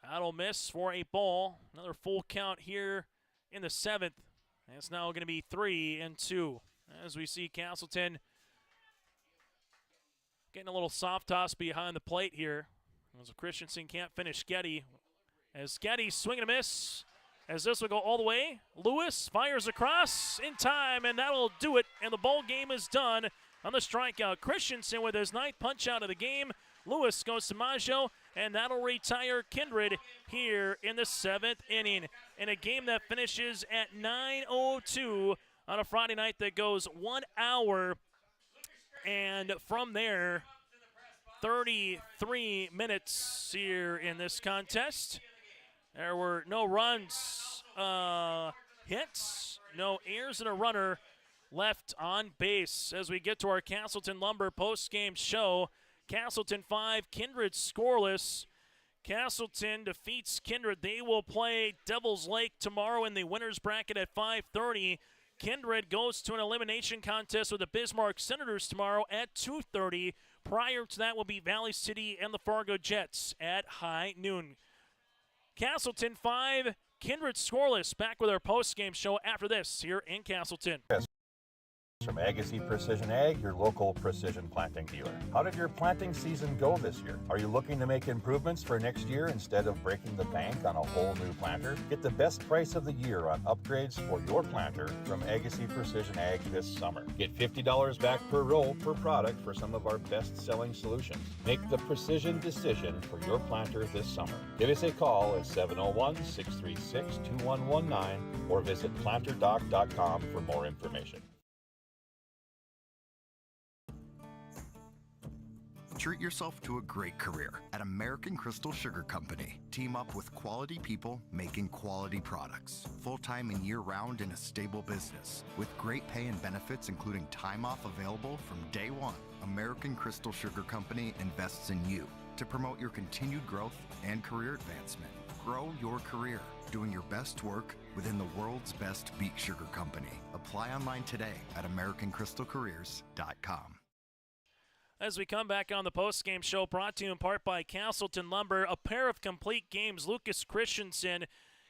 That'll miss for a ball. Another full count here in the 7th. And it's now going to be 3-2 as we see Castleton getting a little soft toss behind the plate here. As Christensen can't finish Getty. As Getty swing and a miss. As this will go all the way. Lewis fires across in time, and that'll do it. And the ball game is done on the strikeout. Christensen with his 9th punch out of the game. Lewis goes to Maggio, and that'll retire Kindred here in the 7th inning. In a game that finishes at 9:02 on a Friday night that goes 1 hour. And from there, 33 minutes here in this contest. There were no runs, hits, no errors, and a runner left on base. As we get to our Casselton Lumber post-game show, Castleton 5, Kindred scoreless. Castleton defeats Kindred. They will play Devil's Lake tomorrow in the winner's bracket at 5:30. Kindred goes to an elimination contest with the Bismarck Senators tomorrow at 2:30. Prior to that will be Valley City and the Fargo Jets at high noon. Castleton 5, Kindred scoreless. Back with our post-game show after this here in Castleton. From Agassiz Precision Ag, your local precision planting dealer. How did your planting season go this year? Are you looking to make improvements for next year instead of breaking the bank on a whole new planter? Get the best price of the year on upgrades for your planter from Agassiz Precision Ag this summer. Get $50 back per roll per product for some of our best-selling solutions. Make the precision decision for your planter this summer. Give us a call at 701-636-2119 or visit planterdoc.com for more information. Treat yourself to a great career at American Crystal Sugar Company. Team up with quality people making quality products. Full-time and year-round in a stable business. With great pay and benefits including time off available from day one. American Crystal Sugar Company invests in you to promote your continued growth and career advancement. Grow your career doing your best work within the world's best beet sugar company. Apply online today at AmericanCrystalCareers.com. As we come back on the post-game show, brought to you in part by Casselton Lumber, a pair of complete games. Lucas Christensen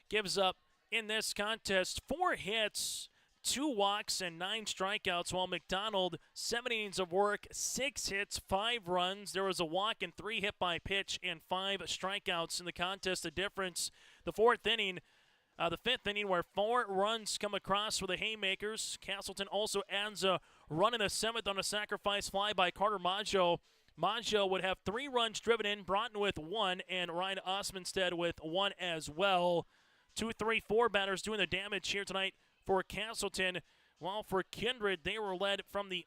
gives up in this contest 4 hits, 2 walks, and 9 strikeouts, while McDonald, 7 innings of work, 6 hits, 5 runs. There was a walk and 3 hit by pitch and 5 strikeouts in the contest. The difference, the 5th inning, where 4 runs come across for the Haymakers. Casselton also adds a run in the 7th on a sacrifice fly by Carter Maggio. Maggio would have 3 runs driven in, Broughton with 1, and Ryan Osmonstead with 1 as well. 2, 3, 4 batters doing the damage here tonight for Casselton. While for Kindred, they were led from the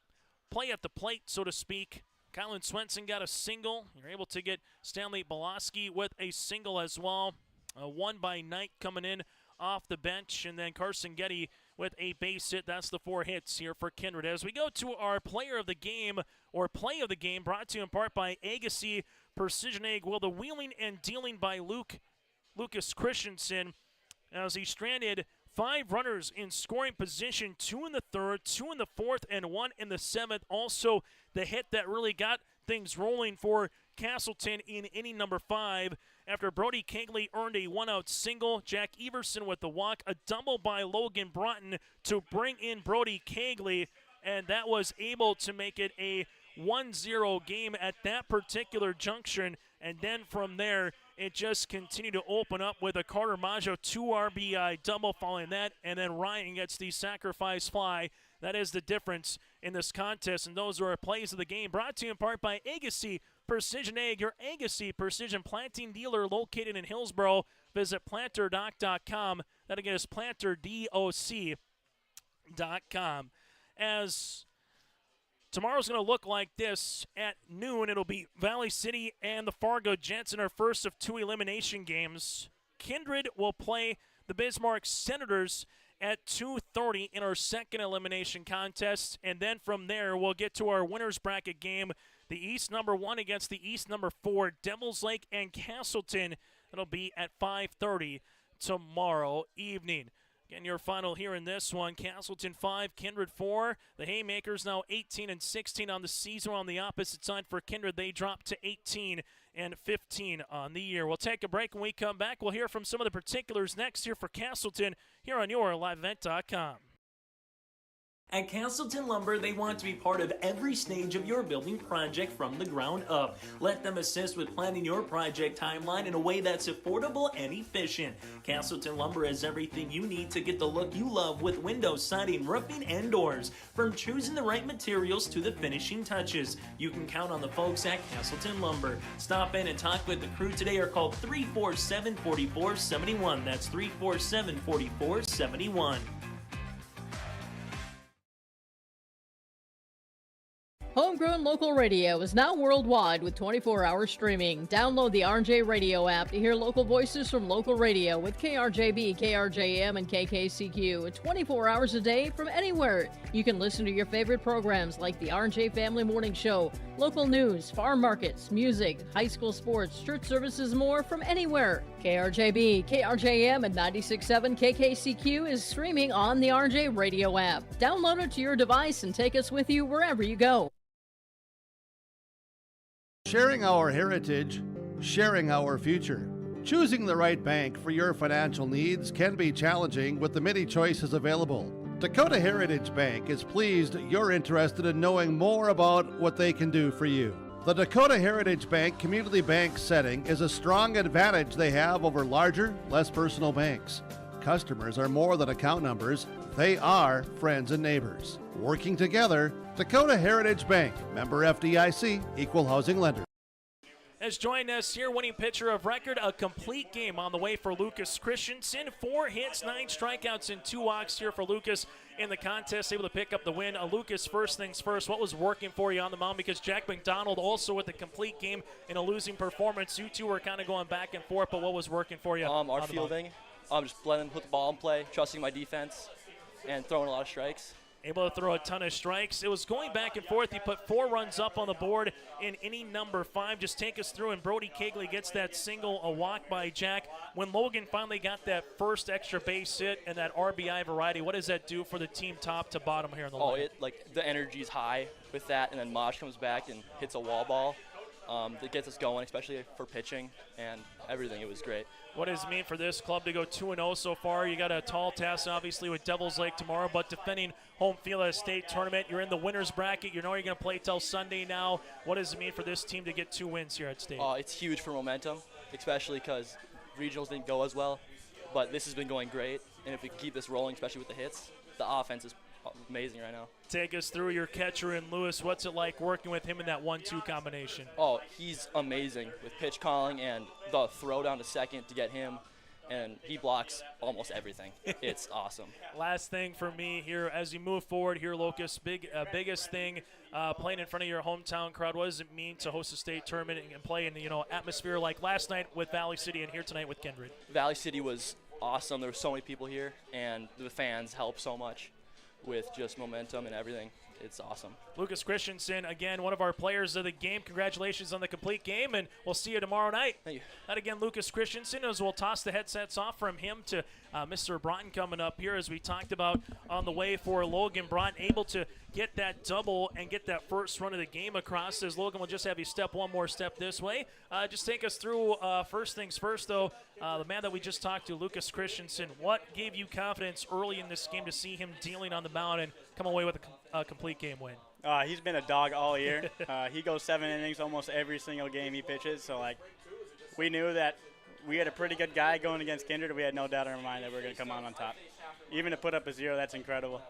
play at the plate, so to speak. Colin Swenson got a single. You're able to get Stanley Belaski with a single as well. 1 by Knight coming in off the bench, and then Carson Getty with a base hit. That's the 4 hits here for Kindred. As we go to our player of the game, or play of the game, brought to you in part by Agassiz Precision Ag. Well, the wheeling and dealing by Lucas Christensen, as he stranded 5 runners in scoring position, 2 in the 3rd, 2 in the 4th, and 1 in the 7th. Also, the hit that really got things rolling for Castleton in inning number 5 after Brody Kegley earned a 1-out single. Jack Everson with the walk, a double by Logan Broughton to bring in Brody Kegley, and that was able to make it a 1-0 game at that particular junction. And then from there, it just continued to open up with a Carter Maggio 2 RBI double following that, and then Ryan gets the sacrifice fly. That is the difference in this contest, and those are our plays of the game. Brought to you in part by Agassi Precision Ag, your Agassi Precision Planting dealer located in Hillsboro. Visit planterdoc.com. That again is planterdoc.com. As tomorrow's going to look like this at noon, it'll be Valley City and the Fargo Jets in our first of 2 elimination games. Kindred will play the Bismarck Senators at 2:30 in our second elimination contest, and then from there we'll get to our winner's bracket game, the East number 1 against the East number 4, Devils Lake and Castleton. It'll be at 5:30 tomorrow evening. Again, your final here in this one, Castleton 5, Kindred 4. The Haymakers now 18-16 on the season. On the opposite side for Kindred, they drop to 18-15 on the year. We'll take a break. When we come back, we'll hear from some of the particulars next year for Castleton here on your LiveEvent.com. At Castleton Lumber, they want to be part of every stage of your building project from the ground up. Let them assist with planning your project timeline in a way that's affordable and efficient. Castleton Lumber has everything you need to get the look you love with windows, siding, roofing, and doors. From choosing the right materials to the finishing touches, you can count on the folks at Casselton Lumber. Stop in and talk with the crew today or call 347-4471. That's 347-4471. Homegrown local radio is now worldwide with 24-hour streaming. Download the RJ Radio app to hear local voices from local radio with KRJB, KRJM, and KKCQ 24 hours a day from anywhere. You can listen to your favorite programs like the RJ Family Morning Show, local news, farm markets, music, high school sports, church services, more from anywhere. KRJB, KRJM, and 96.7 KKCQ is streaming on the RJ Radio app. Download it to your device and take us with you wherever you go. Sharing our heritage, sharing our future. Choosing the right bank for your financial needs can be challenging with the many choices available. Dakota Heritage Bank is pleased you're interested in knowing more about what they can do for you. The Dakota Heritage Bank community bank setting is a strong advantage they have over larger, less personal banks. Customers are more than account numbers, they are friends and neighbors. Working together, Dakota Heritage Bank, member FDIC, equal housing lender. Has joined us here, winning pitcher of record, a complete game on the way for Lucas Christensen. 4 hits, 9 strikeouts, and 2 walks here for Lucas in the contest, able to pick up the win. Lucas, first things first, what was working for you on the mound? Because Jack McDonald also with a complete game in a losing performance. You two were kind of going back and forth, but what was working for you? Our fielding. Just letting them put the ball in play, trusting my defense, and throwing a lot of strikes. Able to throw a ton of strikes. It was going back and forth. He put 4 runs up on the board in inning number 5. Just take us through, and Brody Kegley gets that single, a walk by Jack. When Logan finally got that first extra base hit and that RBI variety, what does that do for the team top to bottom here in the lineup? The energy's high with that, and then Mosh comes back and hits a wall ball. That gets us going, especially for pitching and everything. It was great. What does it mean for this club to go 2-0 so far? You got a tall task, obviously, with Devils Lake tomorrow, but defending home field at a state tournament. You're in the winner's bracket. You know you're going to play till Sunday now. What does it mean for this team to get 2 wins here at state? It's huge for momentum, especially because regionals didn't go as well. But this has been going great, and if we can keep this rolling, especially with the hits, the offense is amazing right now. Take us through your catcher in Lewis. What's it like working with him in that 1-2 combination? He's amazing with pitch calling and the throw down to second to get him, and he blocks almost everything. It's awesome. Last thing for me here, as you move forward here, Lucas, biggest thing, playing in front of your hometown crowd. What does it mean to host a state tournament and play in atmosphere like last night with Valley City and here tonight with Kindred? Valley City was awesome. There were so many people here, and the fans helped so much with just momentum and everything. It's awesome. Lucas Christensen, again, one of our players of the game. Congratulations on the complete game, and we'll see you tomorrow night. Thank you. That again, Lucas Christensen, as we'll toss the headsets off from him to Mr. Broughton coming up here, as we talked about on the way for Logan Broughton, able to get that double and get that first run of the game across. As Logan will just have you step one more step this way. Just take us through first things first, though. The man that we just talked to, Lucas Christensen, what gave you confidence early in this game to see him dealing on the mound and come away with a complete game win? He's been a dog all year. He goes 7 innings almost every single game he pitches. So, we knew that we had a pretty good guy going against Kindred. We had no doubt in our mind that we were going to come on top. Even to put up a 0, that's incredible.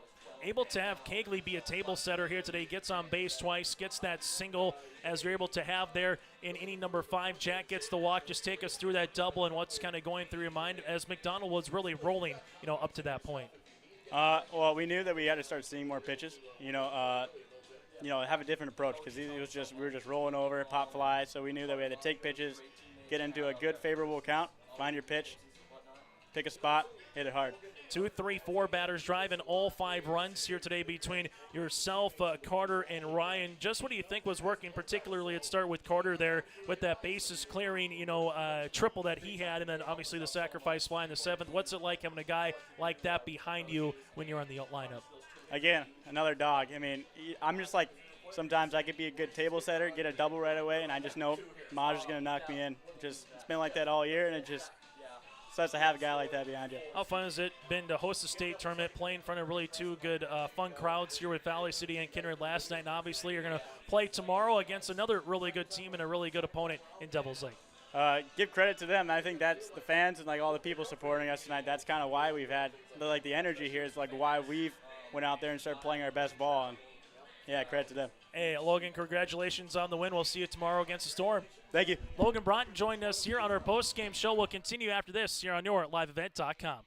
Able to have Kegley be a table setter here today, gets on base twice, gets that single as you're able to have there in inning number 5. Jack gets the walk. Just take us through that double and what's kind of going through your mind as McDonald was really rolling, up to that point. Well, we knew that we had to start seeing more pitches, have a different approach because we were just rolling over, pop fly, so we knew that we had to take pitches, get into a good favorable count, find your pitch, pick a spot, hit it hard. 2, 3, 4 batters driving all 5 runs here today between yourself, Carter, and Ryan. Just what do you think was working, particularly at start with Carter there with that bases clearing, triple that he had, and then obviously the sacrifice fly in the 7th. What's it like having a guy like that behind you when you're on the lineup? Again, another dog. I mean, I'm just like, sometimes I could be a good table setter, get a double right away, and I just know Maj is going to knock me in. It's been like that all year, and it just sucks to have a guy like that behind you. How fun has it been to host a state tournament, play in front of really 2 good, fun crowds here with Valley City and Kindred last night? And obviously, you're going to play tomorrow against another really good team and a really good opponent in Devils Lake. Give credit to them. I think that's the fans and all the people supporting us tonight. That's kind of why we've had the energy here. Is why we've went out there and started playing our best ball. And yeah, credit to them. Hey, Logan, congratulations on the win. We'll see you tomorrow against the Storm. Thank you. Logan Broughton joined us here on our post-game show. We'll continue after this here on your liveevent.com.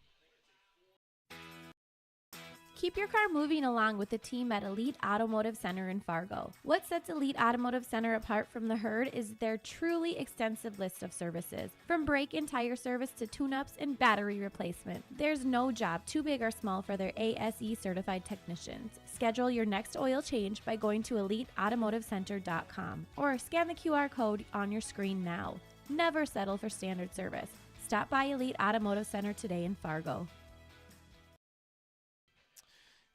Keep your car moving along with the team at Elite Automotive Center in Fargo. What sets Elite Automotive Center apart from the herd is their truly extensive list of services. From brake and tire service to tune-ups and battery replacement, there's no job too big or small for their ASE certified technicians. Schedule your next oil change by going to EliteAutomotiveCenter.com or scan the QR code on your screen now. Never settle for standard service. Stop by Elite Automotive Center today in Fargo.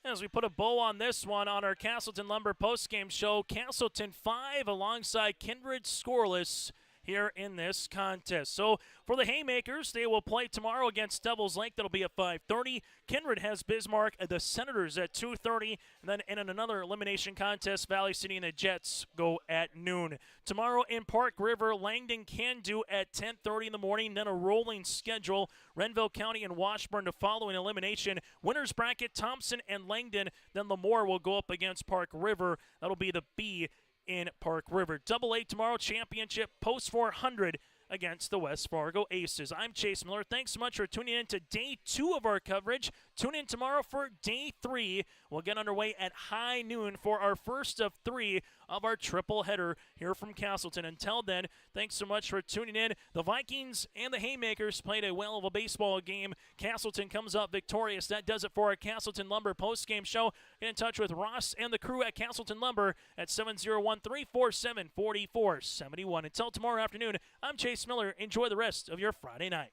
As we put a bow on this one on our Castleton Lumber postgame show, Casselton 5 alongside Kindred scoreless here in this contest. So for the Haymakers, they will play tomorrow against Devils Lake. That'll be at 5:30. Kindred has Bismarck, the Senators at 2:30. And then in another elimination contest, Valley City and the Jets go at noon. Tomorrow in Park River, Langdon can do at 10:30 in the morning. Then a rolling schedule. Renville County and Washburn to follow in elimination. Winners bracket, Thompson and Langdon. Then Lemoore will go up against Park River. That'll be the B in Park River. AA tomorrow, championship post 400 against the West Fargo Aces. I'm Chase Miller. Thanks so much for tuning in to day 2 of our coverage. Tune in tomorrow for day 3. We'll get underway at high noon for our first of 3 of our triple header here from Castleton. Until then, thanks so much for tuning in. The Vikings and the Haymakers played a whale of a baseball game. Castleton comes up victorious. That does it for our Castleton Lumber postgame show. Get in touch with Ross and the crew at Castleton Lumber at 701-347-4471. Until tomorrow afternoon, I'm Chase Miller. Enjoy the rest of your Friday night.